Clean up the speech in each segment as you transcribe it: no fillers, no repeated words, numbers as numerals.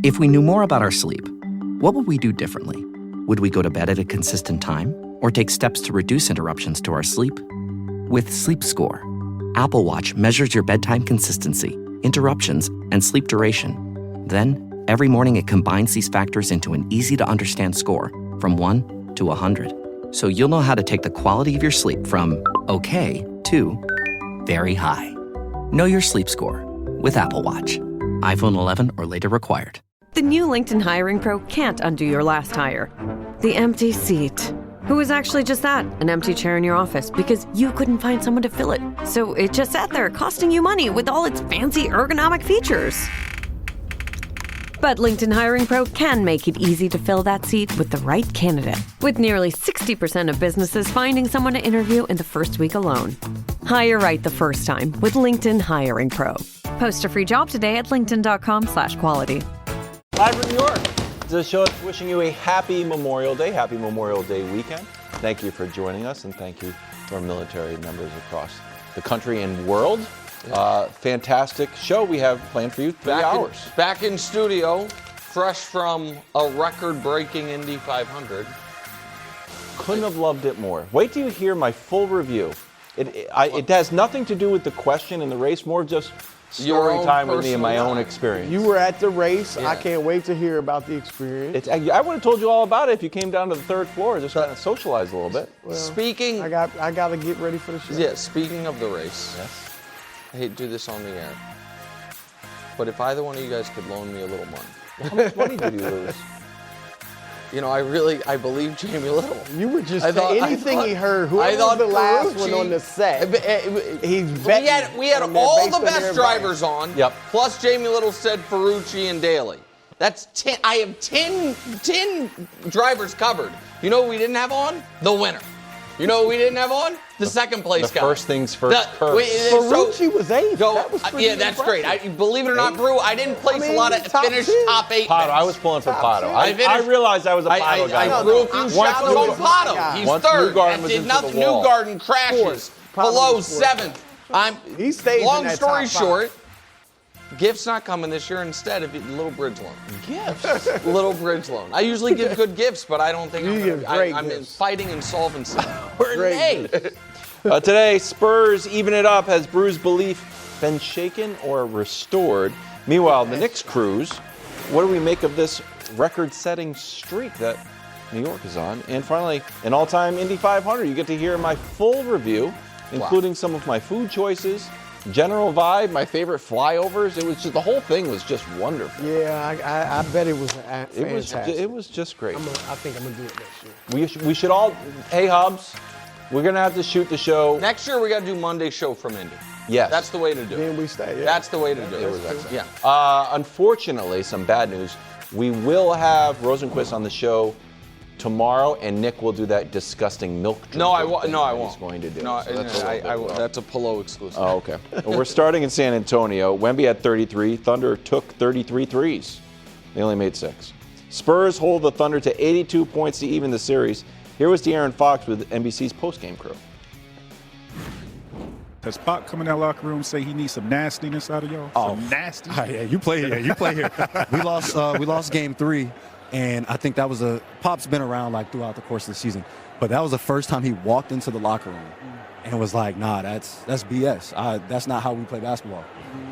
If we knew more about our sleep, what would we do differently? Would we go to bed at a consistent time or take steps to reduce interruptions to our sleep? With Sleep Score, Apple Watch measures your bedtime consistency, interruptions, and sleep duration. Then, every morning it combines these factors into an easy-to-understand score from 1 to 100. So you'll know how to take the quality of your sleep from okay to very high. Know your sleep score with Apple Watch. iPhone 11 or later required. The new LinkedIn Hiring Pro can't undo your last hire. The empty seat. Who was actually just that, an empty chair in your office because you couldn't find someone to fill it. So it just sat there costing you money with all its fancy ergonomic features. But LinkedIn Hiring Pro can make it easy to fill that seat with the right candidate. With nearly 60% of businesses finding someone to interview in the first week alone. Hire right the first time with LinkedIn Hiring Pro. Post a free job today at linkedin.com/quality. Live from New York. The show is wishing you a happy Memorial Day weekend. Thank you for joining us, and thank you to our military members across the country and world. Fantastic show we have planned for you. 3 hours. Back in studio, fresh from a record-breaking Indy 500. Couldn't have loved it more. Wait till you hear my full review. It has nothing to do with the question in the race, more just story time with me and my own experience. You were at the race. Yeah. I can't wait to hear about the experience. I would have told you all about it if you came down to the third floor, just kind of socialize a little bit. Well, I got to get ready for the show. Yeah, speaking of the race. Yes. I hate to do this on the air, but if either one of you guys could loan me a little money. How much money did you lose? You know, I believe Jamie Little. You were just anything he heard. Whoever was the last one on the set, he's betting. We had all the best drivers on. Yep. Plus Jamie Little said Ferrucci and Daly. That's 10. I have 10 drivers covered. You know what we didn't have on? The winner. You know what we didn't have on? The second place guy. First things first. Ferrucci was 8th. That was yeah, that's impressive. great. Believe it or not, Brew, I didn't place a lot of finished top 8. Pato, I was pulling for Pato. I realized I was a Pato guy. I threw a few shots on Pato. He's third. That did nothing. Newgarden crashes below 7th. He stays long in that story top 5. short, Gift's not coming this year. Instead of Little Bridge loan. Gifts? Little Bridge loan. I usually give good gifts, but I don't think I'm fighting insolvency. We're in May. Today, Spurs even it up. Has Brew's belief been shaken or restored? Meanwhile, the Knicks cruise. What do we make of this record-setting streak that New York is on? And finally, an all-time Indy 500. You get to hear my full review, including some of my food choices, general vibe, my favorite flyovers. It was just, the whole thing was just wonderful. Yeah, I bet it was fantastic. It was just great. I think I'm going to do it next year. We should all, hey Hobbs, we're going to have to shoot the show. Next year we got to do Monday show from Indy. Yes. That's the way to do it. Then we stay. Yeah. That's the way to do it. It was excellent. Yeah. Unfortunately, some bad news. We will have Rosenqvist on the show tomorrow, and Nick will do that disgusting milk drink. No, I won't. He's going to do. No, that's a Pillow exclusive. Oh, okay. Well, we're starting in San Antonio. Wemby had 33. Thunder took 33 threes. They only made 6. Spurs hold the Thunder to 82 points to even the series. Here was De'Aaron Fox with NBC's postgame crew. Does Pop come in that locker room say he needs some nastiness out of y'all? Some nasty? Yeah, you play here. You play here. We lost game 3. And I think that was Pop's been around like throughout the course of the season, but that was the first time he walked into the locker room and was like, nah, that's BS. That's not how we play basketball.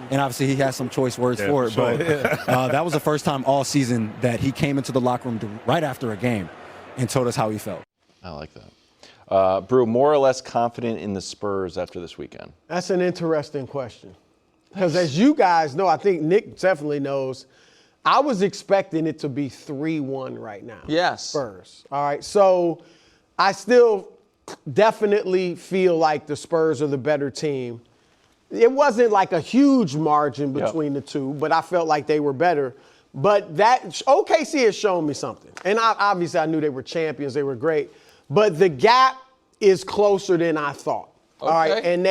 And obviously he has some choice words for it, but that was the first time all season that he came into the locker room right after a game and told us how he felt. I like that. Brew, more or less confident in the Spurs after this weekend? That's an interesting question. Because as you guys know, I think Nick definitely knows, I was expecting it to be 3-1 right now. Yes. Spurs. All right. So I still definitely feel like the Spurs are the better team. It wasn't like a huge margin between the two, but I felt like they were better. But that OKC has shown me something. And obviously I knew they were champions. They were great. But the gap is closer than I thought. Okay. All right. And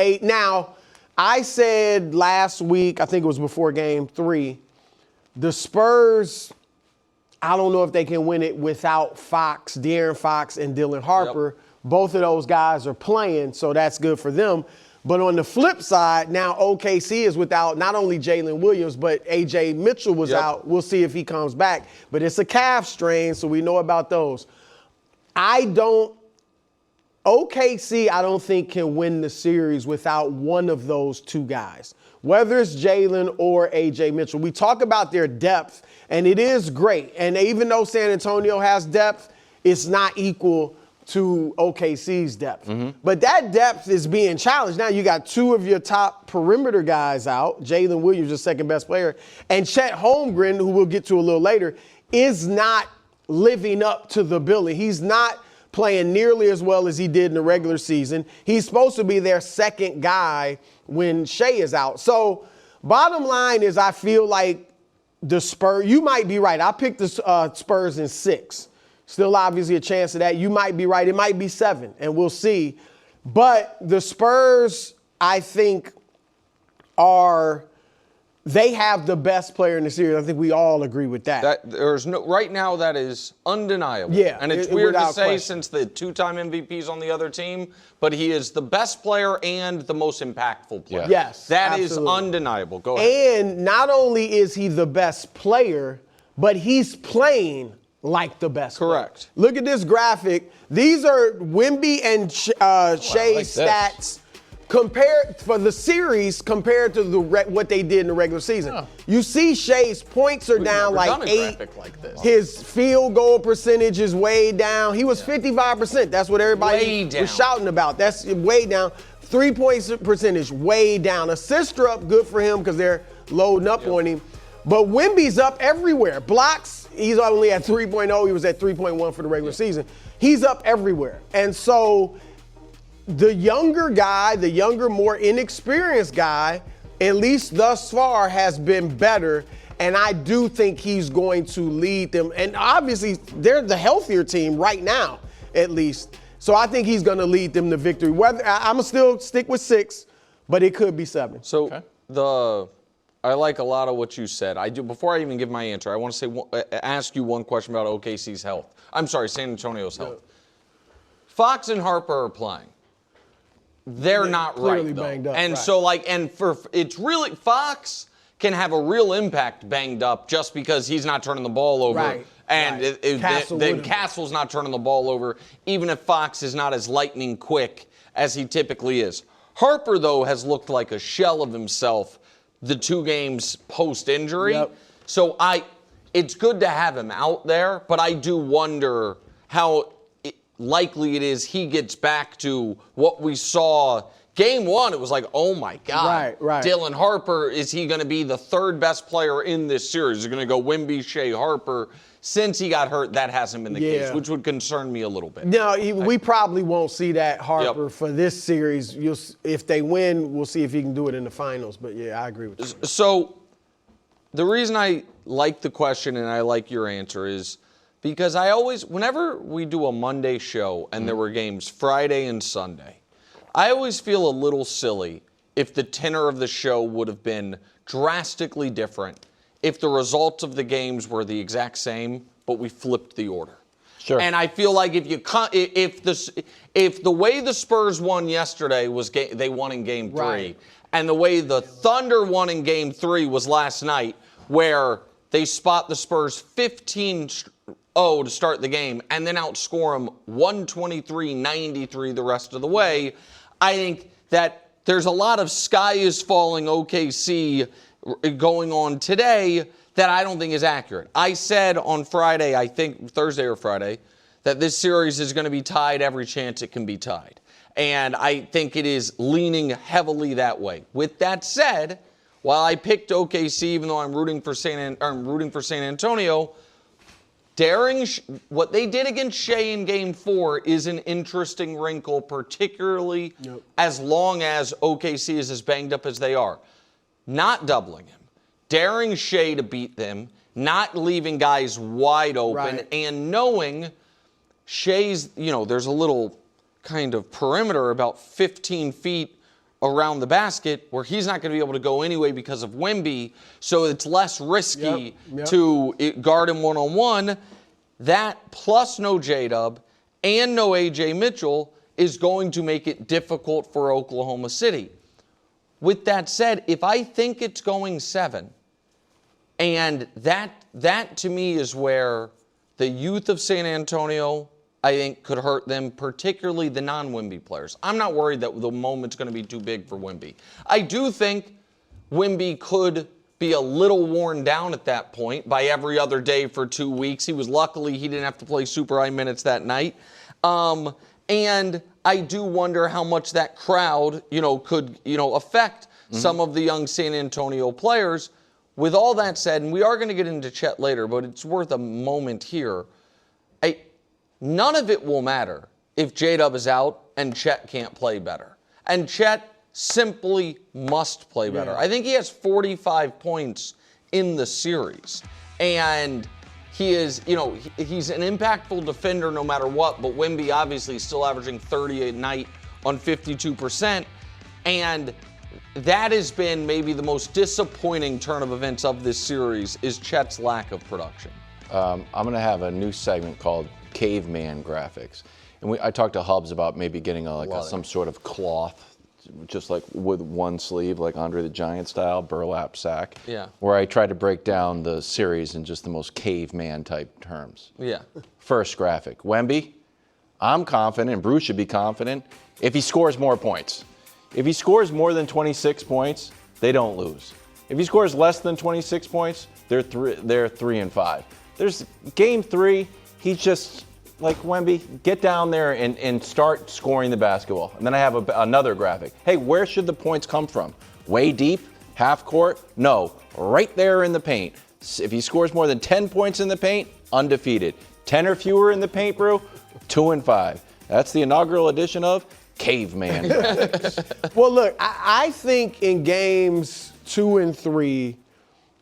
I said last week, I think it was before game 3, the Spurs, I don't know if they can win it without Fox, De'Aaron Fox, and Dylan Harper. Yep. Both of those guys are playing, so that's good for them. But on the flip side, now OKC is without not only Jalen Williams, but A.J. Mitchell was out. We'll see if he comes back. But it's a calf strain, so we know about those. OKC, I don't think, can win the series without one of those two guys, whether it's Jalen or A.J. Mitchell. We talk about their depth, and it is great. And even though San Antonio has depth, it's not equal to OKC's depth. But that depth is being challenged. Now you got two of your top perimeter guys out. Jalen Williams, the second best player, and Chet Holmgren, who we'll get to a little later, is not living up to the billing. He's not playing nearly as well as he did in the regular season. He's supposed to be their second guy when Shea is out. So bottom line is I feel like the Spurs, you might be right. I picked the Spurs in 6. Still obviously a chance of that. You might be right. It might be 7, and we'll see. But the Spurs, I think, they have the best player in the series. I think we all agree with that. Right now, that is undeniable. Yeah, and it's weird to say question. since the 2-time MVP's on the other team, but he is the best player and the most impactful player. Yes, that absolutely. is undeniable. Go ahead. And not only is he the best player, but he's playing like the best Correct. player. Look at this graphic. These are Wemby and Shea's stats compared for the series compared to what they did in the regular season. You see Shea's points are down like 8. His field goal percentage is way down. He was 55%. That's what everybody was shouting about. That's way down. 3-point percentage way down. Assists are up, good for him because they're loading up on him. But Wemby's up everywhere. Blocks, he's only at 3.0. He was at 3.1 for the regular season. He's up everywhere. And so the younger guy, the younger, more inexperienced guy, at least thus far, has been better. And I do think he's going to lead them. And obviously, they're the healthier team right now, at least. So I think he's going to lead them to victory. Whether I'm going to still stick with 6, but it could be 7. So I like a lot of what you said. I do. Before I even give my answer, I want to ask you one question about OKC's health. I'm sorry, San Antonio's health. Fox and Harper are playing. They're not right, though. Banged up, and right. so, it's really, Fox can have a real impact banged up just because he's not turning the ball over. Right. And Castle's not turning the ball over, even if Fox is not as lightning quick as he typically is. Harper, though, has looked like a shell of himself the 2 games post-injury. Yep. So it's good to have him out there, but I do wonder how likely it is he gets back to what we saw. Game 1, it was like, oh my God. Right. Dylan Harper, is he going to be the 3rd best player in this series? Is he going to go Wemby, Shea, Harper? Since he got hurt, that hasn't been the case, which would concern me a little bit. No, we probably won't see that Harper for this series. If they win, we'll see if he can do it in the finals. But, yeah, I agree with you. So the reason I like the question and I like your answer is because whenever we do a Monday show and there were games Friday and Sunday, I always feel a little silly if the tenor of the show would have been drastically different if the results of the games were the exact same, but we flipped the order. Sure. And I feel like if the way the Spurs won yesterday was they won in Game 3, Right. and the way the Thunder won in Game 3 was last night, where they spot the Spurs 15-0 to start the game and then outscore them 123-93 the rest of the way, I think that there's a lot of sky is falling OKC going on today that I don't think is accurate. I said on Friday, I think Thursday or Friday, that this series is going to be tied every chance it can be tied. And I think it is leaning heavily that way. With that said, while I picked OKC, even though I'm rooting for San Antonio, what they did against Shea in Game 4 is an interesting wrinkle, particularly as long as OKC is as banged up as they are. Not doubling him, daring Shea to beat them, not leaving guys wide open, and knowing Shea's, there's a little kind of perimeter about 15 feet around the basket where he's not going to be able to go anyway because of Wemby, so it's less risky to guard him one-on-one. That plus no J-Dub and no A.J. Mitchell is going to make it difficult for Oklahoma City. With that said, if I think it's going 7, and that to me is where the youth of San Antonio, I think, could hurt them, particularly the non-Wemby players. I'm not worried that the moment's going to be too big for Wemby. I do think Wemby could be a little worn down at that point by every other day for 2 weeks. Luckily he didn't have to play super high minutes that night. And I do wonder how much that crowd, could, affect some of the young San Antonio players. With all that said, and we are going to get into Chet later, but it's worth a moment here. None of it will matter if J-Dub is out and Chet can't play better. And Chet simply must play better. I think he has 45 points in the series. And he is, he's an impactful defender no matter what, but Wemby obviously is still averaging 30 a night on 52%. And that has been maybe the most disappointing turn of events of this series is Chet's lack of production. I'm going to have a new segment called Caveman Graphics. And I talked to Hubs about maybe getting some sort of cloth, just like with one sleeve, like Andre the Giant style, burlap sack. Yeah. Where I tried to break down the series in just the most caveman type terms. Yeah. First graphic. Wemby, I'm confident, and Bruce should be confident, if he scores more points. If he scores more than 26 points, they don't lose. If he scores less than 26 points, they're 3-5. There's game 3, he's just like, Wemby, get down there and start scoring the basketball. And then I have another graphic. Hey, where should the points come from? Way deep? Half court? No, right there in the paint. If he scores more than 10 points in the paint, undefeated. 10 or fewer in the paint, Brew, 2-5. That's the inaugural edition of Caveman Graphics. Well, look, I think in games 2 and 3,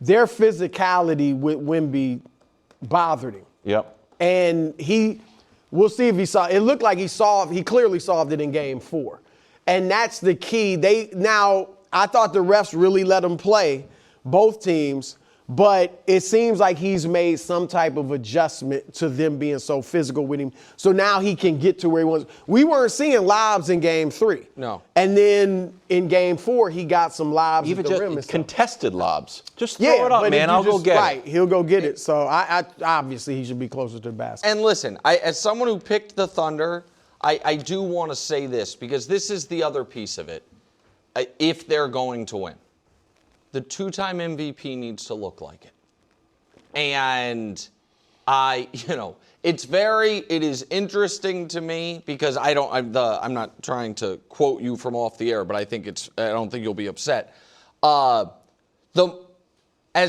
their physicality with Wemby bothered him. Yep. And we'll see if he saw. It looked like he clearly solved it in game 4. And that's the key. I thought the refs really let him play, both teams, but it seems like he's made some type of adjustment to them being so physical with him. So now he can get to where he wants. We weren't seeing lobs in game 3. No. And then in game 4, he got some lobs Even at the rim and just stuff. contested lobs. Just throw it up, man. I'll go get it. Right, he'll go get it. So I obviously he should be closer to the basket. And listen, as someone who picked the Thunder, I do want to say this, because this is the other piece of it. If they're going to win, the 2-time MVP needs to look like it. And it is interesting to me because I'm not trying to quote you from off the air, but I don't think you'll be upset. As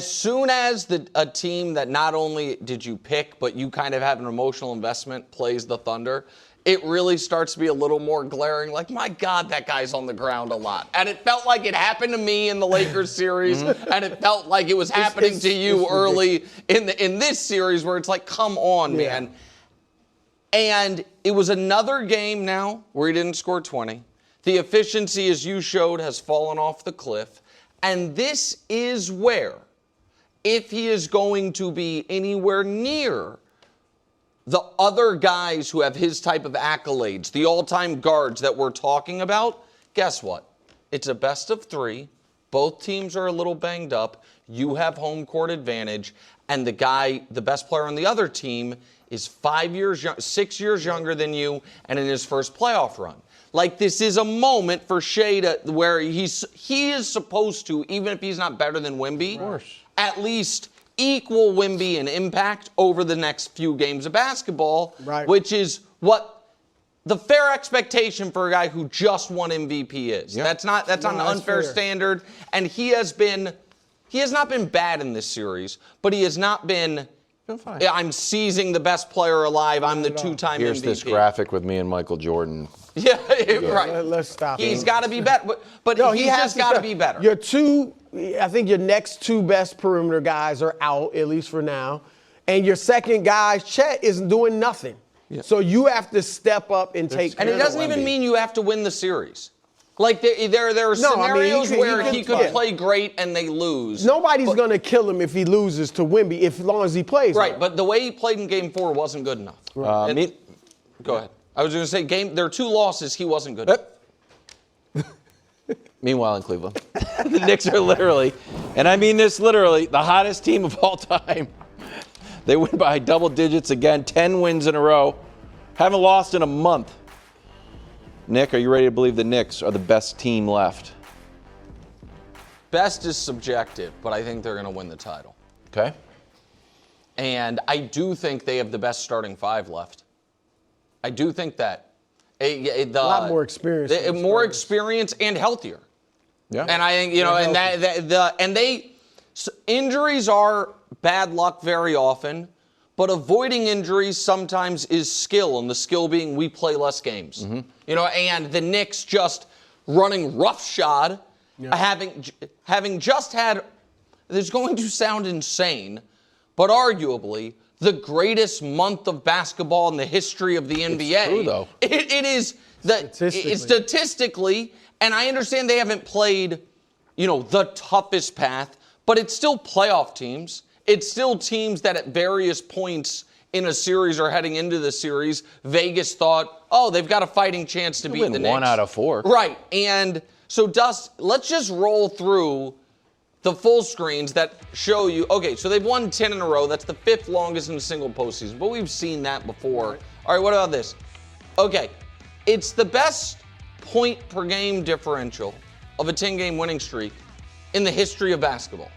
soon as a team that not only did you pick, but you kind of have an emotional investment plays the Thunder, it really starts to be a little more glaring, like, my God, that guy's on the ground a lot. And it felt like it happened to me in the Lakers series, and it felt like it was happening to you early in this series where it's like, come on, man. And it was another game now where he didn't score 20. The efficiency, as you showed, has fallen off the cliff. And this is where, if he is going to be anywhere near the other guys who have his type of accolades, the all-time guards that we're talking about, guess what? It's a best of 3. Both teams are a little banged up. You have home court advantage. And the best player on the other team is 6 years younger than you and in his first playoff run. Like, this is a moment for Shea where he is supposed to, even if he's not better than Wemby, at least equal Wemby in impact over the next few games of basketball, which is what the fair expectation for a guy who just won MVP is. Yep. That's not an unfair standard, and he has not been bad in this series, but he has not been fine. I'm seizing the best player alive. I'm the 2-time MVP. Here's this graphic with me and Michael Jordan. Yeah, right. Let's stop. He's got to be better, but he has got to be better. I think your next 2 best perimeter guys are out, at least for now. And your second guy, Chet, isn't doing nothing. Yeah. So you have to step up and take care of Wemby. And it doesn't even mean you have to win the series. Like, there are scenarios where he could play great and they lose. Nobody's going to kill him if he loses to Wemby, as long as he plays. Right, but the way he played in Game 4 wasn't good enough. Go ahead. I was going to say, there are 2 losses. He wasn't good. Meanwhile, in Cleveland, the Knicks are literally, and I mean this literally, the hottest team of all time. They win by double digits again, 10 wins in a row. Haven't lost in a month. Nick, are you ready to believe the Knicks are the best team left? Best is subjective, but I think they're going to win the title. Okay. And I do think they have the best starting 5 left. I do think that. A lot more experience. More experience and healthier. Yeah. And I think, injuries are bad luck very often, but avoiding injuries sometimes is skill, and the skill being we play less games. Mm-hmm. And the Knicks just running roughshod, having just had, this is going to sound insane, but arguably the greatest month of basketball in the history of the NBA. It's true, though. It is statistically, and I understand they haven't played, the toughest path, but it's still playoff teams. It's still teams that at various points in a series or heading into the series, Vegas thought, they've got a fighting chance to beat the Knicks. 1 out of 4. Right. And so, Dust, let's just roll through the full screens that show you, okay, so they've won 10 in a row. That's the 5th longest in a single postseason, but we've seen that before. All right, what about this? Okay, it's the best point per game differential of a 10-game winning streak in the history of basketball,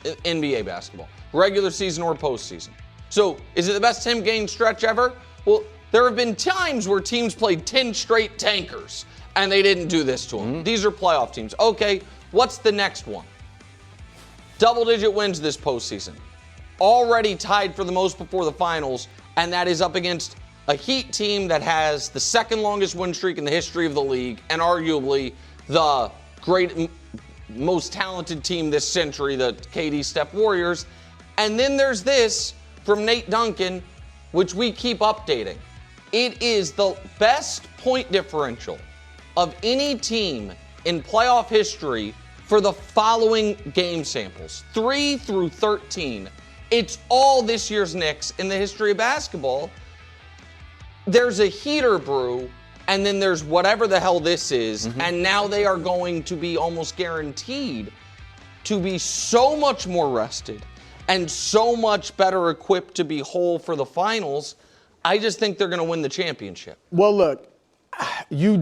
NBA basketball, regular season or postseason. So is it the best 10-game stretch ever? Well, there have been times where teams played 10 straight tankers and they didn't do this to them. Mm-hmm. These are playoff teams. Okay, what's the next one? Double-digit wins this postseason. Already tied for the most before the finals, and that is up against a Heat team that has the 2nd longest win streak in the history of the league and arguably the most talented team this century, the KD Steph Warriors. And then there's this from Nate Duncan, which we keep updating. It is the best point differential of any team in playoff history for the following game samples, 3 through 13. It's all this year's Knicks in the history of basketball. There's a heater brew, and then there's whatever the hell this is, and now they are going to be almost guaranteed to be so much more rested and so much better equipped to be whole for the finals. I just think they're going to win the championship. Well, look, correct me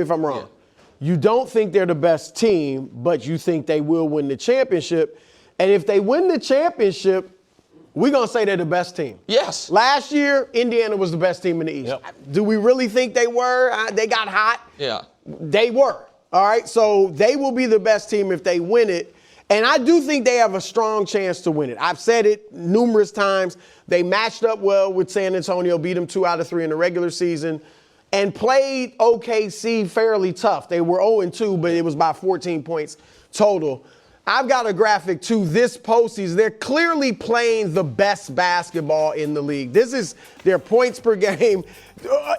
if I'm wrong. Yeah. You don't think they're the best team, but you think they will win the championship. And if they win the championship, we're going to say they're the best team. Yes. Last year, Indiana was the best team in the East. Yep. Do we really think they were? They got hot. Yeah. They were. All right. So they will be the best team if they win it. And I do think they have a strong chance to win it. I've said it numerous times. They matched up well with San Antonio, beat them 2 out of 3 in the regular season, and played OKC fairly tough. They were 0-2, but it was by 14 points total. I've got a graphic to this postseason. They're clearly playing the best basketball in the league. This is their points per game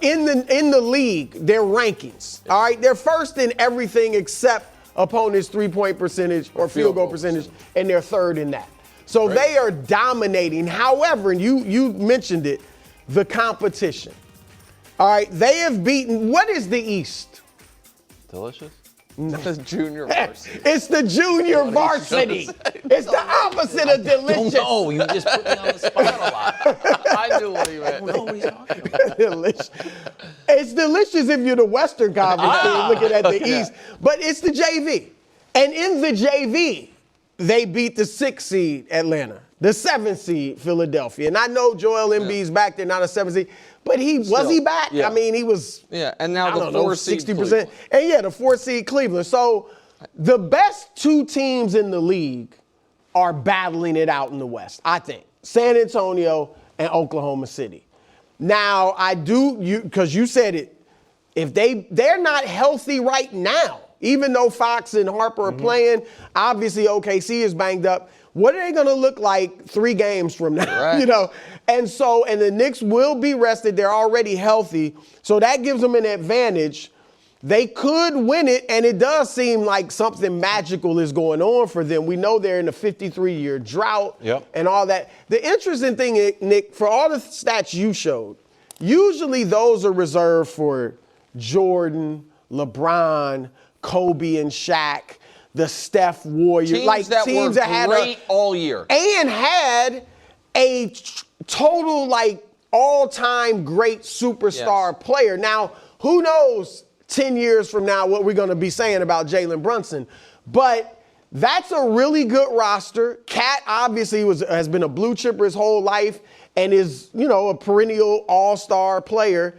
in the league, their rankings. All right, they're first in everything except opponents' 3-point percentage or field goal percentage, and they're 3rd in that. So they are dominating. However, and you mentioned it, the competition. All right, they have beaten, what is the East? Delicious? No. It's junior varsity. It's the junior varsity. It's the opposite of delicious. No, you just put me on the spot a lot. I knew what he meant. No, he's talking about. Delicious. It's delicious if you're the Western Conference team looking at the East. But it's the JV. And in the JV, they beat the 6th seed Atlanta, the 7th seed Philadelphia. And I know Joel Embiid's back there, not a 7th seed. But was he back? Yeah. I mean, he was. Yeah, and now the 4th seed 60%. Cleveland. And the 4th seed Cleveland. So the best 2 teams in the league are battling it out in the West, I think. San Antonio and Oklahoma City. Now, because you said it, if they're not healthy right now, even though Fox and Harper are playing, obviously OKC is banged up. What are they going to look like 3 games from now? Right. And the Knicks will be rested. They're already healthy. So that gives them an advantage. They could win it, and it does seem like something magical is going on for them. We know they're in a 53-year drought and all that. The interesting thing, Nick, for all the stats you showed, usually those are reserved for Jordan, LeBron, Kobe and Shaq, the Steph Warriors. Teams that were great all year. And had a total, like, all-time great superstar player. Now, who knows 10 years from now what we're going to be saying about Jalen Brunson. But that's a really good roster. Cat obviously has been a blue chipper his whole life and is, a perennial all-star player.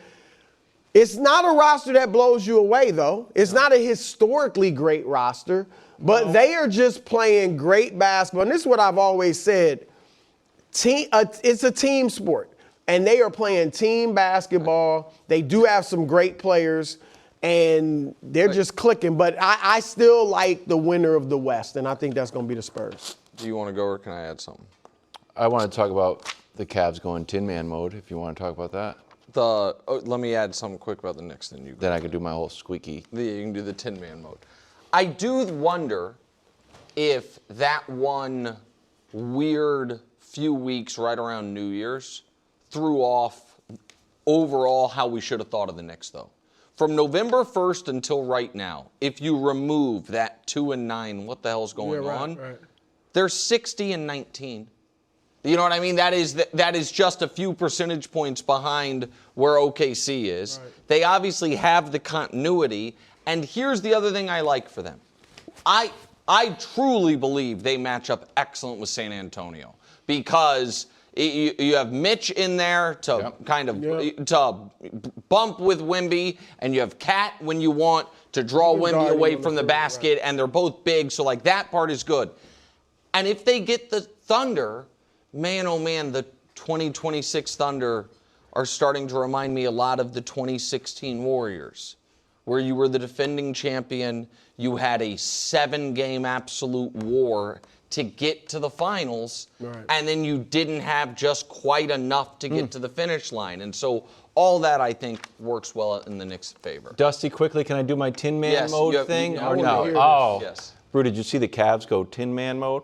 It's not a roster that blows you away, though. It's not a historically great roster, but they are just playing great basketball. And this is what I've always said. It's a team sport, and they are playing team basketball. They do have some great players, and they're just clicking. But I still like the winner of the West, and I think that's going to be the Spurs. Do you want to go, or can I add something? I want to talk about the Cavs going Tin Man mode, if you want to talk about that. Let me add something quick about the Knicks, Then I could do my whole squeaky. You can do the Tin Man mode. I do wonder if that one weird few weeks right around New Year's threw off overall how we should have thought of the Knicks, though. From November 1st until right now, if you remove that 2-9, what the hell's going on? Right. They're 60-19. You know what I mean? That is just a few percentage points behind where OKC is. Right. They obviously have the continuity. And here's the other thing I like for them. I truly believe they match up excellent with San Antonio because you have Mitch in there to to bump with Wemby, and you have Cat when you want to draw Wemby away from the basket, and they're both big, so like that part is good. And if they get the Thunder, man, oh man, the 2026 Thunder are starting to remind me a lot of the 2016 Warriors, where you were the defending champion, you had a 7-game absolute war to get to the finals, and then you didn't have just quite enough to get to the finish line. And so all that, I think, works well in the Knicks' favor. Dusty, quickly, can I do my Tin Man mode thing? Or no? Yes. Brew, did you see the Cavs go Tin Man mode?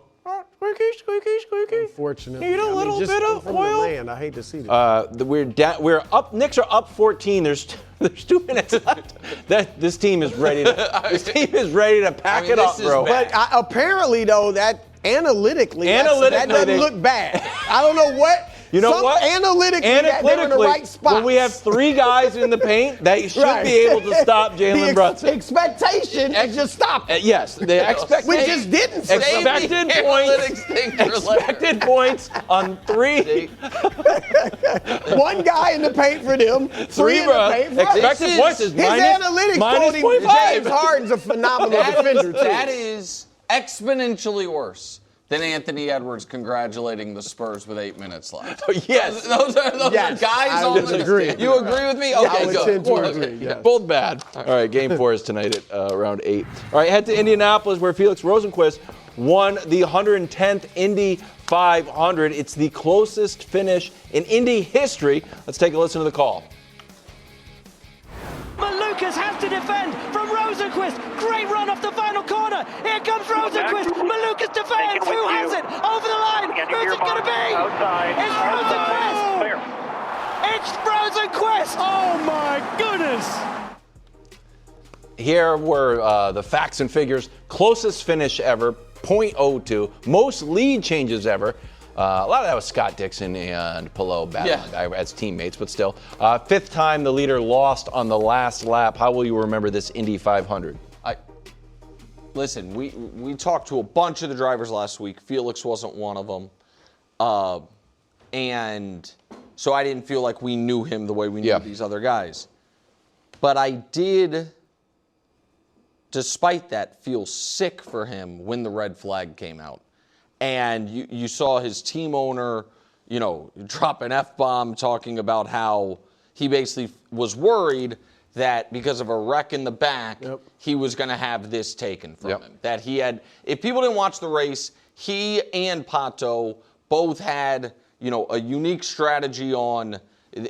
Squeaky, squeaky, squeaky. Unfortunately. Need a little bit of oil. I hate to see this. We're up. Knicks are up 14. There's 2 minutes left. This team is ready to pack it up, bro. But apparently, though, that analytically that doesn't look bad. I don't know what. You know what? Analytically, they're in the right spot. When we have 3 guys in the paint, they should be able to stop Jalen Brunson. The expectation is just stop it. Yes, the expectation. We just didn't. Expected points on 3. 1 guy in the paint for them. 3 in the paint for us. Expected points is his analytics minus quoting 0.5. James Harden's a phenomenal defender, too. That is exponentially worse than Anthony Edwards congratulating the Spurs with 8 minutes left. Yes. Those are guys on the team. You agree with me? Okay, good. Both bad. All right, game 4 is tonight at around 8. All right, head to Indianapolis where Felix Rosenqvist won the 110th Indy 500. It's the closest finish in Indy history. Let's take a listen to the call. Malukas has to defend from Rosenqvist. Great run off the final corner. Here comes Rosenqvist. Malukas defends. Who has it? Over the line. Who's it going to be? It's Rosenqvist. It's Rosenqvist. Oh, my goodness. Here were the facts and figures. Closest finish ever, .02. Most lead changes ever. A lot of that was Scott Dixon and Pillow battling as teammates, but still. 5th time the leader lost on the last lap. How will you remember this Indy 500? Listen, we talked to a bunch of the drivers last week. Felix wasn't one of them. And so I didn't feel like we knew him the way we knew these other guys. But I did, despite that, feel sick for him when the red flag came out. And you saw his team owner, drop an F-bomb talking about how he basically was worried that because of a wreck in the back, he was going to have this taken from him. That he had, if people didn't watch the race, he and Pato both had, a unique strategy on,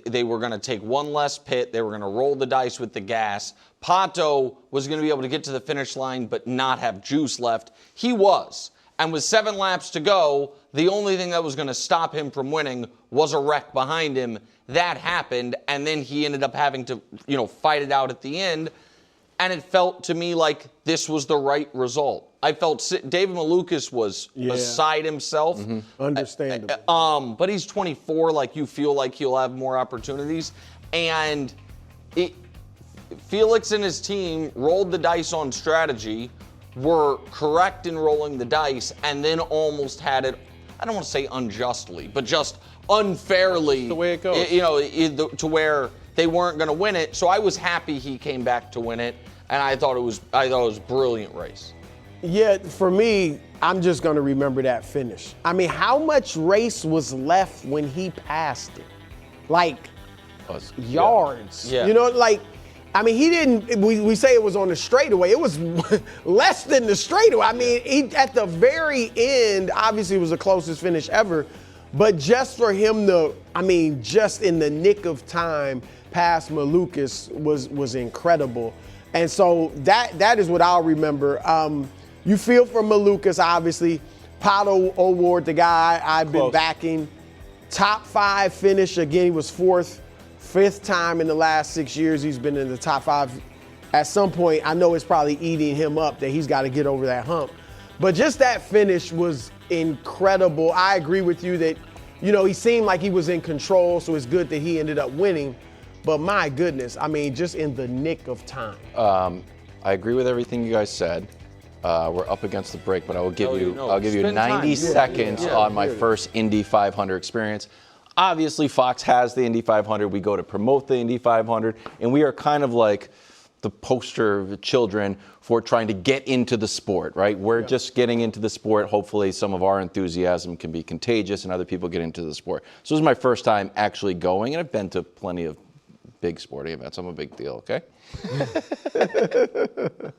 they were going to take one less pit, they were going to roll the dice with the gas. Pato was going to be able to get to the finish line but not have juice left. He was. And with 7 laps to go, the only thing that was going to stop him from winning was a wreck behind him. That happened, and then he ended up having to, fight it out at the end. And it felt to me like this was the right result. I felt David Malukas was beside himself. Understandable. But he's 24. Like, you feel like he'll have more opportunities. And Felix and his team rolled the dice on strategy, were correct in rolling the dice, and then almost had it, I don't want to say unjustly, but just unfairly. That's the way it goes. To where they weren't going to win it. So I was happy he came back to win it, and I thought it was a brilliant race. Yeah, for me, I'm just going to remember that finish. I mean, how much race was left when he passed it? Like, yards. Yeah. He didn't, we say it was on the straightaway. It was less than the straightaway. I mean, he, at the very end, obviously it was the closest finish ever, but just for him to, just in the nick of time, past Malukas was incredible. And so that is what I'll remember. You feel for Malukas, obviously. Pato O'Ward, the guy I've been backing. Top 5 finish. Again, he was 5th time in the last 6 years he's been in the top 5. At some point, I know it's probably eating him up that he's got to get over that hump. But just that finish was incredible. I agree with you that, he seemed like he was in control, so it's good that he ended up winning. But my goodness, just in the nick of time. I agree with everything you guys said. We're up against the break, but I'll give you 90 seconds on my first Indy 500 experience. Obviously, Fox has the Indy 500. We go to promote the Indy 500, and we are kind of like the poster children for trying to get into the sport, right? We're just getting into the sport. Hopefully, some of our enthusiasm can be contagious and other people get into the sport. So this is my first time actually going, and I've been to plenty of big sporting events. I'm a big deal, okay?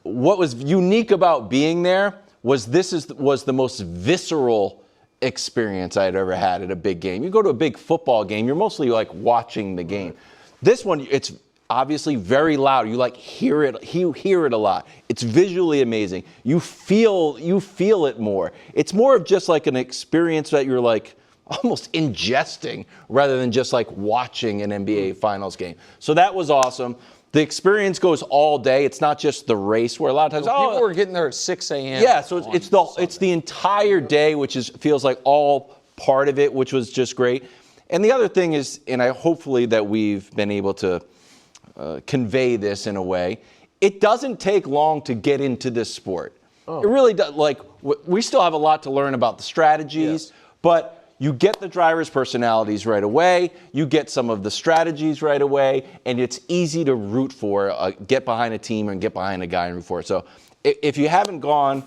What was unique about being there was was the most visceral experience I had ever had at a big game. You go to a big football game, you're mostly like watching the game. This one, it's obviously very loud. You hear it. You hear it a lot. It's visually amazing. You feel it more. It's more of just like an experience that you're like almost ingesting rather than just like watching an NBA Finals game. So that was awesome. The experience goes all day. It's not just the race where a lot of times people were getting there at 6 a.m. Yeah, so it's the entire day, which feels like all part of it, which was just great. And the other thing is, and hopefully that we've been able to convey this in a way, it doesn't take long to get into this sport. It really does. We still have a lot to learn about the strategies, but you get the drivers' personalities right away. You get some of the strategies right away, and it's easy to root for, get behind a team and get behind a guy and root for it. So if you haven't gone,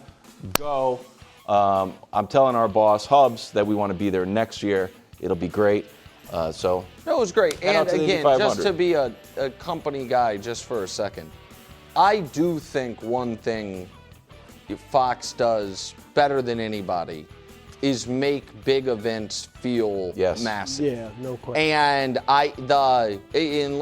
go. I'm telling our boss, Hubs, that we want to be there next year. It'll be great. It was great. And again, just to be a company guy just for a second, I do think one thing Fox does better than anybody is make big events feel massive. Yeah, no question. And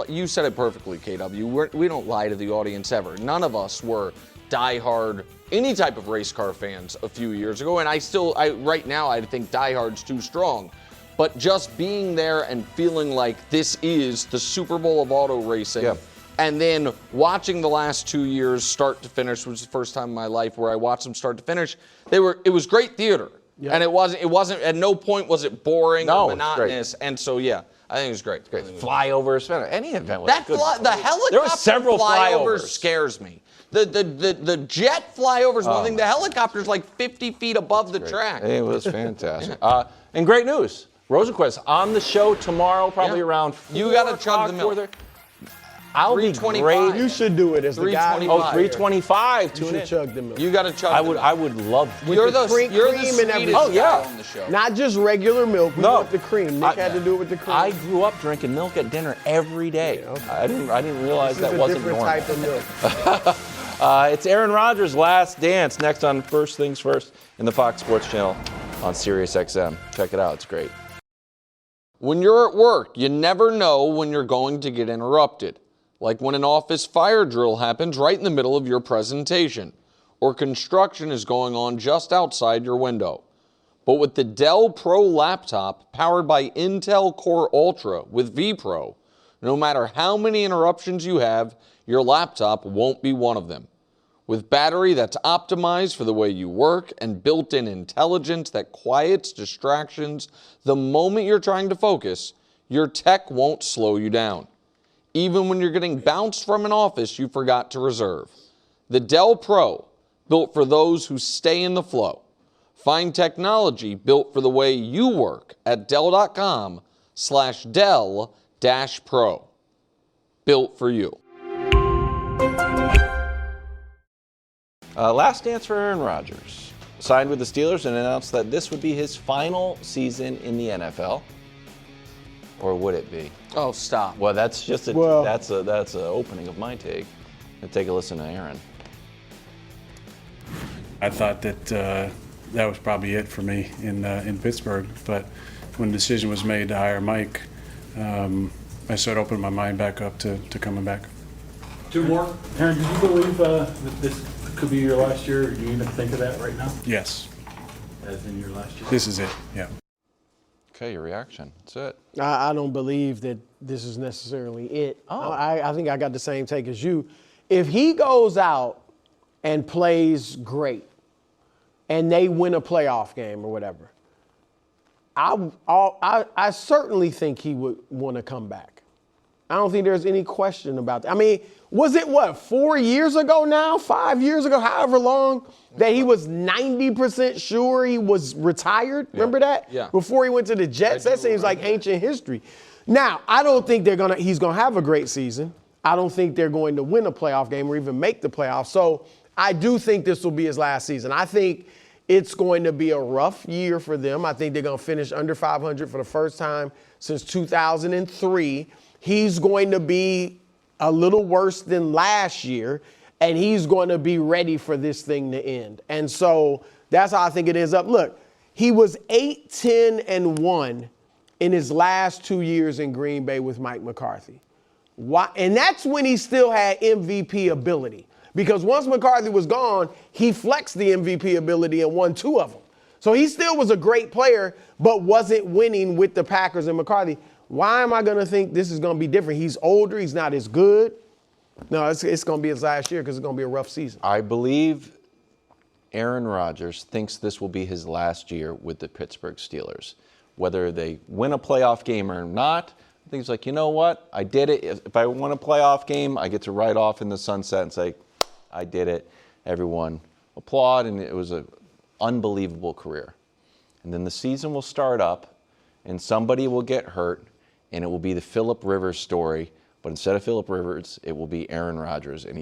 you said it perfectly, KW. We don't lie to the audience ever. None of us were diehard any type of race car fans a few years ago, and right now I think diehard's too strong. But just being there and feeling like this is the Super Bowl of auto racing, and then watching the last 2 years start to finish, which was the first time in my life where I watched them start to finish, it was great theater. Yeah. And it wasn't, at no point was it boring or monotonous. And so, I think it was great. Great. Flyovers, any event was good. The helicopter there were several flyovers scares me. The jet flyovers, one thing. The helicopter's like 50 feet above the track. It was fantastic. And great news. Rosenqvist on the show tomorrow, probably around 4 You got to chug the milk. I'll be great. You should do it as the guy. 325. You should chug the milk. You got to chug the milk. I would love to. You're the sweetest guy on the show. Not just regular milk. We want the cream. Nick had to do it with the cream. I grew up drinking milk at dinner every day. Yeah, okay. I didn't realize that wasn't normal. It's a different type of milk. It's Aaron Rodgers' last dance next on First Things First in the Fox Sports Channel on Sirius XM. Check it out. It's great. When you're at work, you never know when you're going to get interrupted. Like when an office fire drill happens right in the middle of your presentation. or construction is going on just outside your window. But with the Dell Pro laptop powered by Intel Core Ultra with vPro, no matter how many interruptions you have, your laptop won't be one of them. With battery that's optimized for the way you work and built-in intelligence that quiets distractions the moment you're trying to focus, your tech won't slow you down, even when you're getting bounced from an office you forgot to reserve. The Dell Pro, built for those who stay in the flow. Find technology built for the way you work at Dell.com/Dell-Pro. Built for you. Last dance for Aaron Rodgers. Signed with the Steelers and announced that this would be his final season in the NFL. Or would it be? Oh, stop. Well, that's just that's a opening of my take. Let's take a listen to Aaron. I thought that that was probably it for me in Pittsburgh, but when the decision was made to hire Mike, I started opening my mind back up to coming back. Two more. Aaron, did you believe that this could be your last year, or do you even think of that right now? Yes. As in your last year? This is it, yeah. Okay, your reaction. That's it. I don't believe that this is necessarily it. Oh. I think I got the same take as you. If he goes out and plays great and they win a playoff game or whatever, I certainly think he would want to come back. I don't think there's any question about that. I mean, was it 4 years ago now, 5 years ago, however long, that he was 90% sure he was retired? Yeah. Remember that? Yeah. Before he went to the Jets? That seems like ancient history. Now, I don't think he's going to have a great season. I don't think they're going to win a playoff game or even make the playoffs. So I do think this will be his last season. I think it's going to be a rough year for them. I think they're going to finish under 500 for the first time since 2003. He's going to be a little worse than last year, and he's going to be ready for this thing to end. And so that's how I think it is up. Look, he was 8-10-1 in his last 2 years in Green Bay with Mike McCarthy. Why? And that's when he still had MVP ability. Because once McCarthy was gone, he flexed the MVP ability and won 2 of them. So he still was a great player, but wasn't winning with the Packers and McCarthy. Why am I going to think this is going to be different? He's older. He's not as good. No, it's going to be his last year because it's going to be a rough season. I believe Aaron Rodgers thinks this will be his last year with the Pittsburgh Steelers. Whether they win a playoff game or not, I think he's like, you know what? I did it. If I win a playoff game, I get to ride off in the sunset and say, I did it. Everyone applaud, and it was an unbelievable career. And then the season will start up, and somebody will get hurt, and it will be the Phillip Rivers story. But instead of Phillip Rivers, it will be Aaron Rodgers, and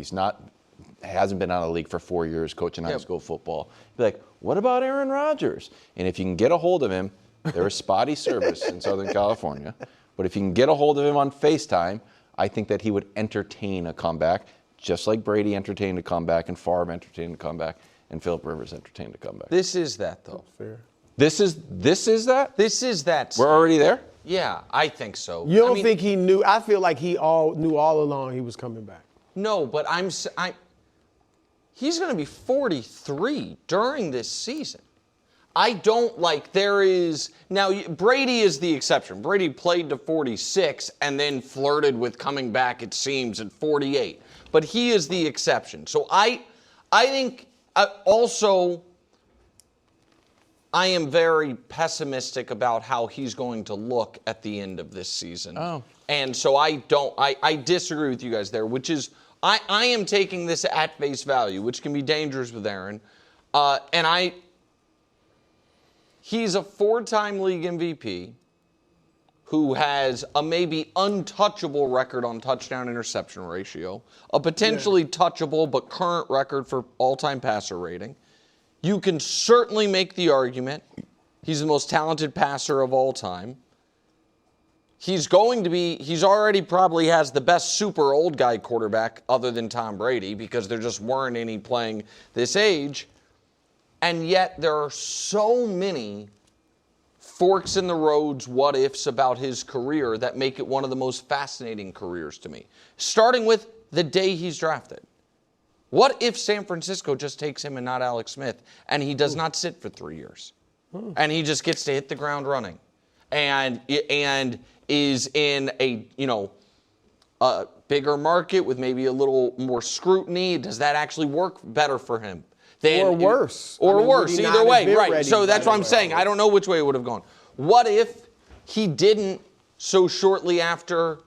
hasn't been out of the league for 4 years coaching high school football. Be like, what about Aaron Rodgers? And if you can get a hold of him, there is spotty service in Southern California. But if you can get a hold of him on FaceTime, I think that he would entertain a comeback, just like Brady entertained a comeback, and Favre entertained a comeback, and Phillip Rivers entertained a comeback. This is that, though. Fair. This is that? This is that. We're already there? Yeah, I think so. You don't think he knew? I feel like he knew all along he was coming back. No, but he's going to be 43 during this season. I don't now Brady is the exception. Brady played to 46 and then flirted with coming back, it seems, at 48. But he is the exception. So I think also I am very pessimistic about how he's going to look at the end of this season. Oh. And so I disagree with you guys there, which is I am taking this at face value, which can be dangerous with Aaron. He's a 4-time league MVP who has a maybe untouchable record on touchdown-interception ratio, a potentially touchable but current record for all-time passer rating. You can certainly make the argument he's the most talented passer of all time. He's already probably has the best super old guy quarterback other than Tom Brady because there just weren't any playing this age. And yet there are so many forks in the roads, what ifs about his career that make it one of the most fascinating careers to me. Starting with the day he's drafted. What if San Francisco just takes him and not Alex Smith, and he does not sit for 3 years, and he just gets to hit the ground running, and is in a a bigger market with maybe a little more scrutiny? Does that actually work better for him? Or worse. Or I mean, worse, would he either not way, have been right. ready So that's by what I'm then? saying. I don't know which way it would have gone. What if he didn't, so shortly after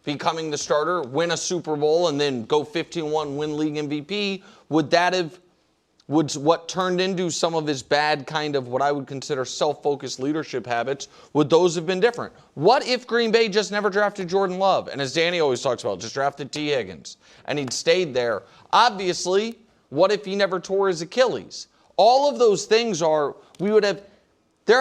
becoming the starter, win a Super Bowl and then go 15-1, win league MVP? Would what turned into some of his bad kind of what I would consider self-focused leadership habits, would those have been different? What if Green Bay just never drafted Jordan Love? And as Danny always talks about, just drafted T. Higgins and he'd stayed there. Obviously, what if he never tore his Achilles? All of those things there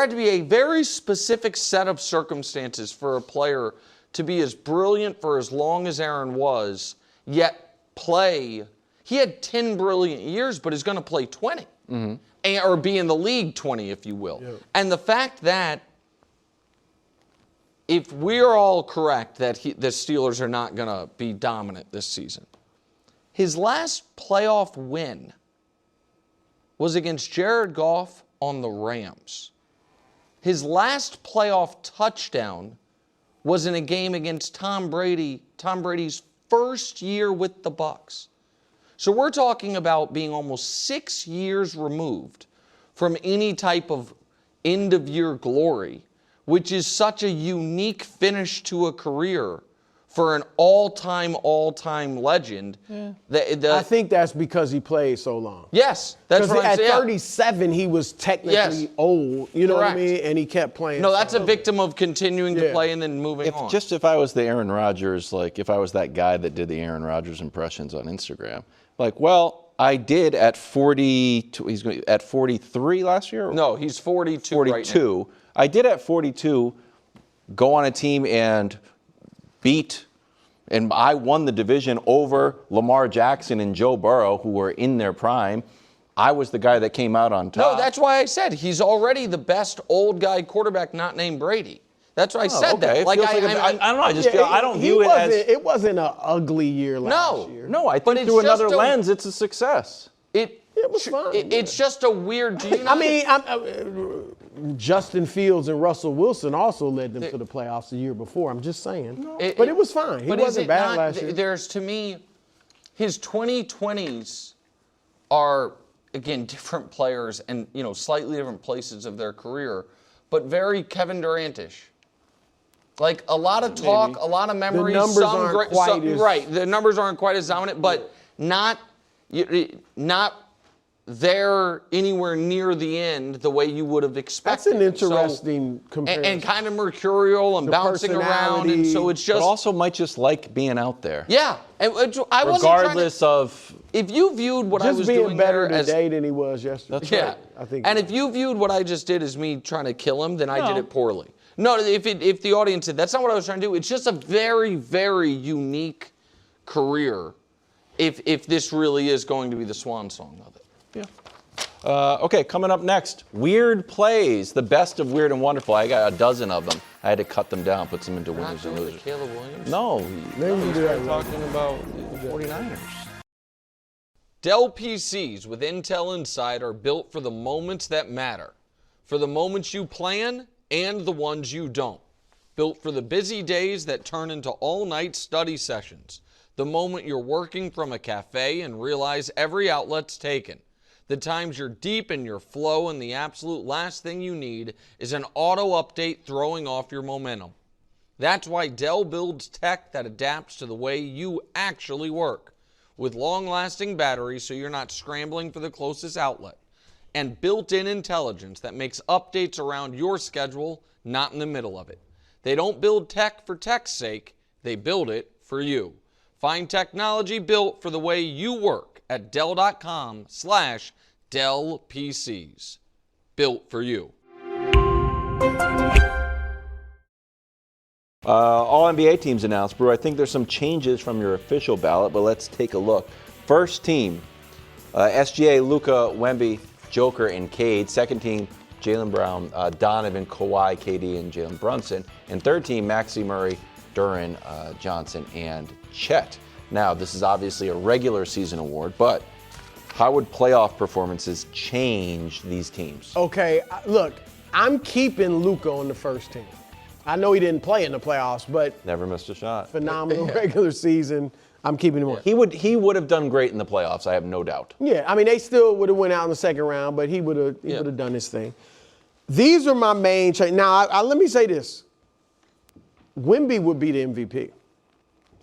had to be a very specific set of circumstances for a player to be as brilliant for as long as Aaron was, yet play. He had 10 brilliant years, but is going to play 20. Or be in the league 20, if you will. Yeah. And the fact that if we're all correct that the Steelers are not going to be dominant this season, his last playoff win was against Jared Goff on the Rams. His last playoff touchdown was in a game against Tom Brady, Tom Brady's first year with the Bucs. So we're talking about being almost 6 years removed from any type of end-of-year glory, which is such a unique finish to a career for an all-time legend. Yeah. I think that's because he played so long. Yes, that's what I'm saying. At 37, he was technically old, you know Correct. what I mean? And he kept playing. No, that's a victim of continuing to play and then moving on. Just if I was the Aaron Rodgers, like if I was that guy that did the Aaron Rodgers impressions on Instagram, like, well, I did at 42. He's at 43 last year? No, he's 42 right now. I did at 42 go on a team and I won the division over Lamar Jackson and Joe Burrow, who were in their prime. I was the guy that came out on top. No, that's why I said he's already the best old guy quarterback not named Brady. That's why I said that. Like I don't know. I just feel I don't view it as it wasn't an ugly year last year. No, I think through another lens, it's a success. It was fun. It's just a weird. Do you know? I mean, Justin Fields and Russell Wilson also led them to the playoffs the year before. I'm just saying. But it was fine. He wasn't bad last year. There's, to me, his 2020s are, again, different players and, slightly different places of their career, but very Kevin Durant-ish. Like a lot of talk, a lot of memories. The numbers aren't quite as right. The numbers aren't quite as dominant, but not there anywhere near the end the way you would have expected. That's an interesting comparison. And kind of mercurial and bouncing around, and so it's just. But also might just like being out there. Yeah, I wasn't regardless of. If you viewed what I was doing just being better there today than he was yesterday. That's yeah, right. I think. And if you viewed what I just did as me trying to kill him, then I did it poorly. No, if the audience did, that's not what I was trying to do. It's just a very, very unique career. If this really is going to be the swan song of it. Yeah. Okay, coming up next, weird plays, the best of Weird and Wonderful. I got a dozen of them. I had to cut them down, put them into winners and losers. Caleb Williams? No, Maybe we do that talking about the 49ers. Dell PCs with Intel Inside are built for the moments that matter, for the moments you plan and the ones you don't. Built for the busy days that turn into all-night study sessions, the moment you're working from a cafe and realize every outlet's taken, the times you're deep in your flow and the absolute last thing you need is an auto update throwing off your momentum. That's why Dell builds tech that adapts to the way you actually work, with long-lasting batteries so you're not scrambling for the closest outlet, and built-in intelligence that makes updates around your schedule, not in the middle of it. They don't build tech for tech's sake, they build it for you. Find technology built for the way you work at Dell.com/Dell PCs. Built for you. All NBA teams announced, Brew. I think there's some changes from your official ballot, but let's take a look. First team, SGA, Luka, Wemby, Joker, and Cade. Second team, Jaylen Brown, Donovan, Kawhi, KD, and Jalen Brunson. And third team, Maxey, Murray, Duran, Johnson, and Chet. Now, this is obviously a regular season award, but how would playoff performances change these teams? Okay, look, I'm keeping Luka on the first team. I know he didn't play in the playoffs, but Never missed a shot. phenomenal regular season. I'm keeping him on. He would have done great in the playoffs, I have no doubt. Yeah, I mean, they still would have went out in the second round, but he would have done his thing. These are my main change. Now, let me say this. Wemby would be the MVP.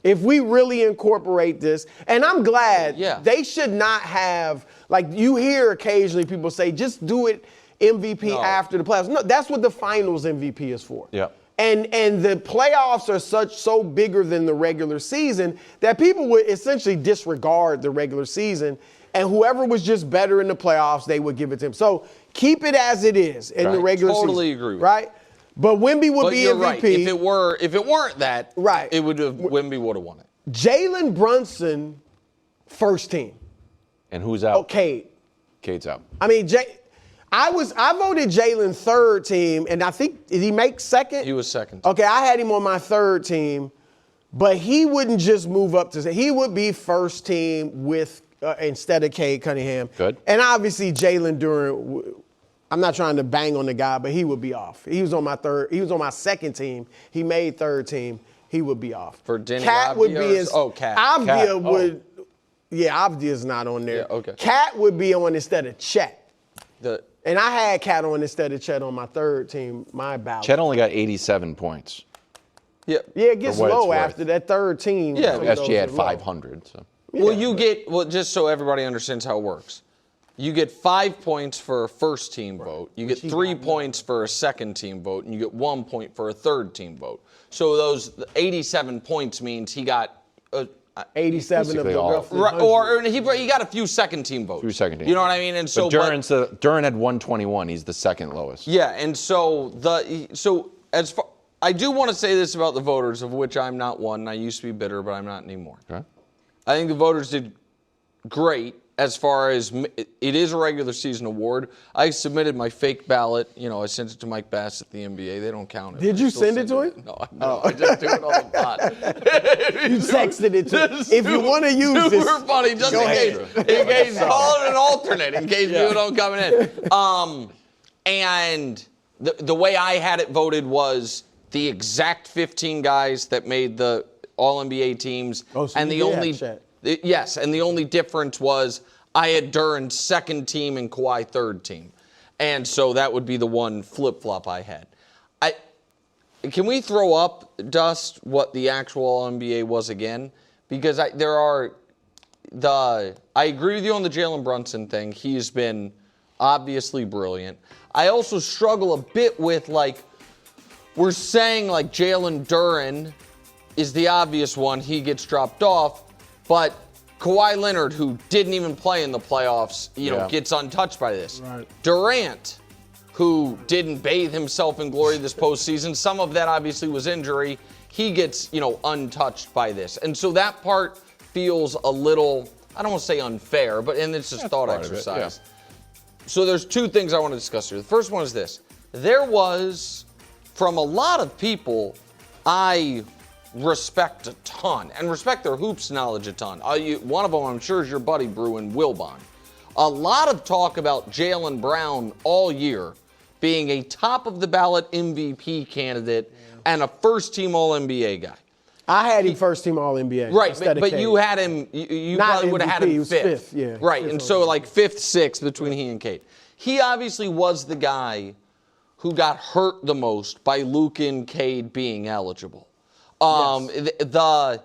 If we really incorporate this, and I'm glad they should not have, like you hear occasionally people say, just do it MVP after the playoffs. No, that's what the finals MVP is for. Yeah. And the playoffs are so bigger than the regular season that people would essentially disregard the regular season, and whoever was just better in the playoffs, they would give it to him. So keep it as it is in the regular season. Totally agree with right? But Wemby would be you're MVP. Right. If it weren't that, Wemby would have won it. Jalen Brunson, first team. And who's out? Oh, Cade. Cade's out. I mean, I voted Jalen third team, and I think, did he make second? He was second. Okay, I had him on my third team, but he wouldn't just move up to, he would be first team with, instead of Cade Cunningham. Good. And obviously Jalen Duren, I'm not trying to bang on the guy, but he would be off. He was on my second team. He made third team. He would be off. For Denny Cat would be his. Cat. Avdia would. Yeah, Avdia's not on there. Yeah, okay. Cat would be on instead of Chet. And I had Cat on instead of Chet on my third team, my ballot. Chet only got 87 points. Yeah. Yeah, it gets low after that third team. Yeah, SG had 500. So. Well, just so everybody understands how it works. You get 5 points for a first team vote. You get 3 points for a second team vote, and you get 1 point for a third team vote. So those 87 points means he got 87 of the right, or he got a few second team votes. You know what I mean? And so Duren had 121. He's the second lowest. Yeah, and so I do want to say this about the voters, of which I'm not one. I used to be bitter, but I'm not anymore. Okay. I think the voters did great. As far as it is a regular season award, I submitted my fake ballot. I sent it to Mike Bass at the NBA. They don't count it. Did you send it to him? No, I just do it on the pod. You texted it to him. If you want to use this. Super funny, just in case. Call it an alternate in case people don't come in. And the way I had it voted was the exact 15 guys that made the All-NBA teams. Oh, so and the only Yes, and the only difference was I had Duren second team and Kawhi third team. And so that would be the one flip-flop I had. Can we throw up, Dust, what the actual NBA was again? Because I agree with you on the Jalen Brunson thing. He's been obviously brilliant. I also struggle a bit with, we're saying, Jalen Duren is the obvious one. He gets dropped off. But Kawhi Leonard, who didn't even play in the playoffs, gets untouched by this. Right. Durant, who didn't bathe himself in glory this postseason, some of that obviously was injury. He gets, untouched by this. And so that part feels a little, I don't want to say unfair, and it's just thought exercise. So there's two things I want to discuss here. The first one is this. There was, from a lot of people, I respect a ton and respect their hoops knowledge a ton. One of them, I'm sure, is your buddy Bruin Wilbon. A lot of talk about Jaylen Brown all year being a top of the ballot MVP candidate and a first team All-NBA guy. I had him first team All-NBA. Right, but you had him, you probably would have had him fifth. Yeah, right, fifth and so fifth, sixth between he and Cade. He obviously was the guy who got hurt the most by Luka and Cade being eligible. But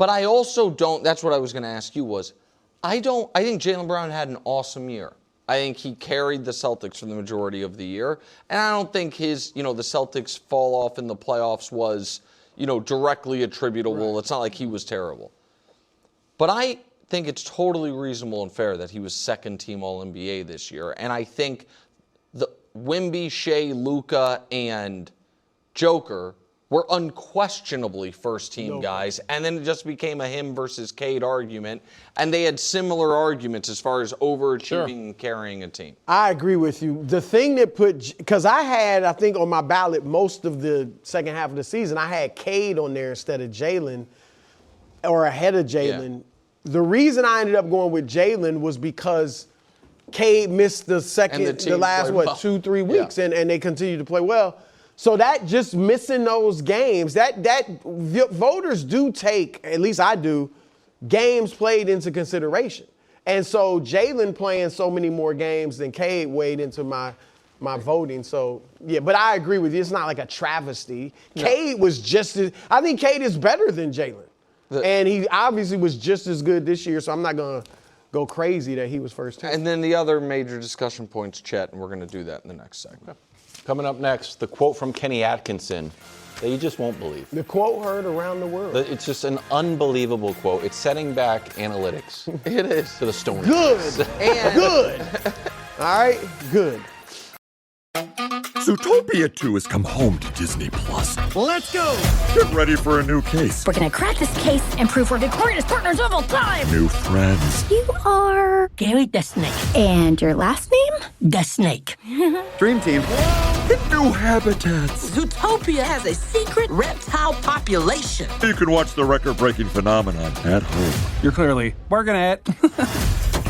I also don't, that's what I was going to ask you was, I think Jaylen Brown had an awesome year. I think he carried the Celtics for the majority of the year. And I don't think the Celtics fall off in the playoffs was, directly attributable. Right. It's not like he was terrible. But I think it's totally reasonable and fair that he was second team All-NBA this year. And I think the Wemby, Shea, Luka, and Joker were unquestionably first-team guys, and then it just became a him versus Cade argument, and they had similar arguments as far as overachieving and carrying a team. I agree with you. The thing that because I think on my ballot most of the second half of the season, I had Cade on there instead of Jalen. or ahead of Jalen. Yeah. The reason I ended up going with Jalen was because Cade missed the last 2-3 weeks, and they continued to play well. So that just missing those games, that voters do take, at least I do, games played into consideration. And so Jalen playing so many more games than Cade weighed into my voting. So, yeah, but I agree with you. It's not like a travesty. No. Cade was I think Cade is better than Jalen. And he obviously was just as good this year, so I'm not going to go crazy that he was first team. And then the other major discussion points, Chet, and we're going to do that in the next segment. Coming up next, the quote from Kenny Atkinson that you just won't believe. The quote heard around the world. It's just an unbelievable quote. It's setting back analytics. It is. To the Stone Age. Good. Good. All right, good. Zootopia 2 has come home to Disney+. Let's go! Get ready for a new case. We're gonna crack this case and prove we're the greatest partners of all time! New friends. You are Gary the Snake. And your last name? The Snake. Dream Team. Hit new habitats. Zootopia has a secret reptile population. You can watch the record-breaking phenomenon at home. You're clearly working at it.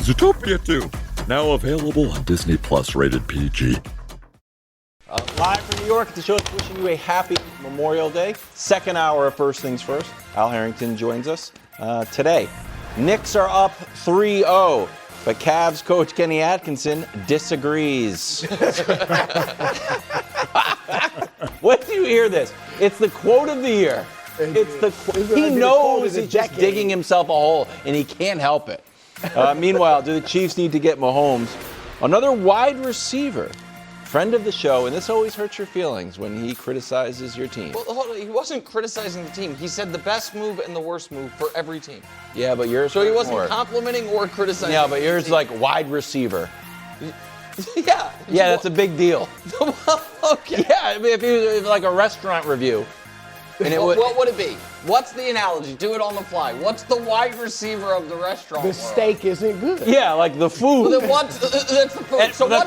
Zootopia 2, now available on Disney+, rated PG. Live from New York, the show is wishing you a happy Memorial Day. Second hour of First Things First. Al Harrington joins us today. Knicks are up 3-0, but Cavs coach Kenny Atkinson disagrees. When do you hear this? It's the quote of the year. He knows he's just digging himself a hole, and he can't help it. Meanwhile, do the Chiefs need to get Mahomes? Another wide receiver. Friend of the show, and this always hurts your feelings when he criticizes your team. Well, hold on, he wasn't criticizing the team. He said the best move and the worst move for every team. Yeah, but yours. So he wasn't complimenting or criticizing. Yeah, but yours is like wide receiver. Yeah. Yeah, that's a big deal. Okay. Yeah, I mean, if it was like a restaurant review. And what would it be? What's the analogy? Do it on the fly. What's the wide receiver of the restaurant? The steak isn't good. Yeah, like the food. Well, then that's the food. So the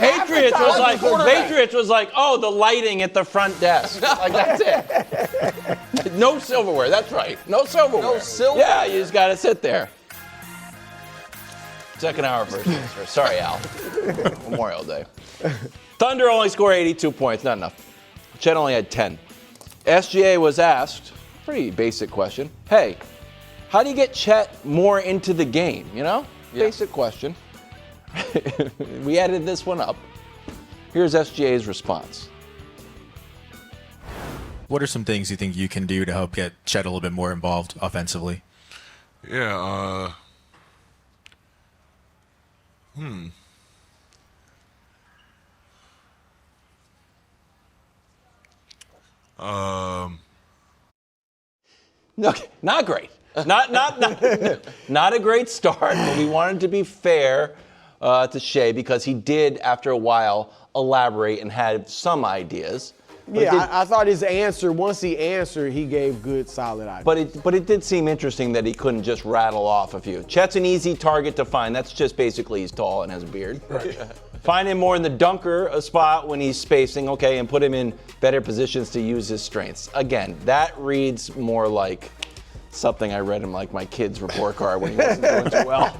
Patriots was like, oh, the lighting at the front desk. Like, that's it. No silverware. That's right. No silverware. No silverware. Yeah, you just got to sit there. Second hour first. Sorry, Al. Memorial Day. Thunder only scored 82 points. Not enough. Chet only had 10. SGA was asked, pretty basic question, hey, how do you get Chet more into the game, you know? Yeah. Basic question. We added this one up. Here's SGA's response. What are some things you think you can do to help get Chet a little bit more involved offensively? Yeah, Okay, not great. Not a great start, but we wanted to be fair to Shea because he did, after a while, elaborate and had some ideas. Yeah, I thought his answer, once he answered, he gave good, solid ideas. But it did seem interesting that he couldn't just rattle off a few. Chet's an easy target to find. That's just basically he's tall and has a beard. Right. Find him more in the dunker spot when he's spacing, okay, and put him in better positions to use his strengths. Again, that reads more like something I read in like my kid's report card when he wasn't doing too well.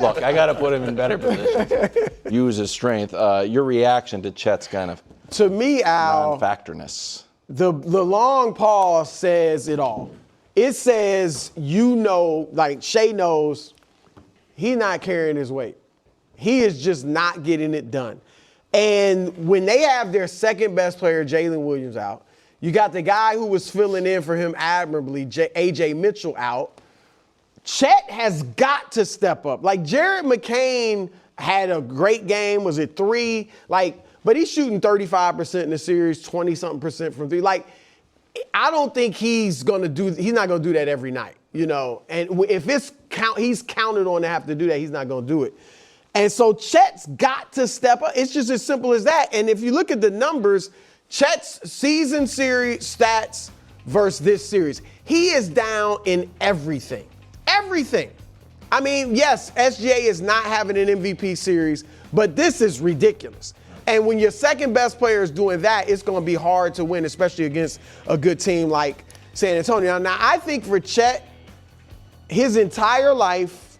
Look, I got to put him in better positions. Use his strength. Your reaction to Chet's kind of to me, Al, non-factorness. The long pause says it all. It says, like Shea knows, he's not carrying his weight. He is just not getting it done. And when they have their second best player, Jalen Williams, out, you got the guy who was filling in for him admirably, A.J. Mitchell, out. Chet has got to step up. Like, Jared McCain had a great game. Was it 3? But he's shooting 35% in the series, 20-something% from 3. Like, I don't think he's not going to do that every night, you know. And if he's counted on to have to do that, he's not going to do it. And so Chet's got to step up. It's just as simple as that. And if you look at the numbers, Chet's season series stats versus this series, he is down in everything. Everything. I mean, yes, SGA is not having an MVP series, but this is ridiculous. And when your second best player is doing that, it's going to be hard to win, especially against a good team like San Antonio. Now, I think for Chet, his entire life,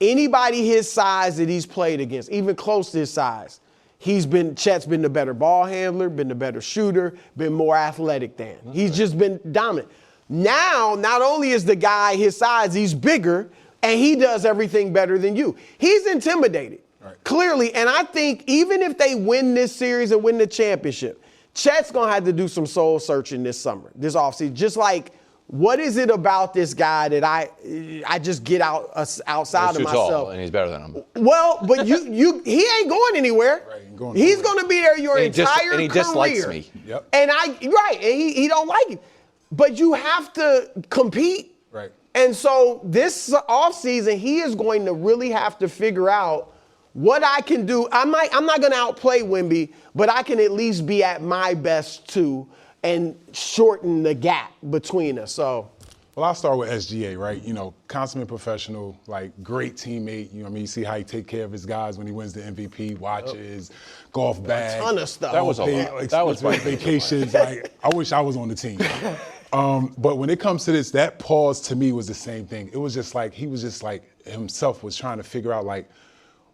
anybody his size that he's played against, even close to his size, Chet's been the better ball handler, been the better shooter, been more athletic than. He's just been dominant. Now, not only is the guy his size, he's bigger, and he does everything better than you. He's intimidated, clearly. And I think even if they win this series and win the championship, Chet's going to have to do some soul searching this summer, this offseason. Just like, what is it about this guy that I just get outside of myself? Tall, and he's better than him. Well, but he ain't going anywhere. He's going to be there your entire career. And he dislikes me. Yep. And he don't like it. But you have to compete. Right. And so this offseason, he is going to really have to figure out what I can do. I'm not going to outplay Wemby, but I can at least be at my best too and shorten the gap between us. So, well, I'll start with SGA, right? You know, consummate professional, like great teammate. You know what I mean? You see how he take care of his guys when he wins the MVP, watches, golf bag. A ton of stuff. That was a lot. That was vacations. Like, I wish I was on the team. But when it comes to this, that pause to me was the same thing. It was just like, he was just like himself was trying to figure out, like,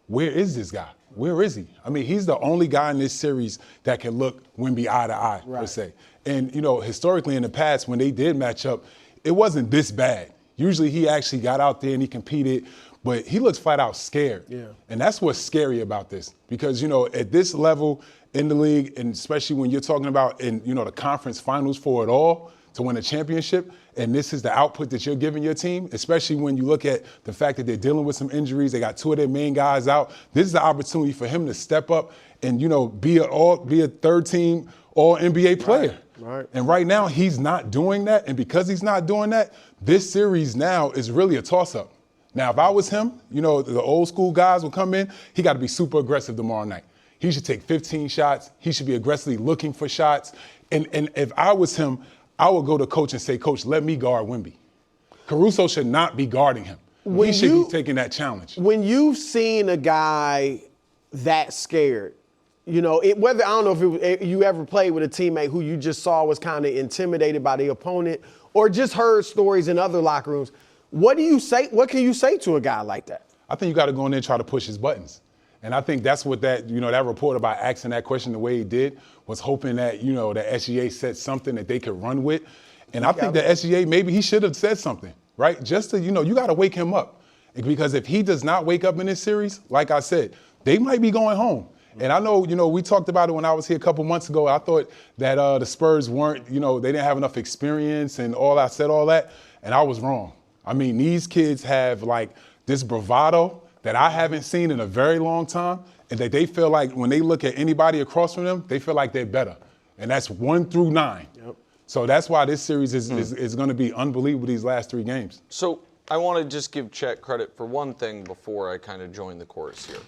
where is this guy? Where is he? I mean, he's the only guy in this series that can look Wemby eye to eye, per se. And, you know, historically in the past, when they did match up, it wasn't this bad. Usually he actually got out there and he competed, but he looks flat out scared. Yeah. And that's what's scary about this. Because, you know, at this level in the league, and especially when you're talking about in, you know, the conference finals for it all, to win a championship, and this is the output that you're giving your team, especially when you look at the fact that they're dealing with some injuries, they got two of their main guys out. This is the opportunity for him to step up and, you know, be a third team all NBA player. Right. And right now he's not doing that, and because he's not doing that, this series now is really a toss-up. Now, if I was him, you know, the old school guys will come in, he got to be super aggressive tomorrow night. He should take 15 shots. He should be aggressively looking for shots. And if I was him, I would go to coach and say, Coach, let me guard Wemby. Caruso should not be guarding him. He should be taking that challenge. When you've seen a guy that scared, you know, I don't know if you ever played with a teammate who you just saw was kind of intimidated by the opponent or just heard stories in other locker rooms. What do you say? What can you say to a guy like that? I think you got to go in there and try to push his buttons. And I think that's what that report about asking that question the way he did was hoping that, you know, the SGA said something that they could run with. And I think the SGA, maybe he should have said something, right? Just to, you know, you got to wake him up. Because if he does not wake up in this series, like I said, they might be going home. And I know, you know, we talked about it when I was here a couple months ago. I thought that the Spurs weren't, you know, they didn't have enough experience and all that. And I was wrong. I mean, these kids have like this bravado that I haven't seen in a very long time, and that they feel like when they look at anybody across from them, they feel like they're better. And that's 1 through 9. Yep. So that's why this series is going to be unbelievable these last 3 games. So I want to just give Chet credit for one thing before I kind of join the chorus here.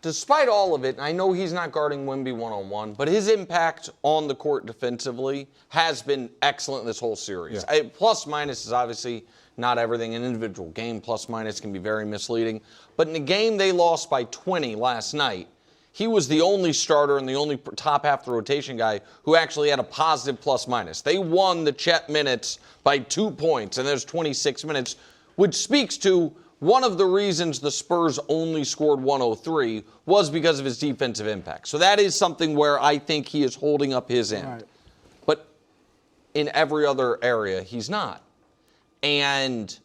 Despite all of it, I know he's not guarding Wemby one-on-one, but his impact on the court defensively has been excellent this whole series. Yeah. Plus minus is obviously not everything. An individual game plus minus can be very misleading. But in a game they lost by 20 last night, he was the only starter and the only top half the rotation guy who actually had a positive plus minus. They won the Chet minutes by 2 points, and there's 26 minutes, which speaks to one of the reasons the Spurs only scored 103 was because of his defensive impact. So that is something where I think he is holding up his end. Right. But in every other area, he's not. And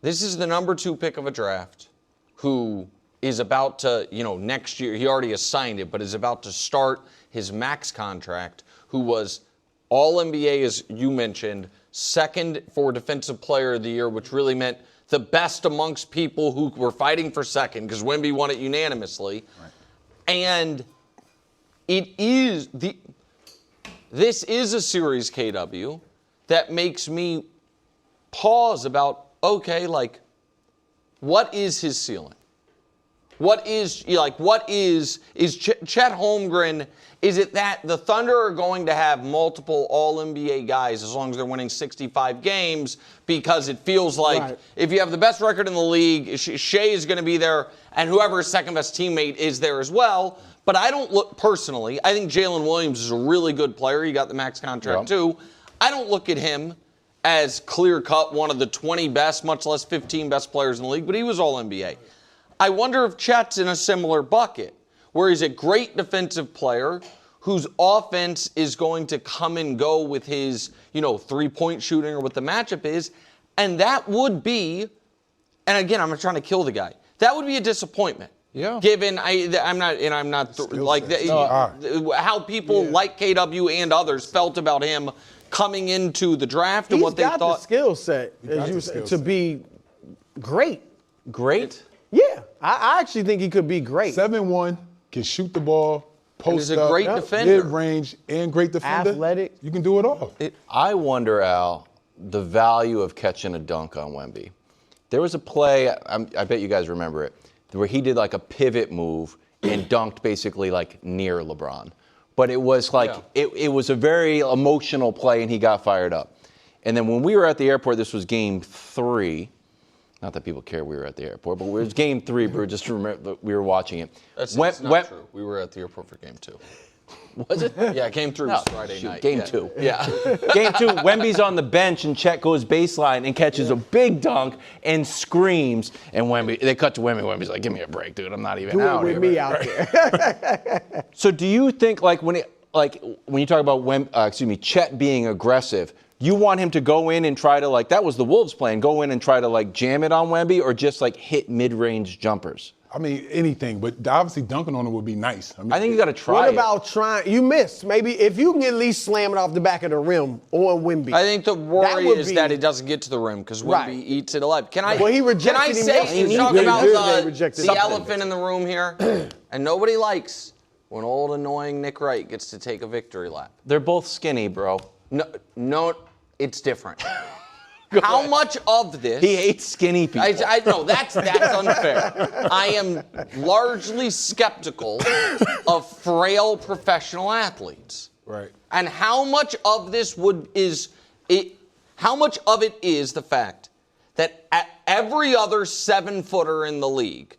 this is the number 2 pick of a draft who is about to, you know, next year, he already has signed it, but is about to start his max contract, who was All-NBA, as you mentioned, second for Defensive Player of the Year, which really meant the best amongst people who were fighting for second, because Wemby won it unanimously. Right. And this is a series, KW, that makes me pause about, okay, like, what is his ceiling? What is Chet Holmgren, is it that the Thunder are going to have multiple All-NBA guys as long as they're winning 65 games because it feels like if you have the best record in the league, Shea is going to be there and whoever's second best teammate is there as well. But I don't look personally, I think Jalen Williams is a really good player. He got the max contract too. I don't look at him as clear-cut one of the 20 best, much less 15 best players in the league, but he was all-NBA. I wonder if Chet's in a similar bucket, where he's a great defensive player whose offense is going to come and go with his, three-point shooting or what the matchup is, and that would be, and again, I'm not trying to kill the guy, that would be a disappointment. Yeah. Given I'm not how people like KW and others felt about him coming into the draft and what they thought. He's got the skill set, as you said, to be great. Great? Yeah, I actually think he could be great. 7'1", can shoot the ball, post up, great defender, mid-range, and great defender. Athletic. You can do it all. I wonder, Al, the value of catching a dunk on Wemby. There was a play, I bet you guys remember it, where he did like a pivot move and dunked basically like near LeBron. But it was like, it was a very emotional play and he got fired up. And then when we were at the airport, this was game 3. Not that people care we were at the airport, but it was game 3. We were just we were watching it. That's not true. We were at the airport for game 2. Was it? Yeah, game 3 was Friday night. Game 2. Yeah. Game 2, Wemby's on the bench and Chet goes baseline and catches a big dunk and screams. And they cut to Wemby. Wemby's like, give me a break, dude. I'm not even out here. Do it with me out there. So do you think, when you talk about Chet being aggressive, you want him to go in and try to, that was the Wolves plan, go in and try to, jam it on Wemby or just, hit mid-range jumpers? I mean, anything, but obviously dunking on him would be nice. I think you got to try What about trying? You missed. Maybe if you can at least slam it off the back of the rim on Wemby. I think the worry is that it doesn't get to the rim because Wemby eats it alive. Can I talk about the elephant in the room here? And nobody likes when old annoying Nick Wright gets to take a victory lap. They're both skinny, bro. No, it's different. How much of this? He hates skinny people. I know that's unfair. I am largely skeptical of frail professional athletes. Right. And how much of this how much of it is the fact that every other 7-footer in the league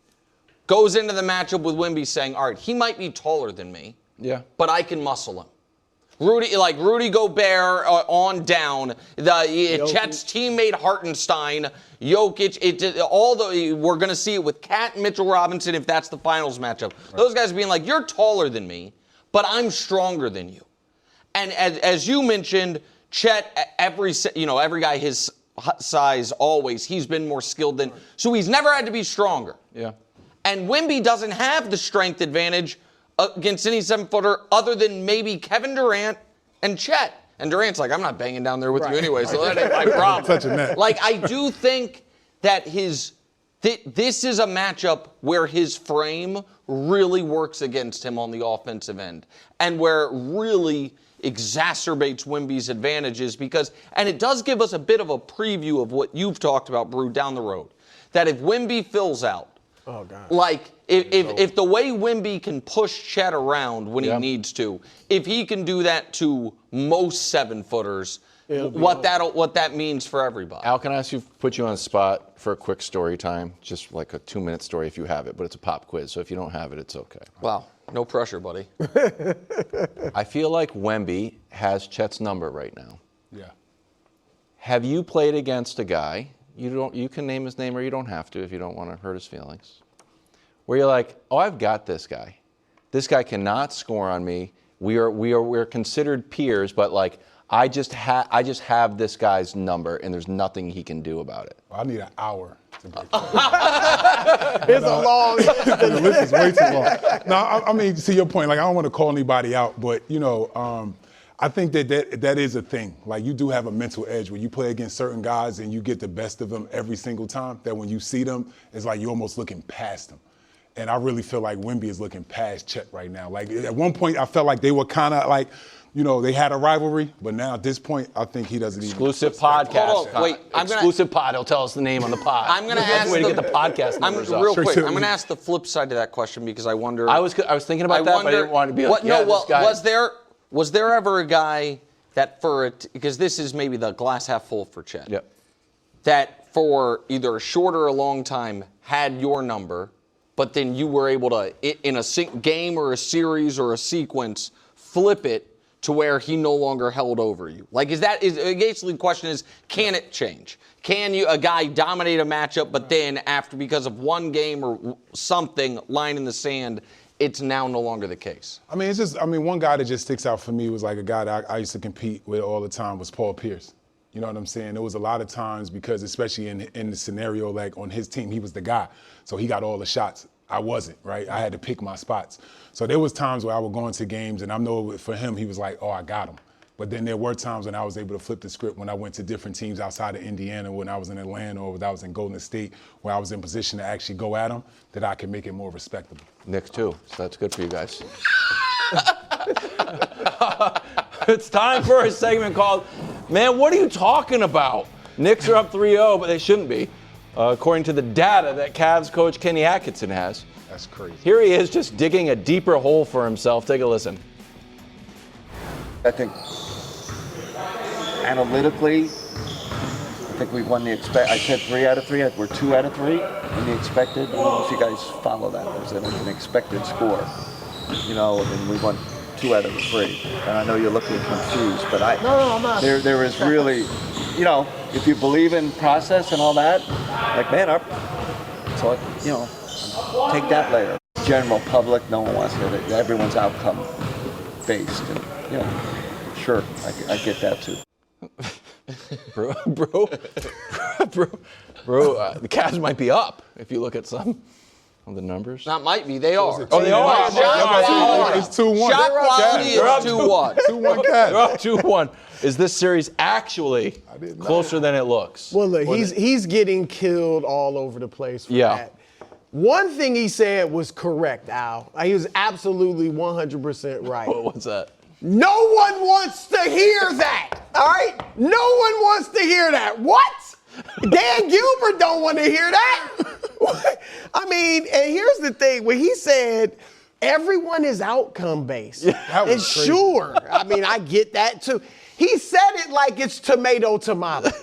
goes into the matchup with Wemby saying, all right, he might be taller than me, but I can muscle him. Rudy Gobert on down, Chet's teammate Hartenstein, Jokic, we're going to see it with Kat and Mitchell Robinson if that's the finals matchup. Right. Those guys being like, you're taller than me, but I'm stronger than you. And as you mentioned, Chet, every guy his size always, he's been more skilled than, so he's never had to be stronger. Yeah. And Wemby doesn't have the strength advantage against any 7-footer other than maybe Kevin Durant and Chet. And Durant's like, I'm not banging down there with you anyway, so that ain't my problem. Touching that. I do think that this is a matchup where his frame really works against him on the offensive end and where it really exacerbates Wemby's advantages and it does give us a bit of a preview of what you've talked about, Brew, down the road. That if Wemby fills out, oh, God. If the way Wemby can push Chet around when he needs to, if he can do that to most 7-footers, what that means for everybody. Al, can I put you on the spot for a quick story time? Just like a 2-minute story if you have it, but it's a pop quiz, so if you don't have it, it's okay. Wow, no pressure, buddy. I feel like Wemby has Chet's number right now. Yeah. Have you played against a guy? You can name his name or you don't have to if you don't want to hurt his feelings. Where you're like, oh, I've got this guy. This guy cannot score on me. We're considered peers, but I just have this guy's number, and there's nothing he can do about it. I need an hour to break It's a long list. The list is way too long. No, I mean, to your point, I don't want to call anybody out, but, I think that is a thing. You do have a mental edge when you play against certain guys and you get the best of them every single time, that when you see them, it's like you're almost looking past them. And I really feel like Wemby is looking past Chet right now. At one point, I felt like they were kind of they had a rivalry, but now at this point, I think he doesn't even. Exclusive podcast. Hold on, wait. Exclusive pod. He'll tell us the name on the pod. I'm going to ask way to get the podcast numbers up. Real quick. I'm going to ask the flip side to that question because I wonder. I was thinking about that, but I didn't want to be like, this guy. Was there ever a guy that because this is maybe the glass half full for Chet. Yep. That for either a short or a long time had your number, but then you were able to, in a game or a series or a sequence, flip it to where he no longer held over you? Like, basically the question is, can it change? Can a guy dominate a matchup, but then because of one game or something, line in the sand, it's now no longer the case? I mean, one guy that just sticks out for me was like a guy that I used to compete with all the time was Paul Pierce. You know what I'm saying? There was a lot of times because, especially in the scenario, like on his team, he was the guy. So he got all the shots. I wasn't, right? I had to pick my spots. So there was times where I would go into games, and I know for him, he was like, oh, I got him. But then there were times when I was able to flip the script when I went to different teams outside of Indiana, when I was in Atlanta or when I was in Golden State, where I was in position to actually go at him, that I could make it more respectable. Knicks too, so that's good for you guys. It's time for a segment called, Man, what are you talking about? Knicks are up 3-0, but they shouldn't be, according to the data that Cavs coach Kenny Atkinson has. That's crazy. Here he is just digging a deeper hole for himself. Take a listen. I think analytically, I think we've won the I said 3 out of 3. We're 2 out of 3 in the expected. I don't know if you guys follow that. There's an expected score, and we won 2 out of the 3. And I know you're looking confused, but I'm not. There is really, if you believe in process and all that, like man up. So take that later. General public, no one wants it. Everyone's outcome based, and sure, I get that too. Bro, the Cavs might be up if you look at some of the numbers. Not might be, they are. Oh, they are. It's 2-1. Shot quality is 2-1. 2-1 Cavs. They're up 2-1. Is this series actually closer than it looks? Well, look, he's getting killed all over the place for that. One thing he said was correct, Al. He was absolutely 100% right. What's that? No one wants to hear that, all right? No one wants to hear that. What? Dan Gilbert don't want to hear that. I mean, and here's the thing. When he said everyone is outcome-based, and sure, I mean, I get that too. He said it like it's tomato.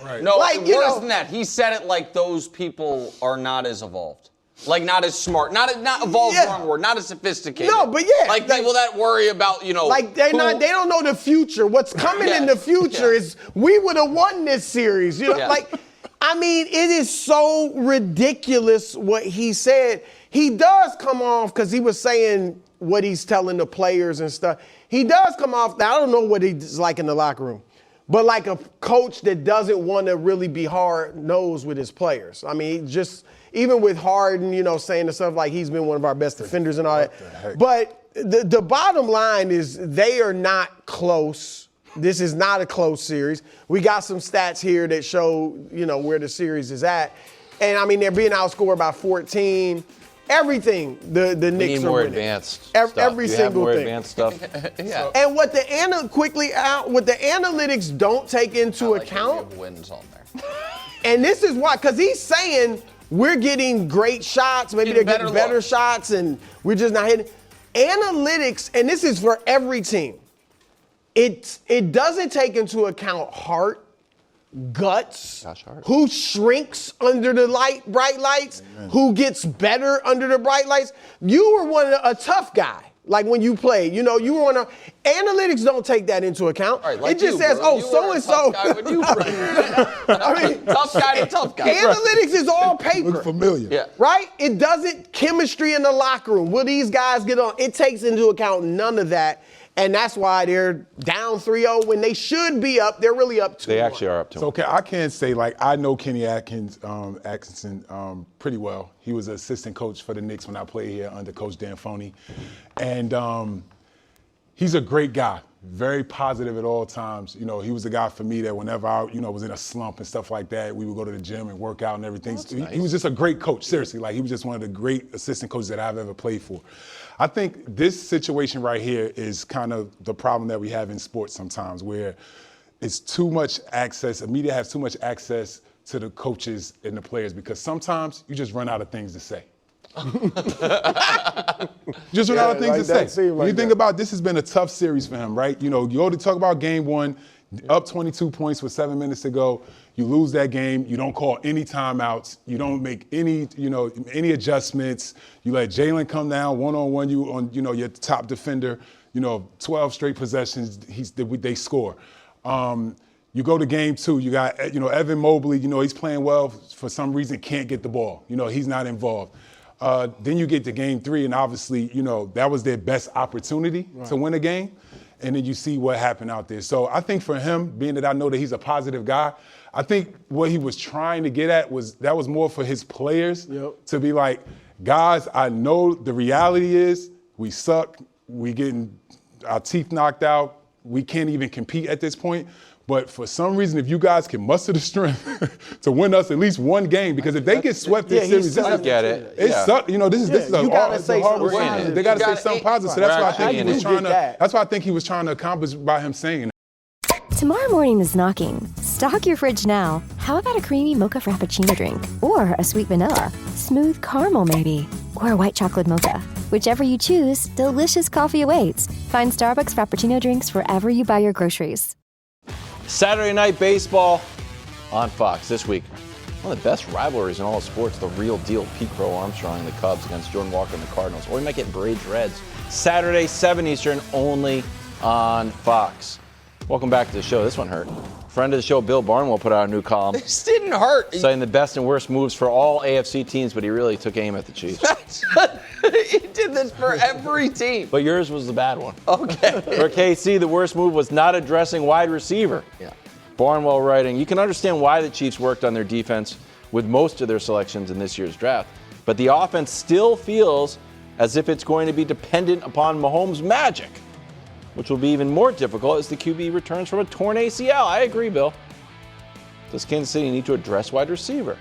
Right. No, like, worse than that. He said it like those people are not as evolved. Like not as smart, not evolved, wrong word, not as sophisticated. No, but like people that worry about, like they don't know the future. What's coming in the future is we would have won this series. Like, I mean, it is so ridiculous what he said. He does come off because he was saying what he's telling the players and stuff. He does come off. Now I don't know what he's like in the locker room, but like a coach that doesn't want to really be hard-nosed with his players. I mean, just. Even with Harden, saying the stuff like he's been one of our best defenders and all that. But the bottom line is they are not close. This is not a close series. We got some stats here that show, where the series is at. And, I mean, they're being outscored by 14. Everything the Knicks are winning. We need more advanced stuff. Every single more thing. Advanced stuff? Yeah. And what the analytics don't take into account. Wins on there. And this is why, because he's saying – we're getting great shots. Maybe they're getting better shots, and we're just not hitting. Analytics, and this is for every team, it doesn't take into account heart, guts, who shrinks under the bright lights, who gets better under the bright lights. You were a tough guy. Like when you played, you were on analytics don't take that into account. Right, like it just says, so-and-so. I mean, tough guy to tough guy. Analytics is all paper. Look familiar. Yeah. Right? It doesn't chemistry in the locker room. Will these guys get on? It takes into account none of that. And that's why they're down 3-0 when they should be up. They're really up 2-1. They actually are up 2-1. So I can't say, I know Kenny Atkinson pretty well. He was an assistant coach for the Knicks when I played here under Coach D'Antoni. And he's a great guy, very positive at all times. He was a guy for me that whenever I, was in a slump and stuff like that, we would go to the gym and work out and everything. He was just a great coach, seriously. He was just one of the great assistant coaches that I've ever played for. I think this situation right here is kind of the problem that we have in sports sometimes, where it's too much access, the media has too much access to the coaches and the players, because sometimes you just run out of things to say. Just run out of things to say. When you think about this, has been a tough series for him, right? You go to talk about game one, up 22 points with 7 minutes to go. You lose that game. You don't call any timeouts. You don't make any adjustments. You let Jalen come down one-on-one you on, your top defender. 12 straight possessions, they score. You go to game 2, you got, Evan Mobley, he's playing well, for some reason can't get the ball. He's not involved. Then you get to game 3, and obviously, that was their best opportunity to win a game. And then you see what happened out there. So I think for him, being that I know that he's a positive guy, I think what he was trying to get at was more for his players to be like, guys, I know the reality is we suck, we getting our teeth knocked out, we can't even compete at this point. But for some reason, if you guys can muster the strength to win us at least one game, because if they get swept this series, I get it. It sucks. This is a horrible something. season. They got to say something positive. So that's why I think he was trying to. That's what I think he was trying to accomplish by him saying. Tomorrow morning is knocking. Stock your fridge now. How about a creamy mocha frappuccino drink? Or a sweet vanilla? Smooth caramel maybe? Or a white chocolate mocha? Whichever you choose, delicious coffee awaits. Find Starbucks Frappuccino drinks wherever you buy your groceries. Saturday Night Baseball on Fox this week. One of the best rivalries in all of sports, the real deal. Pete Crow Armstrong and the Cubs against Jordan Walker and the Cardinals. Or we might get Braves Reds. Saturday, 7 Eastern, only on Fox. Welcome back to the show. This one hurt. Friend of the show, Bill Barnwell, put out a new column. This didn't hurt. Saying the best and worst moves for all AFC teams, but he really took aim at the Chiefs. He did this for every team. But yours was the bad one. Okay. For KC, the worst move was not addressing wide receiver. Yeah. Barnwell writing, you can understand why the Chiefs worked on their defense with most of their selections in this year's draft. But the offense still feels as if it's going to be dependent upon Mahomes' magic, which will be even more difficult as the QB returns from a torn ACL. I agree, Bill. Does Kansas City need to address wide receiver?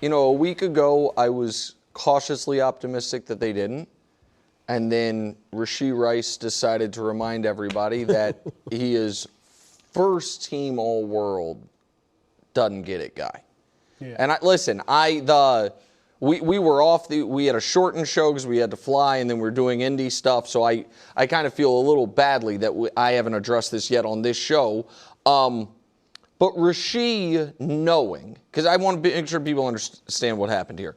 A week ago, I was cautiously optimistic that they didn't. And then Rashee Rice decided to remind everybody that he is first team all-world, doesn't get it guy. Yeah. And we were off, we had a shortened show because we had to fly, and then we're doing Indy stuff, so I kind of feel a little badly that I haven't addressed this yet on this show. But Rashee knowing, because I want to make sure people understand what happened here.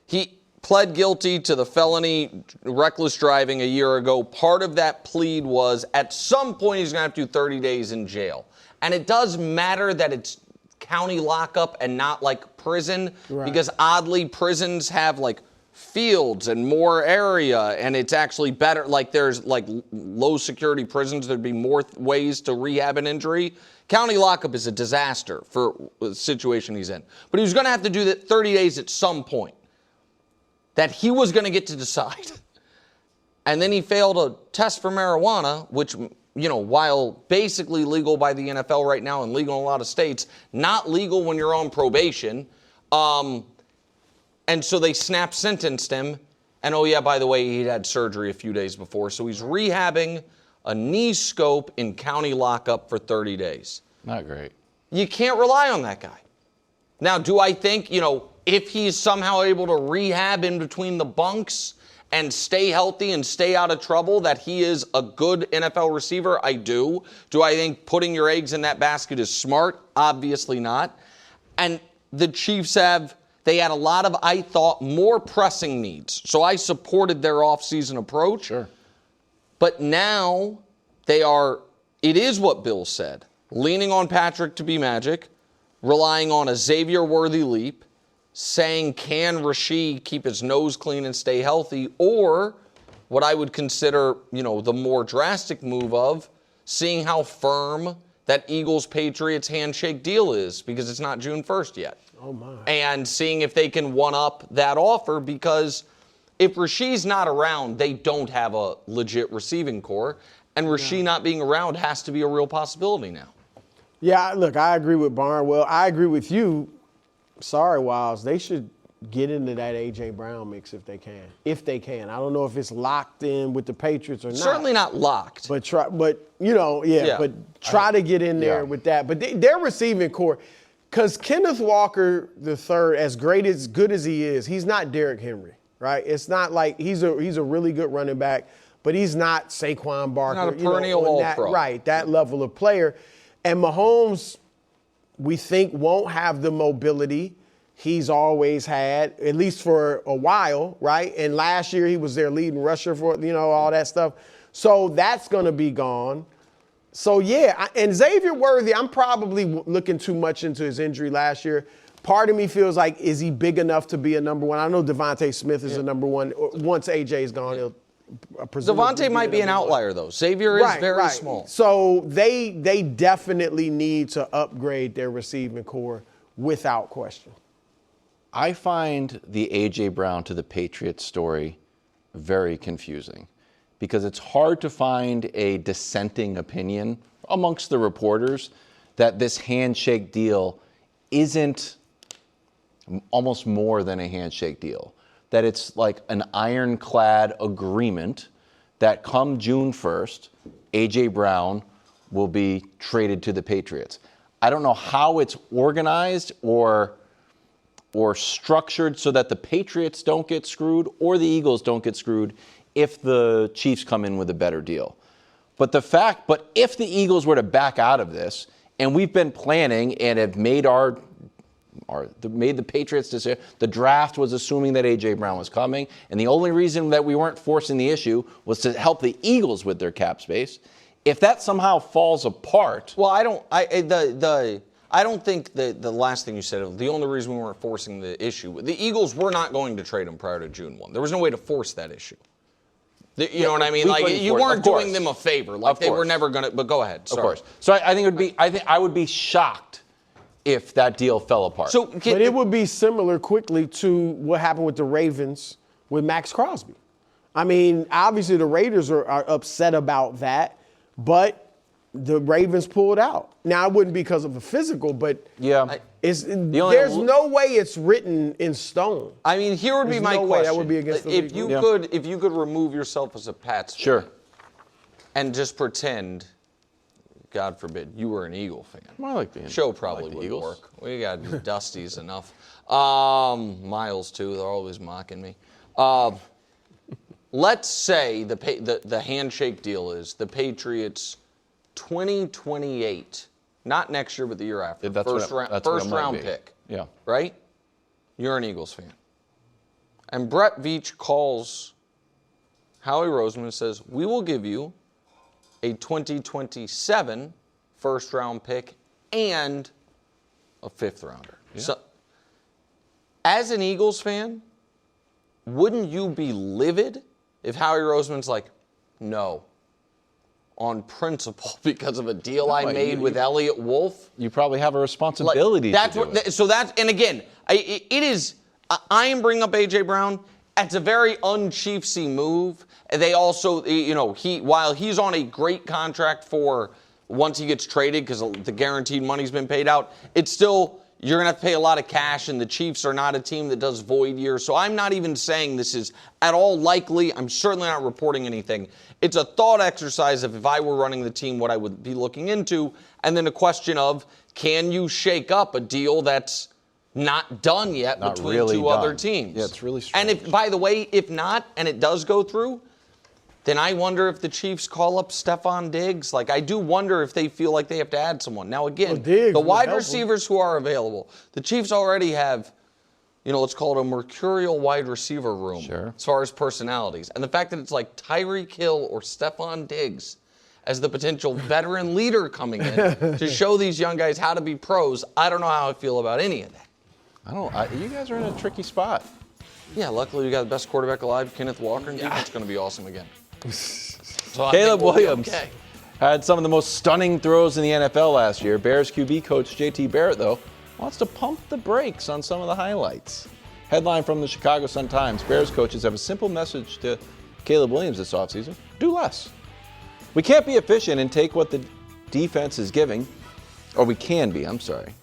He pled guilty to the felony reckless driving a year ago. Part of that plead was at some point he's going to have to do 30 days in jail. And it does matter that it's county lockup and not like prison, because oddly prisons have like fields and more area, and it's actually better. Like there's like low security prisons, there'd be more ways to rehab an injury. County lockup is a disaster for the situation he's in. But he was going to have to do that 30 days at some point that he was going to get to decide. And then he failed a test for marijuana, which, while basically legal by the NFL right now and legal in a lot of states, not legal when you're on probation. And so they snap sentenced him. And oh yeah, by the way, he'd had surgery a few days before. So he's rehabbing a knee scope in county lockup for 30 days. Not great. You can't rely on that guy. Now, do I think, if he's somehow able to rehab in between the bunks and stay healthy and stay out of trouble, that he is a good NFL receiver? I do. Do I think putting your eggs in that basket is smart? Obviously not. And the Chiefs they had a lot of, I thought, more pressing needs. So I supported their offseason approach. Sure. But now it is what Bill said, leaning on Patrick to be magic, relying on a Xavier-worthy leap, saying, can Rashee keep his nose clean and stay healthy? Or what I would consider, the more drastic move of seeing how firm that Eagles-Patriots handshake deal is, because it's not June 1st yet. Oh, my. And seeing if they can one-up that offer, because if Rashee's not around, they don't have a legit receiving core. And Rashee not being around has to be a real possibility now. Yeah, look, I agree with Barnwell. I agree with you. Sorry, Wiles. They should get into that A.J. Brown mix if they can. If they can. I don't know if it's locked in with the Patriots or not. Certainly not locked. But try to get in there with that. But their receiving core, because Kenneth Walker III, as good as he is, he's not Derrick Henry, right? It's not like he's a really good running back, but he's not Saquon Barkley. Not a perennial all-pro. Right, that level of player. And Mahomes, we think, won't have the mobility he's always had, at least for a while, right? And last year he was their leading rusher for, all that stuff. So that's going to be gone. So, yeah, and Xavier Worthy, I'm probably looking too much into his injury last year. Part of me feels like, is he big enough to be a number one? I know Devontae Smith is a number one. Once AJ's gone, he'll Devontae might be an outlier, though. Xavier is very small. So they definitely need to upgrade their receiving core without question. I find the A.J. Brown to the Patriots story very confusing because it's hard to find a dissenting opinion amongst the reporters that this handshake deal isn't almost more than a handshake deal, that it's like an ironclad agreement that come June 1st, A.J. Brown will be traded to the Patriots. I don't know how it's organized or structured so that the Patriots don't get screwed or the Eagles don't get screwed if the Chiefs come in with a better deal. But if the Eagles were to back out of this, and we've been planning and have made made the Patriots decision, the draft was assuming that A.J. Brown was coming, and the only reason that we weren't forcing the issue was to help the Eagles with their cap space. If that somehow falls apart, well, I don't think that the last thing you said, the only reason we weren't forcing the issue, the Eagles were not going to trade him prior to June 1. There was no way to force that issue. You know what I mean? Like, you weren't doing them a favor. Like, they were never going to, but go ahead. Sorry. Of course. So I think I would be shocked if that deal fell apart. But it would be similar quickly to what happened with the Ravens with Max Crosby. I mean, obviously the Raiders are upset about that, but the Ravens pulled out. Now, it wouldn't be because of the physical, but there's no way it's written in stone. I mean, here would be my question. Way that would be against the if you could remove yourself as a Pats fan, sure, and just pretend, God forbid, you were an Eagle fan. I like the show probably would work. We got Dusty's enough. Miles too. They're always mocking me. Let's say the handshake deal is the Patriots 2028, not next year, but the year after. First round pick. Yeah. Right? You're an Eagles fan. And Brett Veach calls Howie Roseman and says, we will give you a 2027 first round pick and a fifth rounder. Yeah. So, as an Eagles fan, wouldn't you be livid if Howie Roseman's like, no, on principle because of a deal I made with Elliott Wolf? You probably have a responsibility to do it. So that's, and again, it is, I am bringing up A.J. Brown. It's a very un-Chiefsy move. They also, while he's on a great contract for once he gets traded because the guaranteed money's been paid out, it's still, you're going to have to pay a lot of cash, and the Chiefs are not a team that does void years. So I'm not even saying this is at all likely. I'm certainly not reporting anything. It's a thought exercise of if I were running the team, what I would be looking into, and then a question of, can you shake up a deal that's not done yet between two other teams? Yeah, it's really strange. And if, by the way, if not, and it does go through, then I wonder if the Chiefs call up Stephon Diggs. Like, I do wonder if they feel like they have to add someone. Now, again, the wide receivers who are available, the Chiefs already have, let's call it a mercurial wide receiver room as far as personalities. And the fact that it's like Tyreek Hill or Stephon Diggs as the potential veteran leader coming in to show these young guys how to be pros, I don't know how I feel about any of that. You guys are in a tricky spot. Yeah, luckily we got the best quarterback alive, Kenneth Walker, and defense going to be awesome again. So Caleb Williams had some of the most stunning throws in the NFL last year. Bears QB coach JT Barrett, though, wants to pump the brakes on some of the highlights. Headline from the Chicago Sun-Times, Bears coaches have a simple message to Caleb Williams this offseason: do less. We can't be efficient and take what the defense is giving, or we can be, I'm sorry.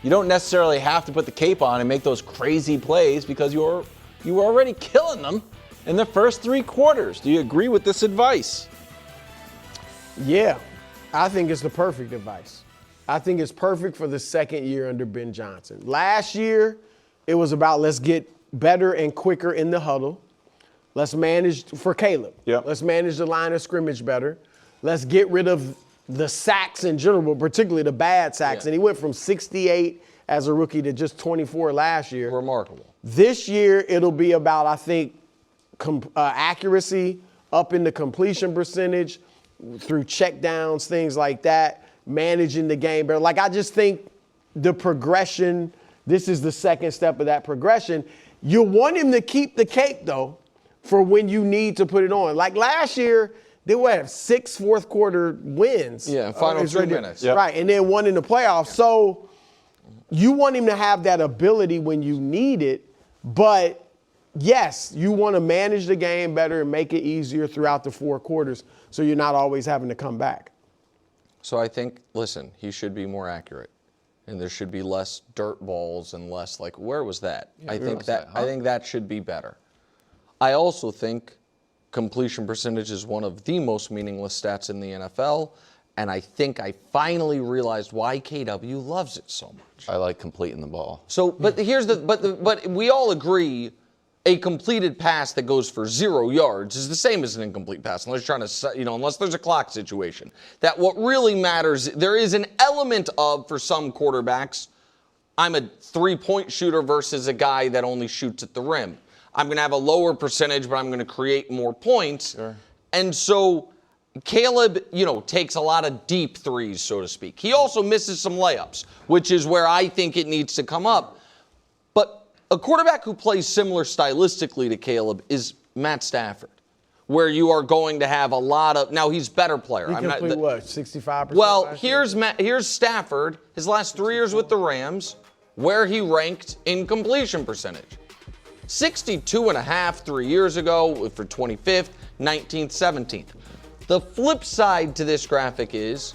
You don't necessarily have to put the cape on and make those crazy plays because you were already killing them in the first 3 quarters. Do you agree with this advice? Yeah, I think it's the perfect advice. I think it's perfect for the second year under Ben Johnson. Last year, it was about let's get better and quicker in the huddle. Let's manage, for Caleb, let's manage the line of scrimmage better. Let's get rid of the sacks in general, but particularly the bad sacks. And he went from 68 as a rookie to just 24 last year. Remarkable. This year, it'll be about, I think, accuracy, up in the completion percentage through check downs, things like that, managing the game better. Like, I just think the progression, this is the second step of that progression. You want him to keep the cake, though, for when you need to put it on. Like last year, they would have 6 fourth quarter wins. Yeah, final 2 minutes. Yep. Right, and then one in the playoffs. So you want him to have that ability when you need it, but yes, you want to manage the game better and make it easier throughout the 4 quarters so you're not always having to come back. So I think, listen, he should be more accurate. And there should be less dirt balls and less like, where was that? I think that should be better. I also think completion percentage is one of the most meaningless stats in the NFL, and I think I finally realized why KW loves it so much. I like completing the ball. So, but but we all agree a completed pass that goes for 0 yards is the same as an incomplete pass, unless you're trying to, unless there's a clock situation. That what really matters, there is an element of, for some quarterbacks, I'm a 3-point shooter versus a guy that only shoots at the rim. I'm going to have a lower percentage, but I'm going to create more points. Sure. And so Caleb, takes a lot of deep threes, so to speak. He also misses some layups, which is where I think it needs to come up. But a quarterback who plays similar stylistically to Caleb is Matt Stafford, where you are going to have a lot of. Now he's a better player. He complete what, 65%? Well, here's Stafford. His last 3 years with the Rams, where he ranked in completion percentage. 62.5 3 years ago for 25th, 19th, 17th. The flip side to this graphic is,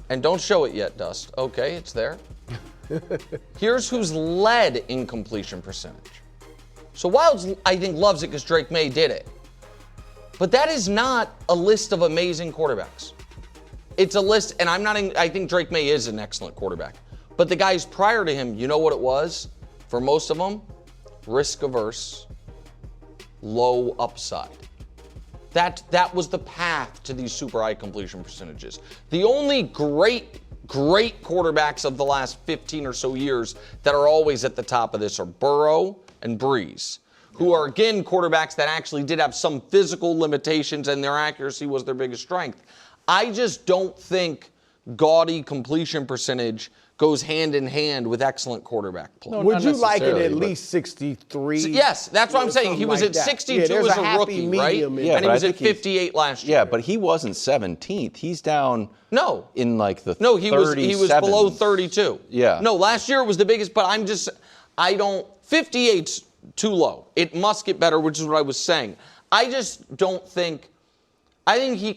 and don't show it yet, Dust. Okay, it's there. Here's who's led in completion percentage. So Wilds, I think, loves it because Drake May did it. But that is not a list of amazing quarterbacks. It's a list, and I think Drake May is an excellent quarterback. But the guys prior to him, you know what it was? For most of them, risk averse, low upside. That was the path to these super high completion percentages. The only great quarterbacks of the last 15 or so years that are always at the top of this are Burrow and Breeze, who are, again, quarterbacks that actually did have some physical limitations and their accuracy was their biggest strength. I just don't think gaudy completion percentage goes hand in hand with excellent quarterback play. No, would you like it at least 63? Yes, that's what I'm saying. He was at 62 as a rookie, right? Yeah, and he was at 58 last year. Yeah, but he wasn't 17th. He's down in like the he was below 32. Yeah. No, last year it was the biggest, but 58's too low. It must get better, which is what I was saying. I just don't think, I think he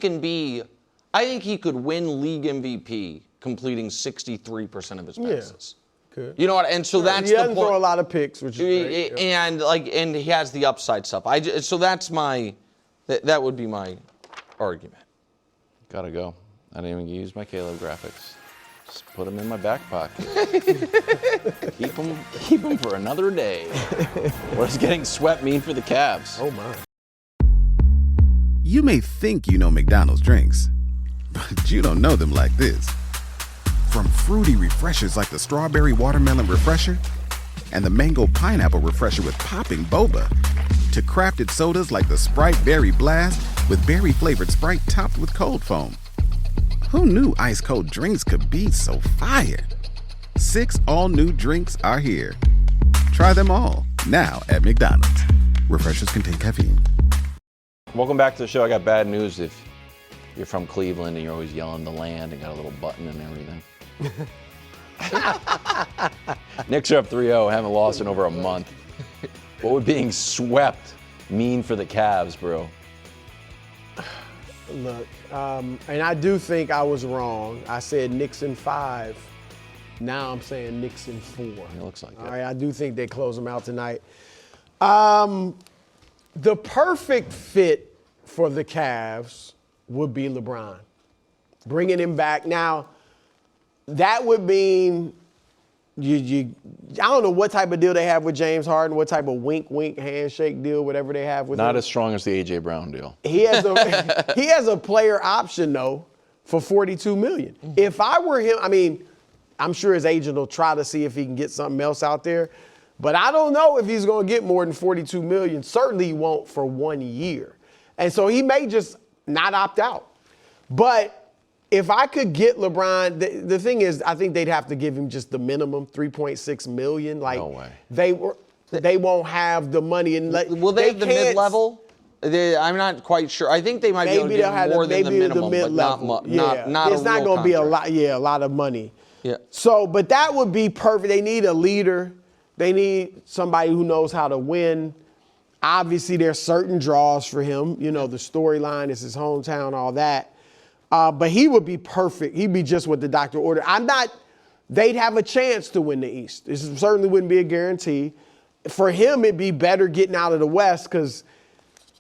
could win league MVP completing 63% of his passes. Yeah, good. You know what? And so that's he the doesn't point. throw a lot of picks, which is great. And he has the upside stuff. So that's that would be my argument. Gotta go. I didn't even use my Caleb graphics. Just put them in my back pocket. keep them for another day. What does getting swept mean for the Cavs? Oh my. You may think you know McDonald's drinks, but you don't know them like this. From fruity refreshers like the Strawberry Watermelon Refresher and the Mango Pineapple Refresher with popping boba, to crafted sodas like the Sprite Berry Blast with berry-flavored Sprite topped with cold foam. Who knew ice-cold drinks could be so fire? 6 all-new drinks are here. Try them all, now at McDonald's. Refreshers contain caffeine. Welcome back to the show. I got bad news if you're from Cleveland and you're always yelling the land and got a little button and everything. Knicks are up 3-0, haven't lost in over a month. What would being swept mean for the Cavs, bro? Look, and I do think I was wrong. I said Knicks in 5. Now I'm saying Knicks in 4. It looks like it. All right, I do think they close them out tonight. The perfect fit for the Cavs would be LeBron. Bringing him back. Now, that would mean I don't know what type of deal they have with James Harden, what type of wink handshake deal, whatever they have with him. Not as strong as the A.J. Brown deal. He has a player option, though, for $42 million. Mm-hmm. If I were him, I'm sure his agent will try to see if he can get something else out there. But I don't know if he's going to get more than $42 million. Certainly he won't for 1 year. And so he may just not opt out. But if I could get LeBron, the thing is, I think they'd have to give him just the minimum, $3.6 million. Like, No way. They won't have the money. And Will they have the mid-level? I'm not quite sure. I think they might be able to get more than the minimum, but not much. Not it's not going to be a lot of money. Yeah. So, but that would be perfect. They need a leader. They need somebody who knows how to win. Obviously, there's certain draws for him. You know, the storyline is his hometown, all that. But he would be perfect. He'd be just what the doctor ordered. They'd have a chance to win the East. This certainly wouldn't be a guarantee. For him, it'd be better getting out of the West because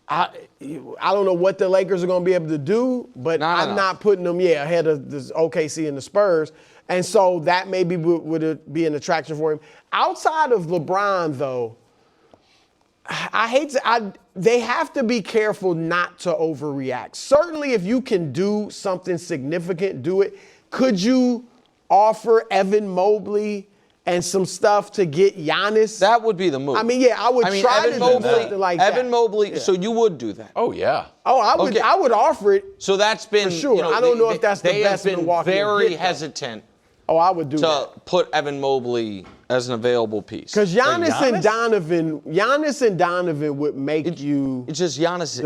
I don't know what the Lakers are going to be able to do, but I'm not putting them, ahead of the OKC and the Spurs. And so that maybe would be an attraction for him. Outside of LeBron, though, they have to be careful not to overreact. Certainly, if you can do something significant, do it. Could you offer Evan Mobley and some stuff to get Giannis? That would be the move. I mean, I would try to do something like that. Evan Mobley, so you would do that? Oh, yeah. Oh, I would offer it. So that's been, for sure. I don't know if that's the best They have been very hesitant. Oh, I would do to that. Put Evan Mobley as an available piece. Because Giannis and Donovan would make you. It's just Giannis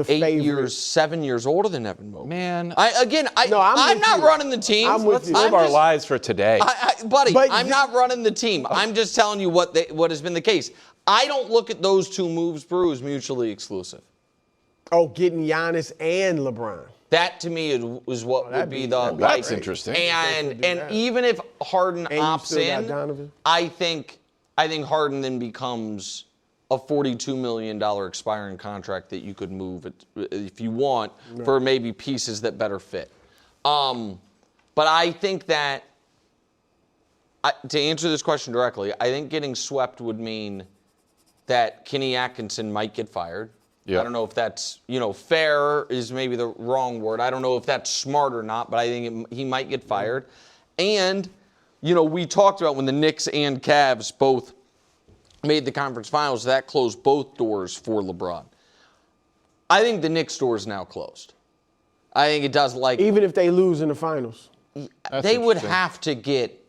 is 7 years older than Evan Mobley. Man, I'm not running the team. Let's live our lives for today. I'm not running the team. I'm just telling you what has been the case. I don't look at those two moves, Brew, as mutually exclusive. Oh, getting Giannis and LeBron. That to me is what would be the. That's interesting. And even if Harden opts in, I think Harden then becomes a $42 million expiring contract that you could move if you want for maybe pieces that better fit. But I think that to answer this question directly, I think getting swept would mean that Kenny Atkinson might get fired. Yep. I don't know if that's, fair is maybe the wrong word. I don't know if that's smart or not, but I think he might get fired. And, we talked about when the Knicks and Cavs both made the conference finals, that closed both doors for LeBron. I think the Knicks door is now closed. I think it does even if they lose in the finals. They would have to get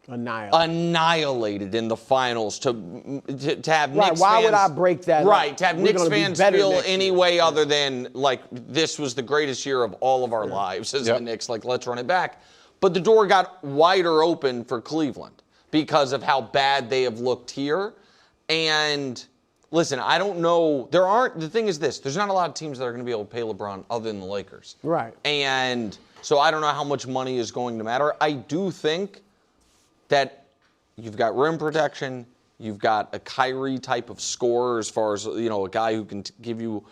annihilated in the finals to have Knicks fans. Why would I break that? Right, to have Knicks fans feel any way other than this was the greatest year of all of our lives as the Knicks. Let's run it back. But the door got wider open for Cleveland because of how bad they have looked here. And listen, I don't know. The thing is this: there's not a lot of teams that are going to be able to pay LeBron other than the Lakers. Right. And so I don't know how much money is going to matter. I do think that you've got rim protection, you've got a Kyrie type of scorer as far as, a guy who can give you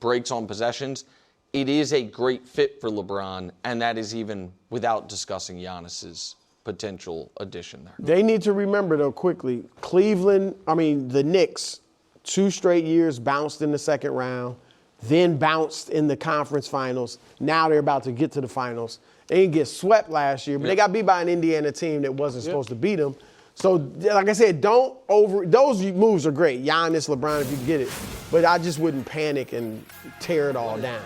breaks on possessions. It is a great fit for LeBron, and that is even without discussing Giannis's potential addition there. They need to remember, though, quickly, the Knicks, 2 straight years bounced in the second round, then bounced in the conference finals. Now they're about to get to the finals. They didn't get swept last year, but they got beat by an Indiana team that wasn't supposed to beat them. So, like I said, those moves are great. Giannis, LeBron, if you get it. But I just wouldn't panic and tear it all down.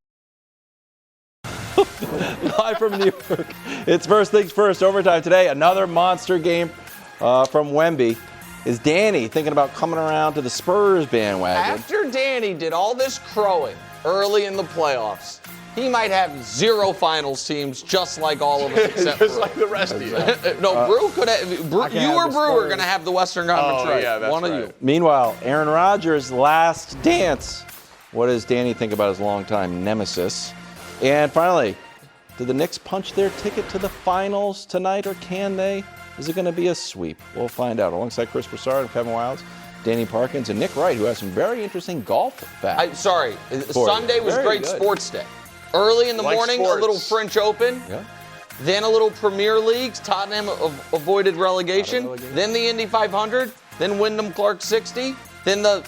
Live from New York, it's First Things First, overtime today. Another monster game from Wemby. Is Danny thinking about coming around to the Spurs bandwagon? After Danny did all this crowing early in the playoffs, he might have 0 finals teams just like all of us except just Brew. like the rest of you. No, Brew could have. You or Brew are going to have the Western Conference race. Yeah, that's one right. of you. Meanwhile, Aaron Rodgers' last dance. What does Danny think about his longtime nemesis? And finally, do the Knicks punch their ticket to the finals tonight, or can they? Is it going to be a sweep? We'll find out. Alongside Chris Broussard and Kevin Wilds, Danny Parkins, and Nick Wright, who has some very interesting golf facts. Sunday was great sports day. Early in the morning, a little French Open. Yeah. Then a little Premier League. Tottenham avoided relegation. Then the Indy 500. Then Wyndham Clark 60. Then the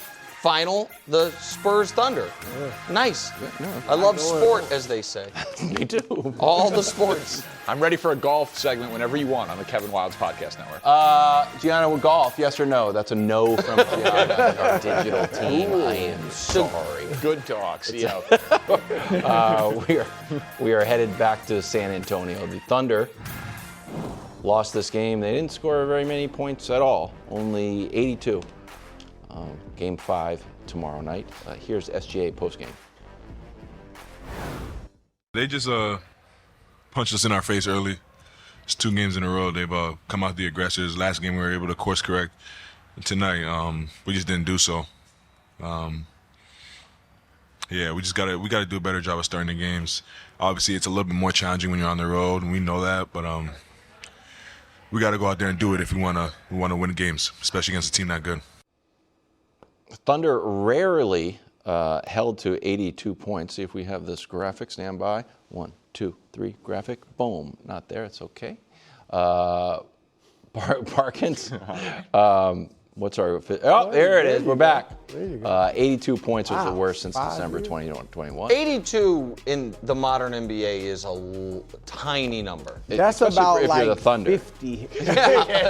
final, the Spurs Thunder. Nice. I love sport, as they say. Me too. All the sports. I'm ready for a golf segment whenever you want on the Kevin Wildes Podcast Network. Gianna, with golf, yes or no? That's a no from Gianna, our digital team. I am sorry. Good talks. We are headed back to San Antonio. The Thunder lost this game. They didn't score very many points at all, only 82. Game 5 tomorrow night. Here's SGA postgame. They just punched us in our face early. It's 2 games in a row. They've come out the aggressors. Last game we were able to course correct. Tonight we just didn't do so. Yeah, we gotta do a better job of starting the games. Obviously, it's a little bit more challenging when you're on the road, and we know that. But we got to go out there and do it if we wanna win games, especially against a team that good. Thunder rarely held to 82 points. See if we have this graphic. Stand by. 1, 2, 3. Graphic. Boom. Not there. It's okay. Parkins. What's our? Oh, there it is. We're back. 82 points was the worst since December 2021. 82 in the modern NBA is a tiny number. That's about if you're the like Thunder. 50.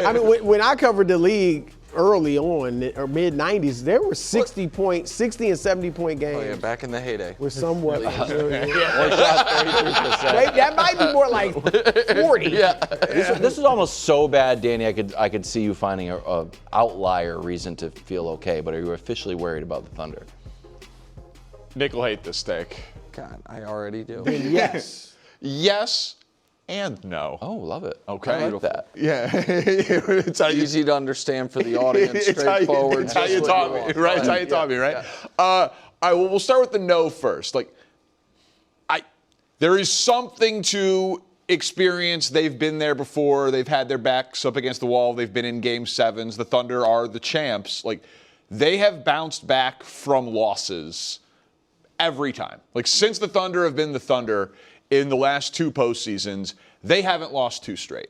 I mean, when I covered the league early on, or mid-90s, there were 60 and 70-point games. Oh, yeah, back in the heyday. With somewhat. One shot, 33%. That might be more like 40. Yeah. This is almost so bad, Danny, I could see you finding a outlier reason to feel okay, but are you officially worried about the Thunder? Nick will hate this take. God, I already do. Then yes. Yes and no. Oh, love it. Okay. I like that. Yeah. It's how easy to understand for the audience, straightforward. It's how you taught me, right? It's how you taught me, right? All right, well, we'll start with the no first. There is something to experience. They've been there before. They've had their backs up against the wall. They've been in Game 7s. The Thunder are the champs. They have bounced back from losses every time. Since the Thunder have been the Thunder in the last 2 postseasons, they haven't lost 2 straight.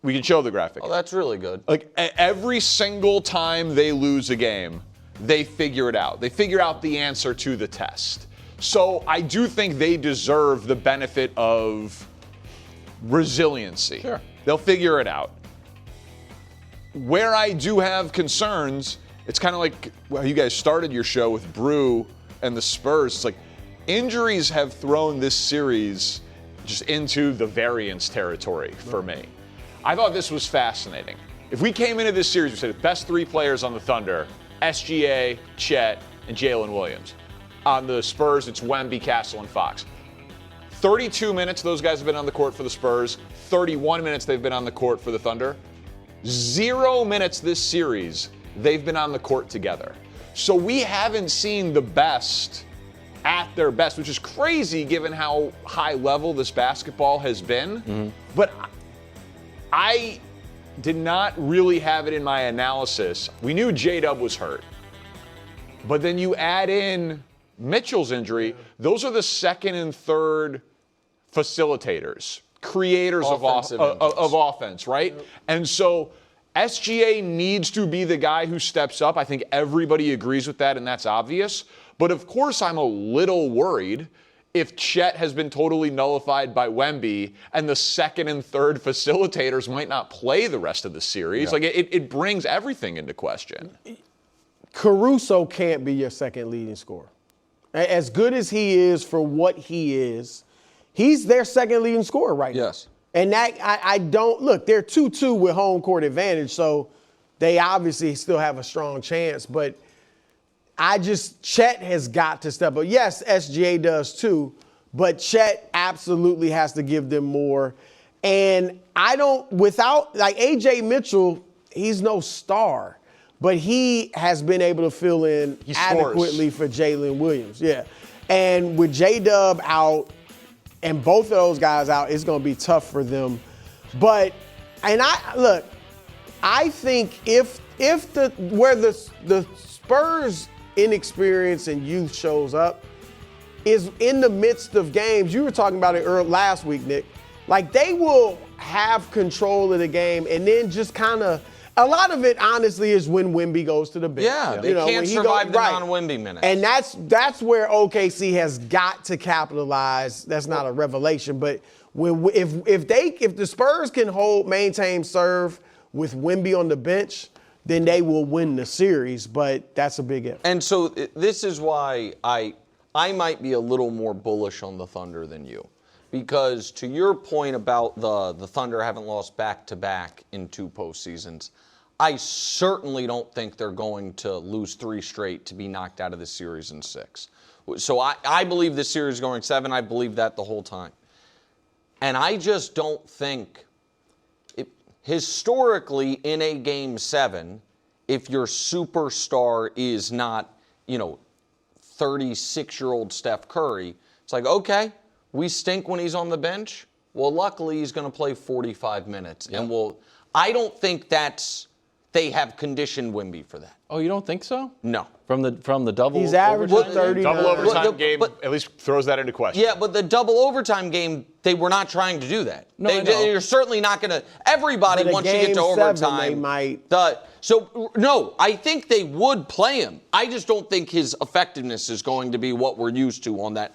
We can show the graphic. Oh, that's really good. Every single time they lose a game, they figure it out. They figure out the answer to the test. So I do think they deserve the benefit of resiliency. Sure. They'll figure it out. Where I do have concerns, it's kind of like you guys started your show with Brew and the Spurs. It's injuries have thrown this series just into the variance territory for me. I thought this was fascinating. If we came into this series, we said the best 3 players on the Thunder, SGA, Chet, and Jalen Williams. On the Spurs, it's Wemby, Castle, and Fox. 32 minutes those guys have been on the court for the Spurs. 31 minutes they've been on the court for the Thunder. 0 minutes this series they've been on the court together. So we haven't seen the best at their best, which is crazy given how high level this basketball has been. Mm-hmm. But I did not really have it in my analysis. We knew J-Dub was hurt. But then you add in Mitchell's injury. Those are the second and third facilitators, creators of offense, right? Yep. And so SGA needs to be the guy who steps up. I think everybody agrees with that, and that's obvious. But of course, I'm a little worried if Chet has been totally nullified by Wemby and the second and third facilitators might not play the rest of the series. Yeah. It brings everything into question. Caruso can't be your second leading scorer. As good as he is for what he is, he's their second leading scorer right now. Yes. And that, I don't, look, they're 2-2 with home court advantage, so they obviously still have a strong chance. But Chet has got to step up. Yes, SGA does too, but Chet absolutely has to give them more. And A.J. Mitchell, he's no star, but he has been able to fill in adequately for Jalen Williams. Yeah. And with J-Dub out and both of those guys out, it's going to be tough for them. I think if the Spurs inexperience and youth shows up is in the midst of games. You were talking about it last week, Nick. They will have control of the game and then just kind of A lot of it, honestly, is when Wemby goes to the bench. Yeah, they can't survive the non-Wemby minutes. And that's where OKC has got to capitalize. That's not a revelation, but if the Spurs can maintain serve with Wemby on the bench, then they will win the series. But that's a big if. And so this is why I might be a little more bullish on the Thunder than you. Because to your point about the Thunder haven't lost back-to-back in 2 postseasons, I certainly don't think they're going to lose 3 straight to be knocked out of the series in 6. So I believe this series is going 7. I believe that the whole time. And I just don't think, historically in a Game 7, if your superstar is not, 36-year-old Steph Curry, it's like, okay, we stink when he's on the bench. Well, luckily he's going to play 45 minutes. Yep. And I don't think they have conditioned Wemby for that. Oh, you don't think so? No. From the double He's averaging 30. Double overtime game at least throws that into question. Yeah, but the double overtime game, they were not trying to do that. No, I know. You're certainly not going to. Everybody, once you get to overtime, they might. No, I think they would play him. I just don't think his effectiveness is going to be what we're used to on that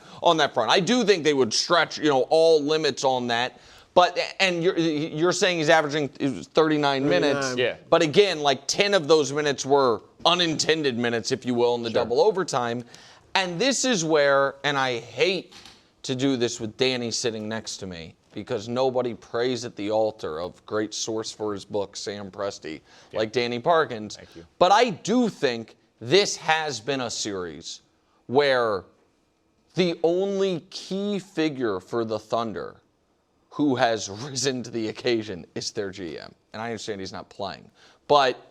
front. I do think they would stretch, all limits on that. And you're saying he's averaging 39 minutes. Yeah. But again, 10 of those minutes were unintended minutes, if you will, in the double overtime. And this is where, and I hate to do this with Danny sitting next to me, because nobody prays at the altar of great source for his book, Sam Presti, like Danny Parkins. Thank you. But I do think this has been a series where the only key figure for the Thunder who has risen to the occasion is their GM. And I understand he's not playing. But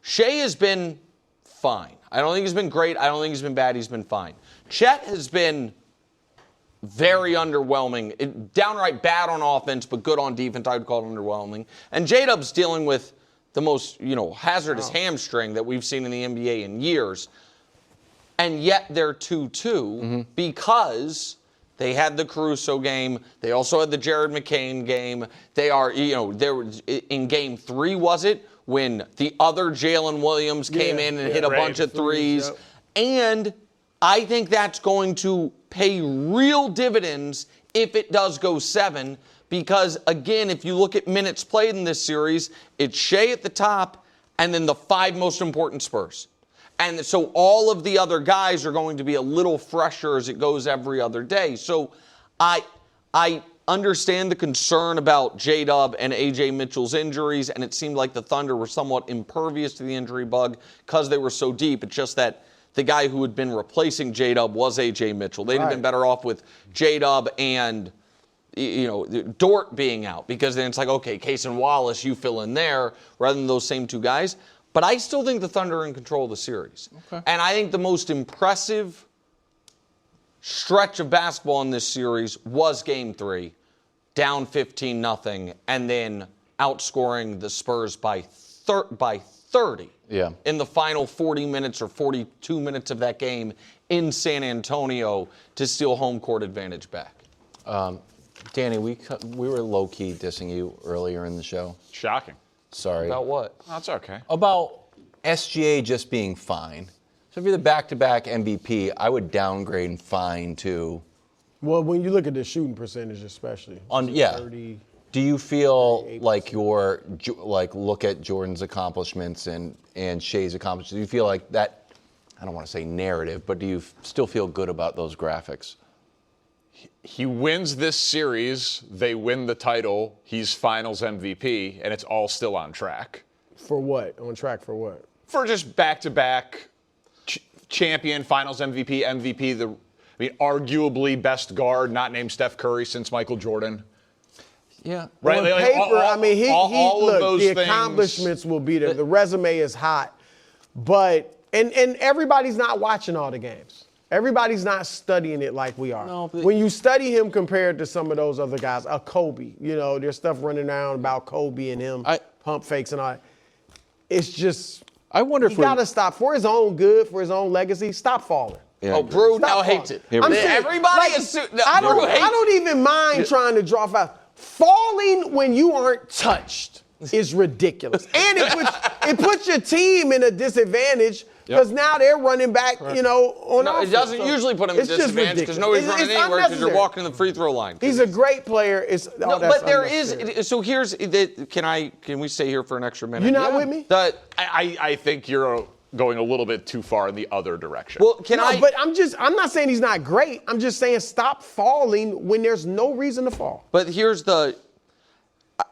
Shea has been fine. I don't think he's been great. I don't think he's been bad. He's been fine. Chet has been very underwhelming. Downright bad on offense, but good on defense. I would call it underwhelming. And J-Dub's dealing with the most, hazardous hamstring that we've seen in the NBA in years. And yet they're 2-2 because they had the Caruso game. They also had the Jared McCain game. They are, in Game 3, was it, when the other Jalen Williams came in and hit a bunch of threes. Yep. And I think that's going to pay real dividends if it does go 7. Because, again, if you look at minutes played in this series, it's Shea at the top and then the 5 most important Spurs. And so all of the other guys are going to be a little fresher as it goes every other day. So I understand the concern about J-Dub and A.J. Mitchell's injuries, and it seemed like the Thunder were somewhat impervious to the injury bug because they were so deep. It's just that the guy who had been replacing J-Dub was A.J. Mitchell. They'd have been better off with J-Dub and Dort being out, because then it's like, okay, Case and Wallace, you fill in there rather than those same 2 guys. But I still think the Thunder are in control of the series. Okay. And I think the most impressive stretch of basketball in this series was Game 3, down 15-0, and then outscoring the Spurs by 30 in the final 40 minutes or 42 minutes of that game in San Antonio to steal home court advantage back. Danny, we were low-key dissing you earlier in the show. Shocking. Sorry. About what? That's okay. About SGA just being fine. So if you're the back-to-back MVP, I would downgrade fine to. Well, when you look at the shooting percentage, especially. 30, do you feel like look at Jordan's accomplishments and Shea's accomplishments? Do you feel like that? I don't want to say narrative, but do you still feel good about those graphics? He wins this series, they win the title, he's finals MVP, and it's all still on track. For what? On track for what? For just back-to-back champion, finals MVP, arguably best guard, not named Steph Curry since Michael Jordan. Yeah. Right. On paper, all of those the accomplishments will be there. The resume is hot, but and everybody's not watching all the games. Everybody's not studying it like we are. No, when you study him compared to some of those other guys, Kobe, there's stuff running around about Kobe and him, pump fakes and all that. It's just, I wonder if you got to stop for his own good, for his own legacy. Stop falling. Yeah. Brew now hates it. I'm saying, everybody is. I don't even mind trying to draw fouls. Falling when you aren't touched is ridiculous. And it puts your team in a disadvantage because now they're running back, on offense. It doesn't usually put them in disadvantage because nobody's running anywhere because you're walking to the free throw line. He's a great player. But there is. So here's. Can we stay here for an extra minute? You not with me? I think you're going a little bit too far in the other direction. Well, But I'm not saying he's not great. I'm just saying stop falling when there's no reason to fall. But here's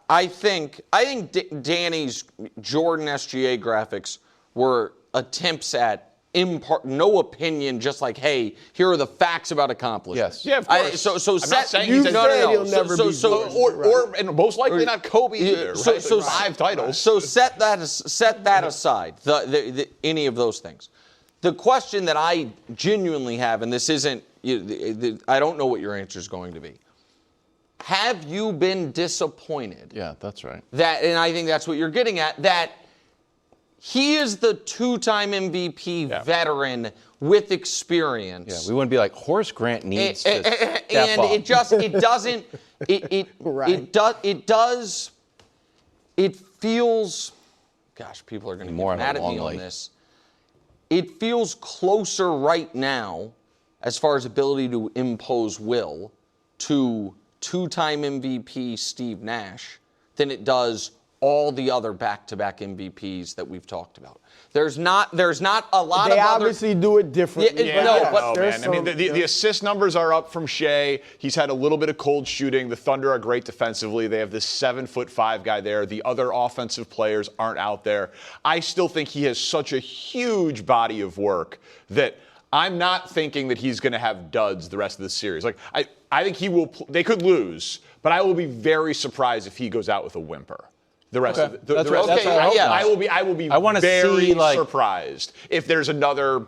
I think Danny's Jordan SGA graphics were attempts at no opinion, just like, hey, here are the facts about accomplishments. Yes. Yeah, of course. So I'm not saying he's and most likely not Kobe either. Right? So 5 titles. So set that aside. Any of those things. The question that I genuinely have, and this isn't, I don't know what your answer is going to be. Have you been disappointed? Yeah, that's right. And I think that's what you're getting at, that he is the 2-time MVP veteran with experience. Yeah, we wouldn't be like, Horace Grant needs to step and up. it doesn't, it feels, gosh, people are going to get mad at me on this. It feels closer right now, as far as ability to impose will, to 2-time MVP Steve Nash than it does all the other back-to-back MVPs that we've talked about. There's not a lot of They obviously do it differently. Man. I mean, the assist numbers are up from Shea. He's had a little bit of cold shooting. The Thunder are great defensively. They have this 7'5" guy there. The other offensive players aren't out there. I still think he has such a huge body of work that I'm not thinking that he's going to have duds the rest of the series. Like, I think he will. They could lose, but I will be very surppoint if he goes out with a whimper. The rest of the rest. I will be very surprised if there's another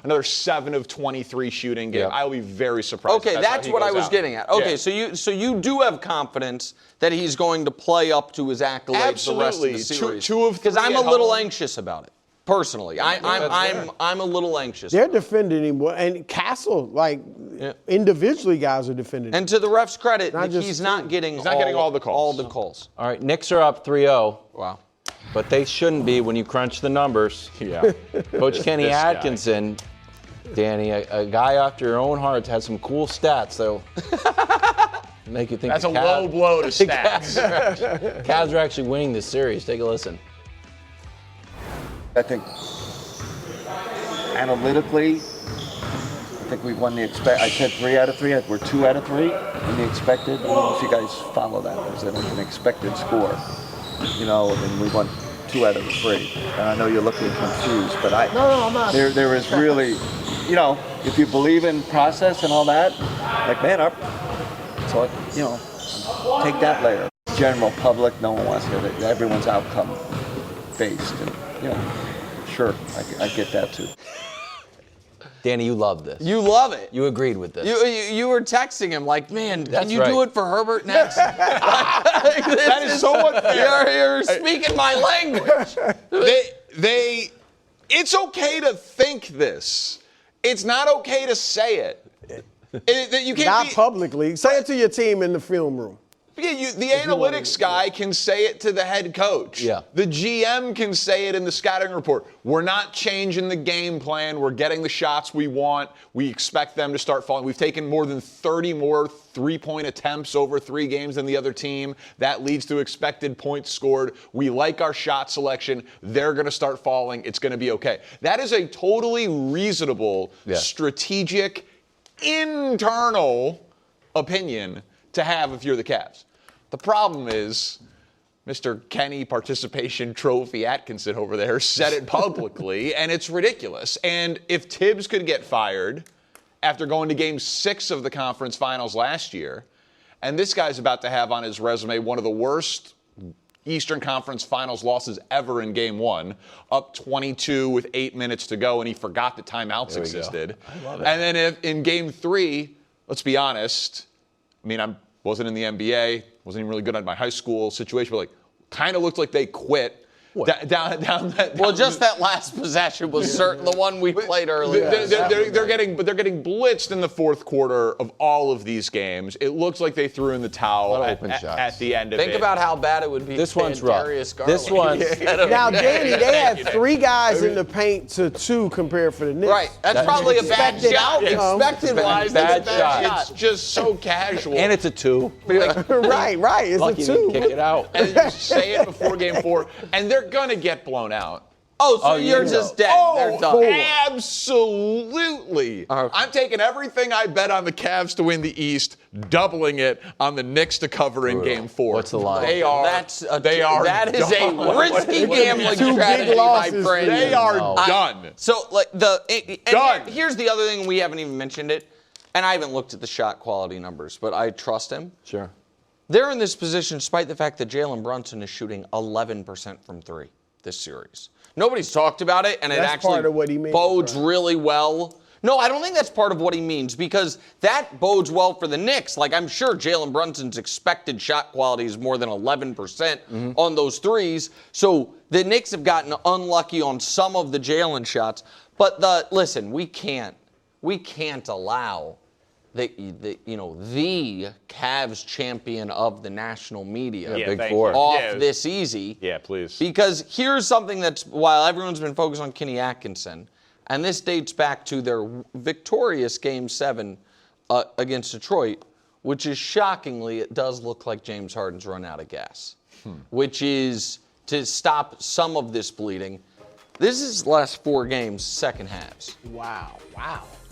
another 7 of 23 shooting game. I will be very surprised. Okay, that's what I was getting at. Okay, so you do have confidence that he's going to play up to his accolades the rest of the series. Two of 3 because I'm a little anxious about it. Personally, I'm a little anxious. They're defending him, and Castle, individually, guys are defending him. And to the ref's credit, he's not getting all the calls. All right, Knicks are up 3-0. Wow. But they shouldn't be when you crunch the numbers. Yeah. Coach Kenny Atkinson, Danny, a guy after your own heart, has some cool stats that'll make you think that's a low blow to stats. Cavs are actually winning this series. Take a listen. I think analytically, I think we've won the I said 3 out of 3. We're 2 out of 3 in the expected. I don't know if you guys follow that. There's an expected score, and we won 2 out of 3. And I know you're looking confused, but I'm not. There is really, if you believe in process and all that, take that layer. General public, no one wants to hear it. Everyone's outcome based, and sure, I get that too. Danny, you love this. You love it. You agreed with this. You were texting him like, man, can you do it for Herbert next? That is so unfair. You're speaking my language. It's okay to think this. It's not okay to say it. You can't not publicly. Say it to your team in the film room. Yeah, the analytics guy can say it to the head coach. Yeah. The GM can say it in the scouting report. We're not changing the game plan. We're getting the shots we want. We expect them to start falling. We've taken more than 30 more 3-point attempts over 3 games than the other team. That leads to expected points scored. We like our shot selection. They're going to start falling. It's going to be okay. That is a totally reasonable, strategic, internal opinion to have if you're the Cavs. The problem is Mr. Kenny Participation Trophy Atkinson over there said it publicly, and it's ridiculous. And if Tibbs could get fired after going to Game 6 of the conference finals last year, and this guy's about to have on his resume one of the worst Eastern Conference Finals losses ever in Game 1, up 22 with 8 minutes to go, and he forgot that timeouts existed. I love it. And then in Game 3, let's be honest, I wasn't in the NBA, wasn't even really good at my high school situation, but kind of looked like they quit. Down that. Well, just that last possession was certain the one we played earlier. They're getting blitzed in the fourth quarter of all of these games. It looks like they threw in the towel at the end of it. Think about how bad it would be. This one's rough. Darius Garland. This one. Now, Danny, they had 3 guys in the paint to 2 compared for the Knicks. Right. That's probably a bad shot. Expected-wise, bad shot. It's just so casual. And it's a 2. Right. It's Lucky a 2. Kick it out. And you say it before game 4, and they're gonna get blown out. Oh, so you're just dead. They're done. Absolutely. I'm taking everything I bet on the Cavs to win the East, doubling it on the Knicks to cover in game 4. What's the line? That is a risky gambling strategy, my friend. They are done. So, here's the other thing, we haven't even mentioned it, and I haven't looked at the shot quality numbers, but I trust him. Sure. They're in this position despite the fact that Jalen Brunson is shooting 11% from 3 this series. Nobody's talked about it, and it actually part of what he means, bodes really well. No, I don't think that's part of what he means, because that bodes well for the Knicks. Like, I'm sure Jalen Brunson's expected shot quality is more than 11% on those threes. So the Knicks have gotten unlucky on some of the Jalen shots. But listen, we can't allow the Cavs champion of the national media Big Four off this easy. Yeah, please. Because here's something that's, while everyone's been focused on Kenny Atkinson, and this dates back to their victorious Game 7 against Detroit, which is shockingly, it does look like James Harden's run out of gas, which is to stop some of this bleeding. This is last 4 games, second halves. Wow.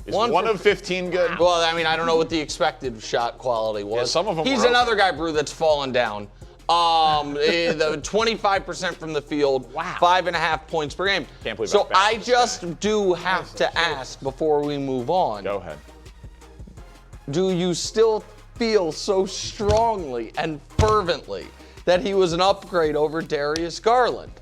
Is one of 15 good? Well, I mean, I don't know what the expected shot quality was. Yeah, some of them He's were another guy, Brew, that's fallen down. The 25% from the field, 5.5 points per game. Can't believe so how fast I just do have to ask before we move on. Go ahead. Do you still feel so strongly and fervently that he was an upgrade over Darius Garland?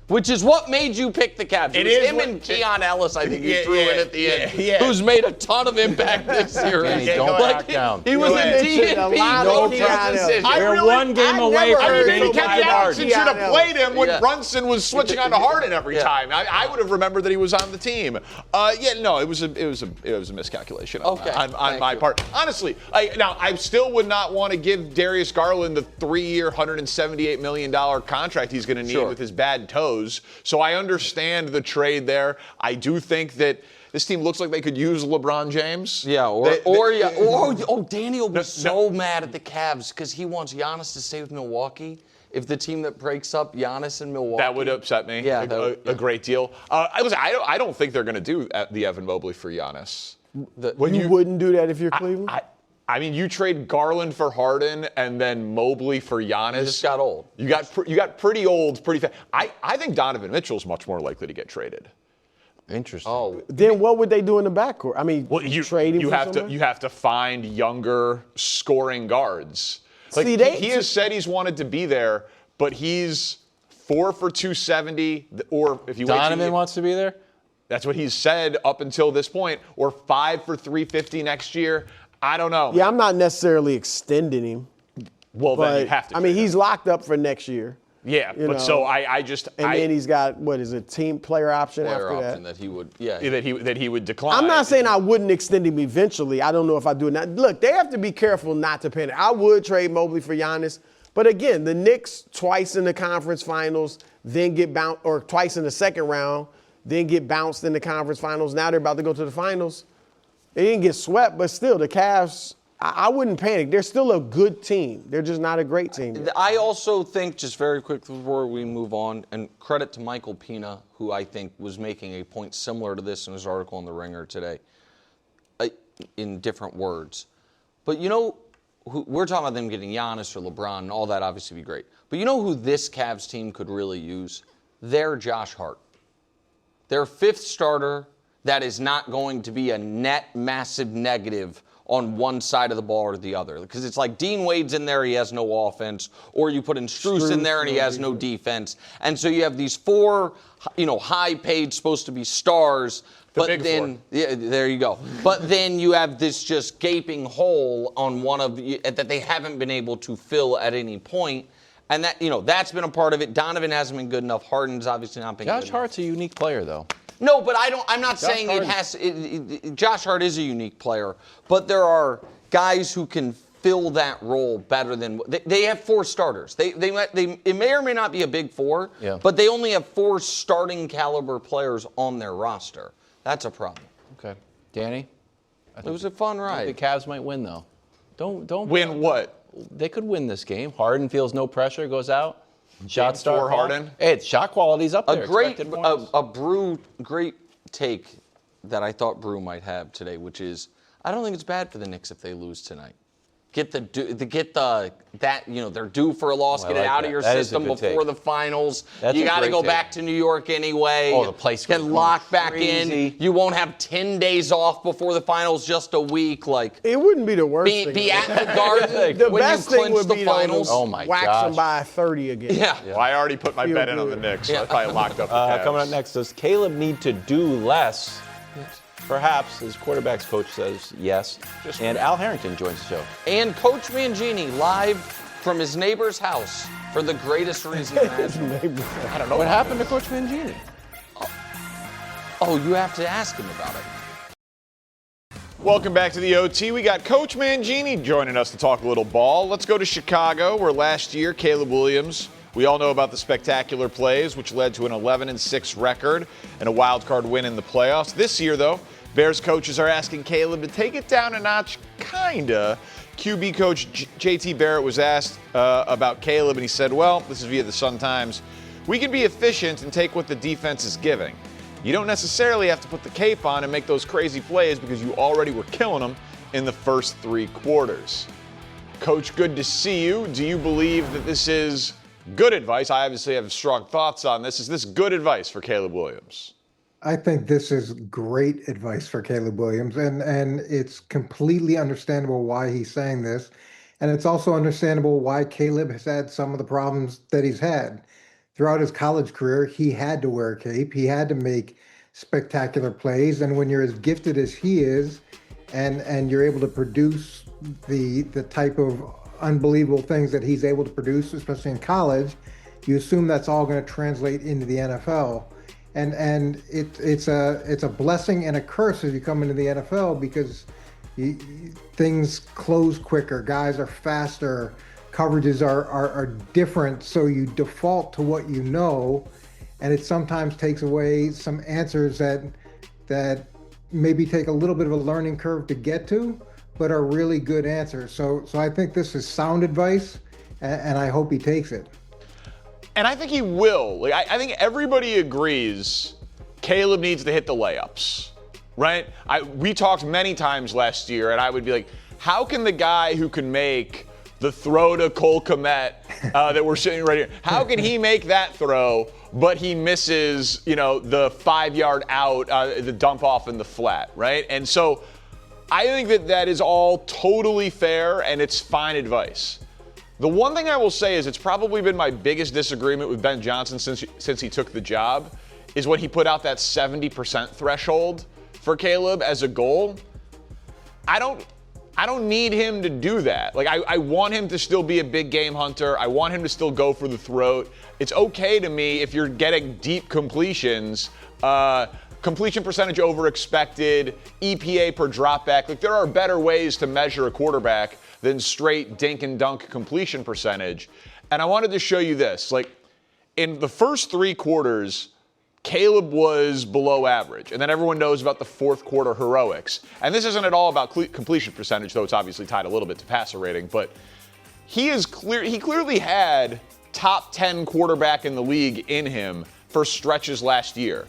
Which is what made you pick the Cavs. It was him and Keon Ellis, I think, you threw in at the end, who's made a ton of impact this series. Don't back down. He was a DNP. We're one game away from game 5 Harden. Should have played him when Brunson was switching on to Harden every time. I would have remembered that he was on the team. It was a miscalculation on my part. Honestly, I still would not want to give Darius Garland the 3-year, $178 million contract he's going to need with his bad toes. So I understand the trade there. I do think that this team looks like they could use LeBron James. Yeah, Danny will be so mad at the Cavs because he wants Giannis to stay with Milwaukee. If the team that breaks up Giannis and Milwaukee. That would upset me a great deal. I don't think they're going to do the Evan Mobley for Giannis. You wouldn't do that if you're Cleveland? I mean, you trade Garland for Harden and then Mobley for Giannis. You just got old. You got pretty old pretty fast. I think Donovan Mitchell's much more likely to get traded. Interesting. Oh, then what would they do in the backcourt? I mean, trade him you for have somebody? to you have to find younger scoring guards. Like, See, he has said he's wanted to be there, but he's 4 for 270, or if you Donovan wants to be there. That's what he's said up until this point, or 5 for 350 next year. I don't know. Yeah, I'm not necessarily extending him. Well, then you have to. I mean, he's locked up for next year. Yeah, but so I just. And then he's got, what is it, team player option after that? That he would, that he would decline. I'm not saying I wouldn't extend him eventually. I don't know if I do it now. Look, they have to be careful not to panic. I would trade Mobley for Giannis. But again, the Knicks twice in the conference finals, then get bounced, or twice in the second round, then get bounced in the conference finals. Now they're about to go to the finals. They didn't get swept, but still, the Cavs, I wouldn't panic. They're still a good team. They're just not a great team. I also think, just very quickly before we move on, and credit to Michael Pina, who I think was making a point similar to this in his article in The Ringer today, in different words. But we're talking about them getting Giannis or LeBron, and all that obviously would be great. But you know who this Cavs team could really use? Their Josh Hart. Their 5th starter that is not going to be a net massive negative on one side of the ball or the other. Because it's like Dean Wade's in there, he has no offense. Or you put in Strus in there and he has no defense. And so you have these 4, high-paid, supposed to be stars. But then, there you go. But then you have this just gaping hole on one of that they haven't been able to fill at any point. And that's been a part of it. Donovan hasn't been good enough. Harden's obviously not been good enough. Josh Hart's a unique player, though. No, but I'm not saying it has. Josh Hart is a unique player, but there are guys who can fill that role better than they have 4 starters. It may or may not be a big 4, but they only have 4 starting caliber players on their roster. That's a problem. Okay, Danny. It was a fun ride. The Cavs might win though. Don't win what? They could win this game. Harden feels no pressure, goes out. Shot start for Harden. Hey, shot quality's up there. Great take that I thought Brew might have today, which is I don't think it's bad for the Knicks if they lose tonight. They're due for a loss. Get it out of your system before the finals. You got to go back to New York anyway. Oh, the place get locked back in. You won't have 10 days off before the finals, just a week. Like it wouldn't be the worst thing. Be at the Garden the when best you thing clinch would the be finals. To wax them by 30 again. Yeah. Well, I already put my bet in on the Knicks. So I probably locked up the Cavs. Coming up next, does Caleb need to do less? Perhaps, his quarterback's coach says yes. And Al Harrington joins the show. And Coach Mangini live from his neighbor's house for the greatest reason imaginable. I don't know. What happened to Coach Mangini? Oh, you have to ask him about it. Welcome back to the OT. We got Coach Mangini joining us to talk a little ball. Let's go to Chicago, where last year Caleb Williams, we all know about the spectacular plays, which led to an 11-6 record and a wild card win in the playoffs. This year, though, Bears coaches are asking Caleb to take it down a notch, kinda. QB coach JT Barrett was asked about Caleb, and he said, well, this is via the Sun-Times, we can be efficient and take what the defense is giving. You don't necessarily have to put the cape on and make those crazy plays because you already were killing them in the first 3 quarters. Coach, good to see you. Do you believe that this is good advice? I obviously have strong thoughts on this. Is this good advice for Caleb Williams? I think this is great advice for Caleb Williams, and it's completely understandable why he's saying this. And it's also understandable why Caleb has had some of the problems that he's had. Throughout his college career, he had to wear a cape. He had to make spectacular plays. And when you're as gifted as he is, and you're able to produce the type of unbelievable things that he's able to produce, especially in college, you assume that's all going to translate into the NFL. And it's a blessing and a curse as you come into the NFL because things close quicker, guys are faster, coverages are different, so you default to what you know, and it sometimes takes away some answers that maybe take a little bit of a learning curve to get to, but are really good answers. So I think this is sound advice, and I hope he takes it. And I think he will. Like, I think everybody agrees Caleb needs to hit the layups, right? We talked many times last year, and I would be like, how can the guy who can make the throw to Cole Kmet that we're sitting right here, how can he make that throw, but he misses, the 5-yard out, the dump off in the flat, right? And so I think that is all totally fair, and it's fine advice. The one thing I will say is it's probably been my biggest disagreement with Ben Johnson since he took the job is when he put out that 70% threshold for Caleb as a goal. I don't need him to do that. Like I want him to still be a big game hunter. I want him to still go for the throat. It's okay to me if you're getting deep completions, completion percentage over expected, EPA per dropback. Like there are better ways to measure a quarterback than straight dink and dunk completion percentage. And I wanted to show you this. Like in the first 3 quarters, Caleb was below average. And then everyone knows about the 4th quarter heroics. And this isn't at all about completion percentage, though it's obviously tied a little bit to passer rating. But he clearly had top 10 quarterback in the league in him for stretches last year.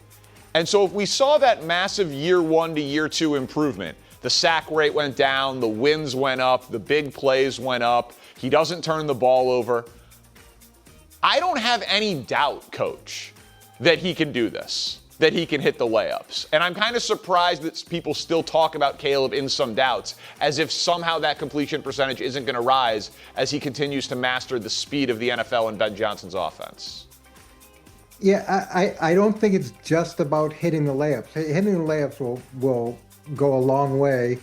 And so if we saw that massive year 1 to year 2 improvement, the sack rate went down, the wins went up, the big plays went up, he doesn't turn the ball over. I don't have any doubt, Coach, that he can do this, that he can hit the layups. And I'm kind of surprised that people still talk about Caleb in some doubts, as if somehow that completion percentage isn't going to rise as he continues to master the speed of the NFL and Ben Johnson's offense. Yeah, I don't think it's just about hitting the layups. Hitting the layups will go a long way,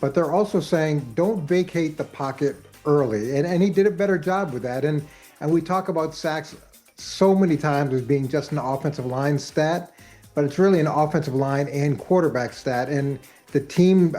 but they're also saying don't vacate the pocket early, and he did a better job with that. And And we talk about sacks so many times as being just an offensive line stat, but it's really an offensive line and quarterback stat. And the team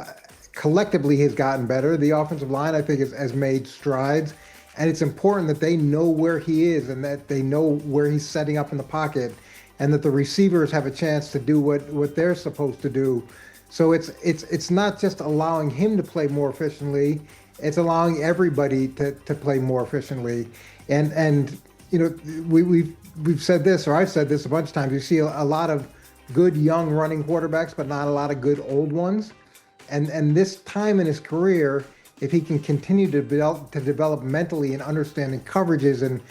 collectively has gotten better. The offensive line, I think, has made strides. And it's important that they know where he is and that they know where he's setting up in the pocket, and that the receivers have a chance to do what they're supposed to do. So it's not just allowing him to play more efficiently, it's allowing everybody to play more efficiently. And you know, we've said this, or I've said this a bunch of times, you see a lot of good young running quarterbacks, but not a lot of good old ones. And this time in his career, if he can continue to develop mentally and understanding coverages and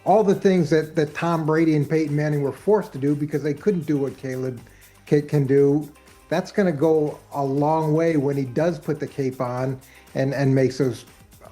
all the things that Tom Brady and Peyton Manning were forced to do because they couldn't do what Caleb can do, that's going to go a long way when he does put the cape on and makes those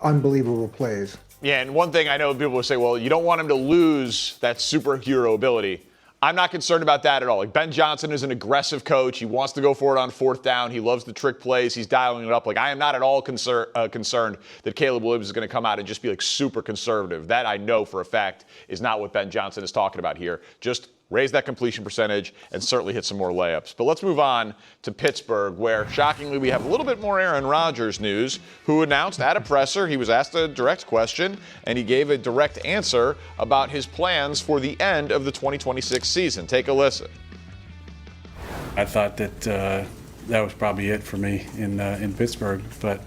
unbelievable plays. Yeah, and one thing I know people will say, well, you don't want him to lose that superhero ability. I'm not concerned about that at all. Like, Ben Johnson is an aggressive coach. He wants to go for it on fourth down. He loves the trick plays. He's dialing it up. Like, I am not at all concerned that Caleb Williams is going to come out and just be like super conservative. That I know for a fact is not what Ben Johnson is talking about here. Just raise that completion percentage and certainly hit some more layups. But let's move on to Pittsburgh, where shockingly we have a little bit more Aaron Rodgers news, who announced at a presser, he was asked a direct question, and he gave a direct answer about his plans for the end of the 2026 season. Take a listen. I thought that that was probably it for me in Pittsburgh, but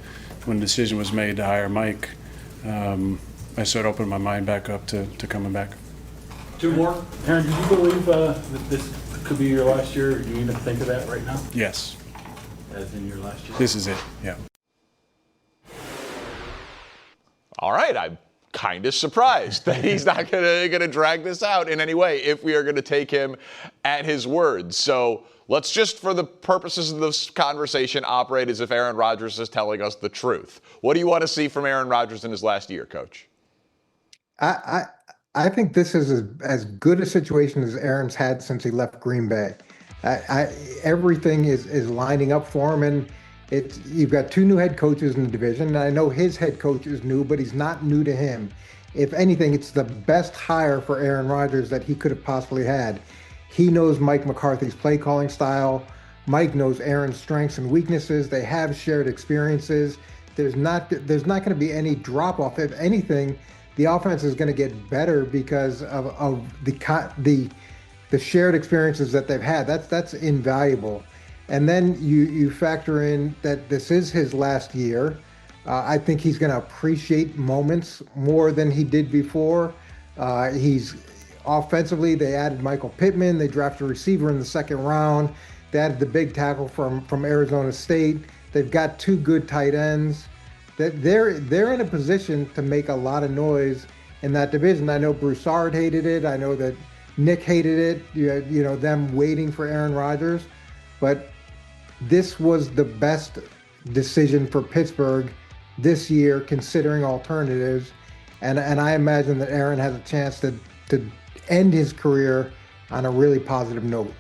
when the decision was made to hire Mike, I started opening my mind back up to coming back. Two more. Aaron, do you believe that this could be your last year? Do you even think of that right now? Yes. As in your last year? This is it, yeah. All right, I'm kind of surprised that he's not gonna drag this out in any way if we are going to take him at his word. So let's just, for the purposes of this conversation, operate as if Aaron Rodgers is telling us the truth. What do you want to see from Aaron Rodgers in his last year, Coach? I think this is as good a situation as Aaron's had since he left Green Bay. Everything is lining up for him, and you've got two new head coaches in the division. And I know his head coach is new, but he's not new to him. If anything, it's the best hire for Aaron Rodgers that he could have possibly had. He knows Mike McCarthy's play calling style. Mike knows Aaron's strengths and weaknesses. They have shared experiences. There's not going to be any drop off. If anything, the offense is going to get better because of the shared experiences that they've had. That's invaluable. And then you factor in that this is his last year. I think he's going to appreciate moments more than he did before. He's offensively, they added Michael Pittman. They drafted a receiver in the second round. They added the big tackle from Arizona State. They've got two good tight ends. That they're in a position to make a lot of noise in that division. I know Broussard hated it. I know that Nick hated it. You know them waiting for Aaron Rodgers, but this was the best decision for Pittsburgh this year, considering alternatives. And I imagine that Aaron has a chance to end his career on a really positive note.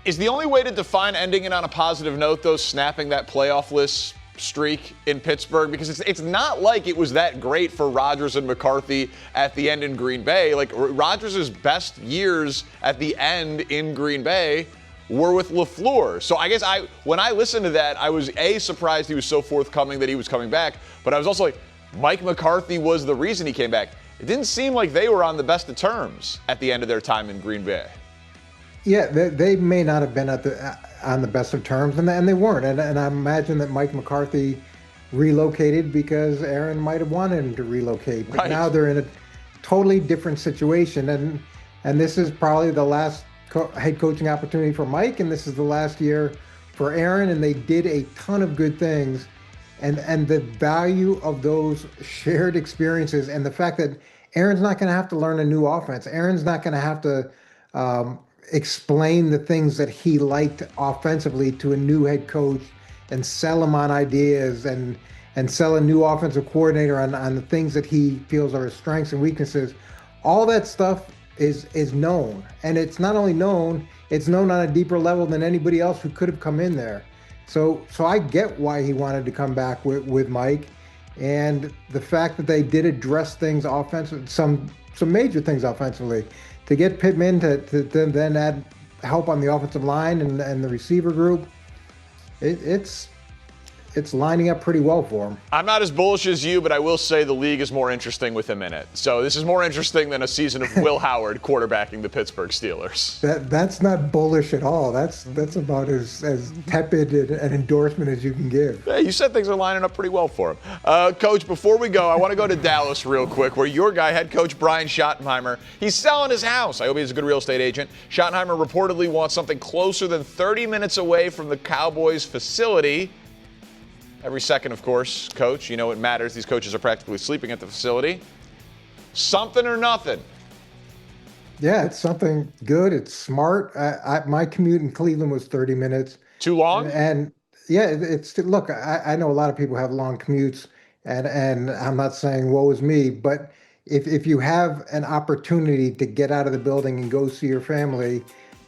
Is the only way to define ending it on a positive note, though, snapping that playoff list streak in Pittsburgh? Because it's not like it was that great for Rodgers and McCarthy at the end in Green Bay. Like, Rodgers' best years at the end in Green Bay were with LaFleur. So I guess when I listened to that, I was surprised he was so forthcoming that he was coming back, but I was also like, Mike McCarthy was the reason he came back. It didn't seem like they were on the best of terms at the end of their time in Green Bay. Yeah, they may not have been on the best of terms, and they weren't. And I imagine that Mike McCarthy relocated because Aaron might have wanted him to relocate. But now they're in a totally different situation, and this is probably the last head coaching opportunity for Mike, and this is the last year for Aaron. And they did a ton of good things, and the value of those shared experiences, and the fact that Aaron's not going to have to learn a new offense. Aaron's not going to have to explain the things that he liked offensively to a new head coach and sell him on ideas and sell a new offensive coordinator on the things that he feels are his strengths and weaknesses. All that stuff is known. And it's not only known, it's known on a deeper level than anybody else who could have come in there. So I get why he wanted to come back with Mike. And the fact that they did address things offensively, some major things offensively, to get Pittman to then add help on the offensive line and the receiver group, it's lining up pretty well for him. I'm not as bullish as you, but I will say the league is more interesting with him in it. So this is more interesting than a season of Will Howard quarterbacking the Pittsburgh Steelers. That's not bullish at all. That's about as tepid an endorsement as you can give. Hey, you said things are lining up pretty well for him. Coach, before we go, I want to go to Dallas real quick, where your guy, head coach Brian Schottenheimer, he's selling his house. I hope he's a good real estate agent. Schottenheimer reportedly wants something closer than 30 minutes away from the Cowboys facility. Every second, of course, coach. You know it matters. These coaches are practically sleeping at the facility. Something or nothing. Yeah, it's something good. It's smart. My commute in Cleveland was 30 minutes. Too long? And yeah, look, I know a lot of people have long commutes, and I'm not saying woe is me, but if you have an opportunity to get out of the building and go see your family,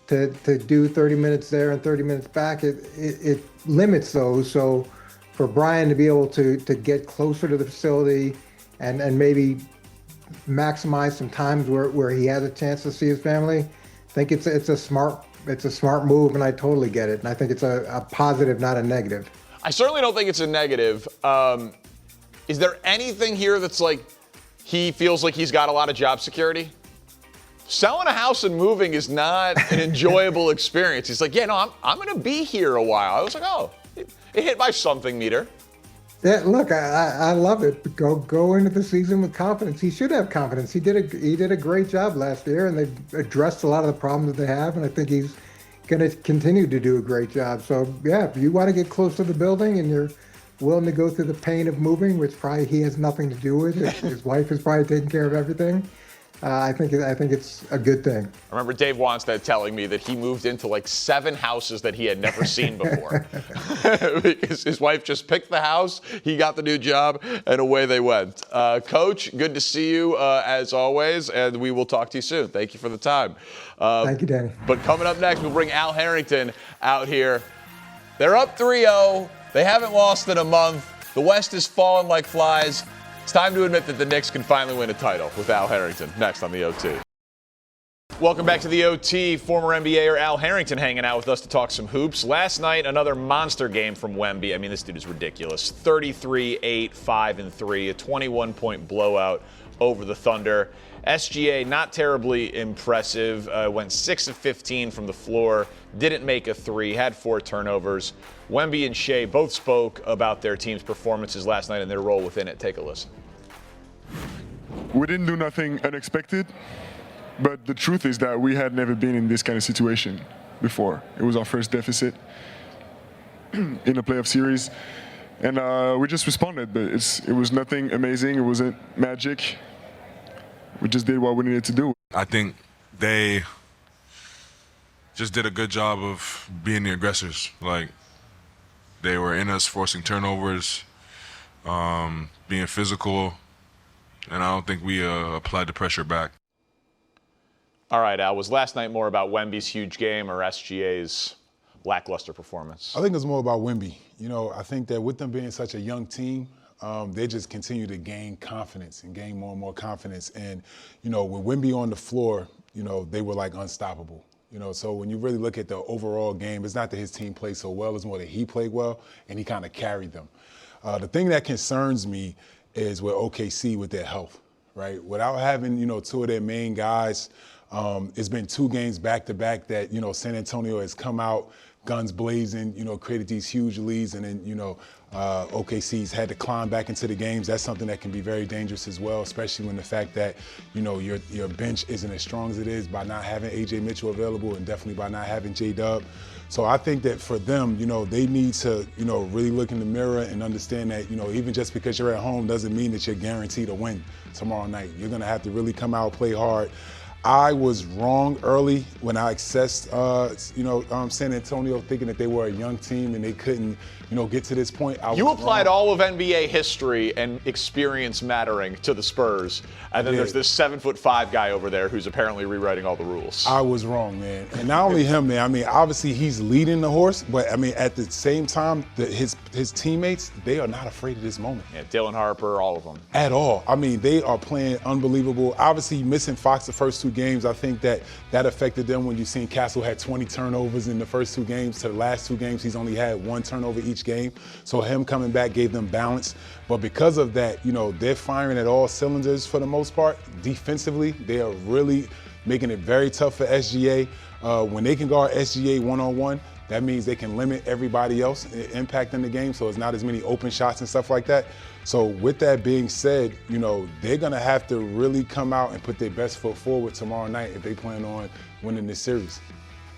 to do 30 minutes there and 30 minutes back, it limits those. So for Brian to be able to get closer to the facility and maybe maximize some times where he has a chance to see his family, I think it's a smart move, and I totally get it. And I think it's a positive, not a negative. I certainly don't think it's a negative. Is there anything here that's like he feels like he's got a lot of job security? Selling a house and moving is not an enjoyable experience. He's like, yeah, no, I'm going to be here a while. I was like, oh. It hit my something meter. Yeah, look, I love it. Go into the season with confidence. He should have confidence. He did a great job last year, and they addressed a lot of the problems that they have, and I think he's going to continue to do a great job. So yeah, if you want to get close to the building and you're willing to go through the pain of moving, which probably he has nothing to do with, his wife is probably taking care of everything. I think it's a good thing. I remember Dave Wanstead telling me that he moved into like 7 houses that he had never seen before. Because his wife just picked the house, he got the new job, and away they went. Coach, good to see you as always, and we will talk to you soon. Thank you for the time. Thank you, Danny. But coming up next, we'll bring Al Harrington out here. They're up 3-0. They haven't lost in a month. The West is falling like flies. It's time to admit that the Knicks can finally win a title with Al Harrington next on the OT. Welcome back to the OT. Former NBAer Al Harrington hanging out with us to talk some hoops. Last night, another monster game from Wemby. I mean, this dude is ridiculous. 33, 8, 5, and 3. A 21-point blowout over the Thunder. SGA, not terribly impressive. Went 6 of 15 from the floor. Didn't make a 3. Had 4 turnovers. Wemby and Shea both spoke about their team's performances last night and their role within it. Take a listen. We didn't do nothing unexpected, but the truth is that we had never been in this kind of situation before. It was our first deficit in a playoff series, and we just responded, but it was nothing amazing. It wasn't magic. We just did what we needed to do. I think they just did a good job of being the aggressors. Like, they were in us, forcing turnovers, being physical, and I don't think we applied the pressure back. All right, Al, was last night more about Wemby's huge game or SGA's lackluster performance? I think it's more about Wemby. You know, I think that with them being such a young team, they just continue to gain confidence and gain more and more confidence. And, you know, with Wemby on the floor, you know, they were like unstoppable. You know, so when you really look at the overall game, it's not that his team played so well, it's more that he played well and he kind of carried them. The thing that concerns me is with OKC with their health, right? Without having, you know, 2 of their main guys, it's been 2 games back-to-back that, you know, San Antonio has come out guns blazing, you know, created these huge leads, and then, you know, OKC's had to climb back into the games. That's something that can be very dangerous as well, especially when the fact that, you know, your bench isn't as strong as it is by not having A.J. Mitchell available and definitely by not having J-Dub. So I think that for them, you know, they need to, you know, really look in the mirror and understand that, you know, even just because you're at home doesn't mean that you're guaranteed to win tomorrow night. You're going to have to really come out, play hard. I was wrong early when I assessed, San Antonio, thinking that they were a young team and they couldn't, you know, get to this point. You applied all of NBA history and experience mattering to the Spurs, and then there's this 7'5" guy over there who's apparently rewriting all the rules. I was wrong, man. And not only him, man. I mean, obviously he's leading the horse, but I mean, at the same time, his his teammates, they are not afraid of this moment. Yeah, Dylan Harper, all of them. At all. I mean, they are playing unbelievable. Obviously, missing Fox the first 2 games, I think that affected them when you've seen Castle had 20 turnovers in the first 2 games. To the last 2 games, he's only had 1 turnover each game. So him coming back gave them balance. But because of that, they're firing at all cylinders for the most part. Defensively, they are really making it very tough for SGA. When they can guard SGA one-on-one, that means they can limit everybody else impacting the game, so it's not as many open shots and stuff like that. So with that being said, they're going to have to really come out and put their best foot forward tomorrow night if they plan on winning this series.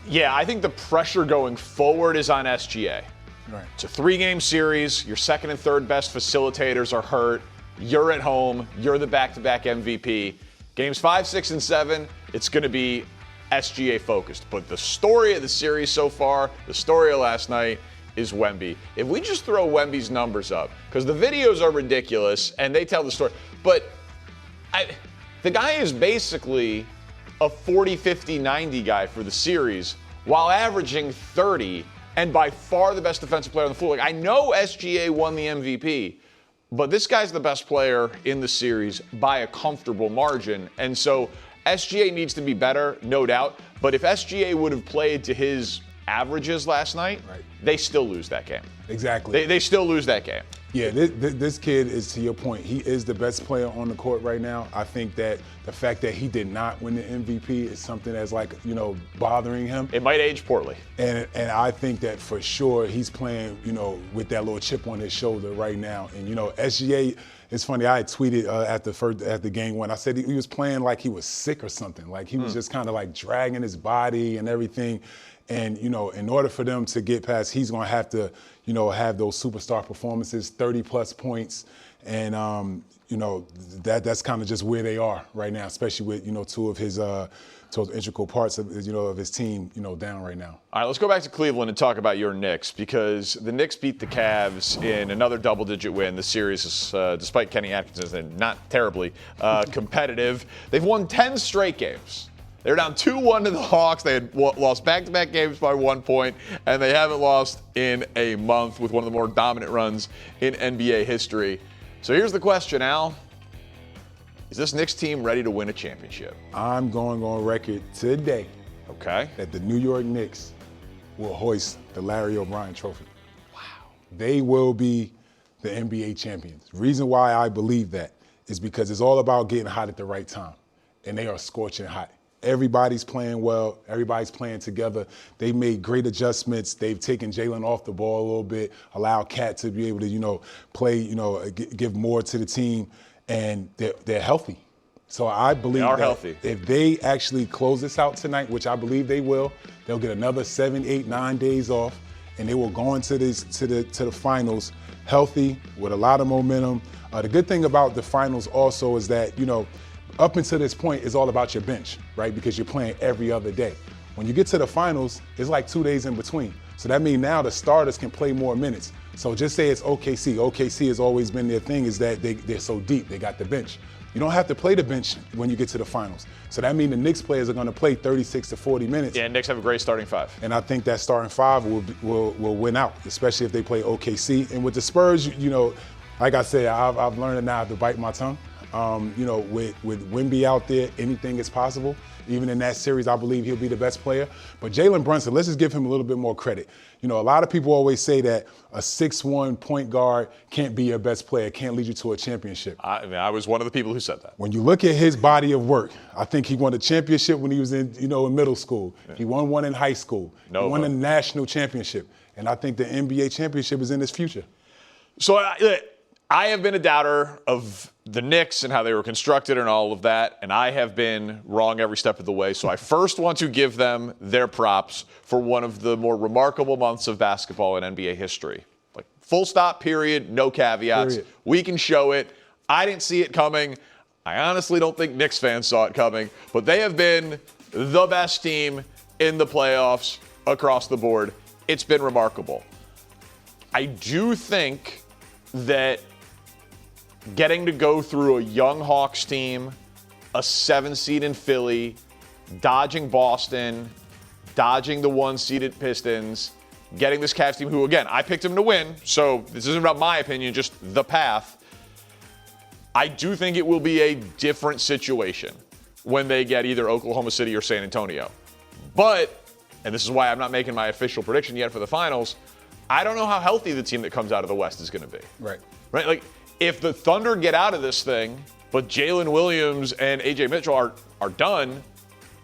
Yeah, I think the pressure going forward is on SGA. Right. It's a 3-game series. Your second and third best facilitators are hurt. You're at home. You're the back-to-back MVP. Games 5, 6, and 7, it's going to be SGA focused. But the story of the series so far, the story of last night, is Wemby. If we just throw Wemby's numbers up, because the videos are ridiculous and they tell the story, but the guy is basically a 40, 50, 90 guy for the series while averaging 30 and by far the best defensive player on the floor. Like, I know SGA won the MVP, but this guy's the best player in the series by a comfortable margin. And so SGA needs to be better, no doubt. But if SGA would have played to his averages last night, they still lose that game. Exactly. They still lose that game. Yeah, this kid is, to your point, he is the best player on the court right now. I think that the fact that he did not win the MVP is something that's bothering him. It might age poorly. And I think that for sure he's playing, with that little chip on his shoulder right now. And, SGA, it's funny, I had tweeted at the game when I said he was playing like he was sick or something. Like he was just kind of dragging his body and everything. And, in order for them to get past, he's going to have to, have those superstar performances, 30-plus points. And, that's kind of just where they are right now, especially with, 2 of his integral parts of, of his team, down right now. All right, let's go back to Cleveland and talk about your Knicks, because the Knicks beat the Cavs in another double-digit win. The series is, despite Kenny Atkinson, not terribly competitive. They've won 10 straight games. They're down 2-1 to the Hawks. They had lost back-to-back games by 1 point, and they haven't lost in a month with one of the more dominant runs in NBA history. So here's the question, Al. Is this Knicks team ready to win a championship? I'm going on record today that the New York Knicks will hoist the Larry O'Brien Trophy. Wow. They will be the NBA champions. The reason why I believe that is because it's all about getting hot at the right time, and they are scorching hot. Everybody's playing well. Everybody's playing together. They've made great adjustments. They've taken Jalen off the ball a little bit, allowed Cat to be able to, play, give more to the team, and they're healthy. So I believe that healthy. If they actually close this out tonight, which I believe they will, they'll get another 7, 8, 9 days off, and they will go into the finals healthy with a lot of momentum. The good thing about the finals also is that, up until this point, it's all about your bench, right? Because you're playing every other day. When you get to the finals, it's like 2 days in between. So that means now the starters can play more minutes. So just say it's OKC. OKC has always been their thing, is that they're so deep. They got the bench. You don't have to play the bench when you get to the finals. So that means the Knicks players are going to play 36 to 40 minutes. Yeah, Knicks have a great starting 5. And I think that starting 5 will win out, especially if they play OKC. And with the Spurs, like I said, I've learned now to bite my tongue. With Wemby out there, anything is possible. Even in that series, I believe he'll be the best player. But Jalen Brunson, let's just give him a little bit more credit. A lot of people always say that a 6'1" point guard can't be your best player, can't lead you to a championship. I was one of the people who said that. When you look at his body of work, I think he won a championship when he was in middle school. Yeah. He won one in high school. He won a national championship. And I think the NBA championship is in his future. So I have been a doubter of the Knicks and how they were constructed and all of that, and I have been wrong every step of the way. So I first want to give them their props for one of the more remarkable months of basketball in NBA history. Like, full stop, period, no caveats. Period. We can show it. I didn't see it coming. I honestly don't think Knicks fans saw it coming, but they have been the best team in the playoffs across the board. It's been remarkable. I do think that getting to go through a young Hawks team, a 7 seed in Philly, dodging Boston, dodging the 1 seeded Pistons, getting this Cavs team, who, again, I picked him to win, so this isn't about my opinion, just the path. I do think it will be a different situation when they get either Oklahoma City or San Antonio. But, and this is why I'm not making my official prediction yet for the finals, I don't know how healthy the team that comes out of the West is going to be. Right. Right? Like, if the Thunder get out of this thing, but Jalen Williams and A.J. Mitchell are done,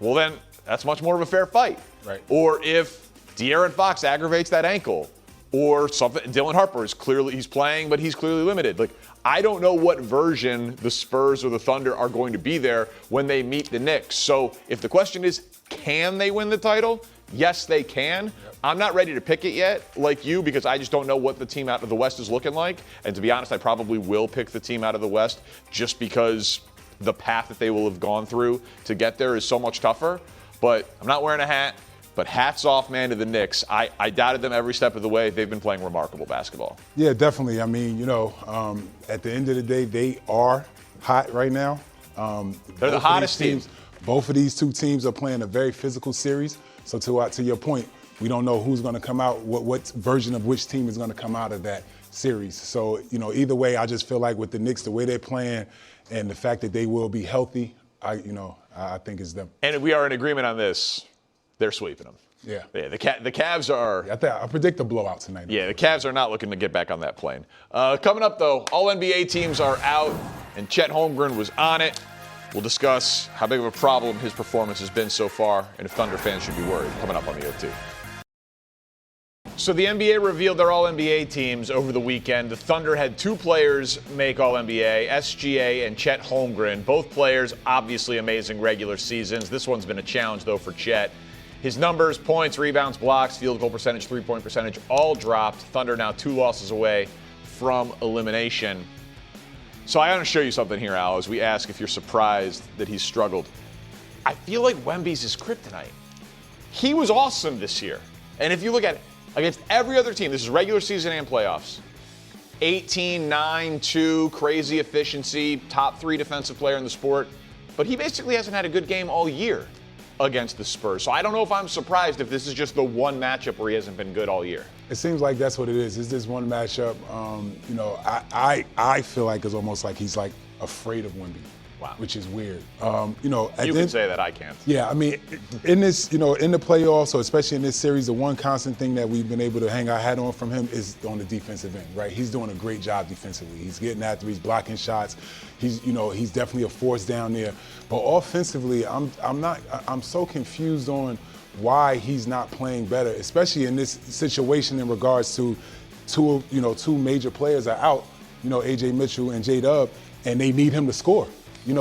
well then, that's much more of a fair fight. Right. Or if De'Aaron Fox aggravates that ankle, or something, Dylan Harper is clearly, he's playing, but he's clearly limited. Like, I don't know what version the Spurs or the Thunder are going to be there when they meet the Knicks. So if the question is, can they win the title? Yes, they can. Yep. I'm not ready to pick it yet, like you, because I just don't know what the team out of the West is looking like. And to be honest, I probably will pick the team out of the West just because the path that they will have gone through to get there is so much tougher. But I'm not wearing a hat. But hats off, man, to the Knicks. I doubted them every step of the way. They've been playing remarkable basketball. Yeah, definitely. I mean, at the end of the day, they are hot right now. They're the hottest teams. Both of these two teams are playing a very physical series. So to your point, we don't know who's going to come out, what version of which team is going to come out of that series. So, either way, I just feel like with the Knicks, the way they're playing and the fact that they will be healthy, I think it's them. And we are in agreement on this. They're sweeping them. Yeah. The Cavs are. I predict a blowout tonight. Yeah, the Cavs are not looking to get back on that plane. Coming up, though, all NBA teams are out, and Chet Holmgren was on it. We'll discuss how big of a problem his performance has been so far, and if Thunder fans should be worried. Coming up on the O2. So the NBA revealed their All-NBA teams over the weekend. The Thunder had two players make All-NBA, SGA and Chet Holmgren. Both players, obviously amazing regular seasons. This one's been a challenge, though, for Chet. His numbers, points, rebounds, blocks, field goal percentage, three-point percentage, all dropped. Thunder now 2 losses away from elimination. So I want to show you something here, Al, as we ask if you're surprised that he's struggled. I feel like Wemby's his kryptonite. He was awesome this year. And if you look at it, against every other team, this is regular season and playoffs, 18, 9, 2, crazy efficiency, top 3 defensive player in the sport. But he basically hasn't had a good game all year against the Spurs. So I don't know if I'm surprised if this is just the one matchup where he hasn't been good all year. It seems like that's what it is. It's this one matchup. I feel like it's almost like he's like afraid of Wemby. Wow. Which is weird. You can say that, I can't. Yeah, I mean, in this, in the playoffs, or especially in this series, the one constant thing that we've been able to hang our hat on from him is on the defensive end, right? He's doing a great job defensively. He's getting after, he's blocking shots. He's definitely a force down there. But offensively, I'm so confused on why he's not playing better, especially in this situation in regards to two major players are out, A.J. Mitchell and J-Dub, and they need him to score.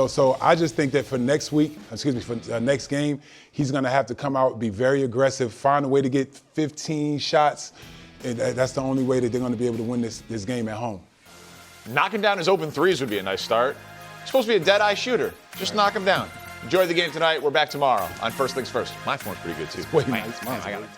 So I just think that for next game, he's going to have to come out, be very aggressive, find a way to get 15 shots. And that's the only way that they're going to be able to win this game at home. Knocking down his open threes would be a nice start. He's supposed to be a dead-eye shooter. Just knock him down. Enjoy the game tonight. We're back tomorrow on First Things First. My form's pretty good, too. It's way nice.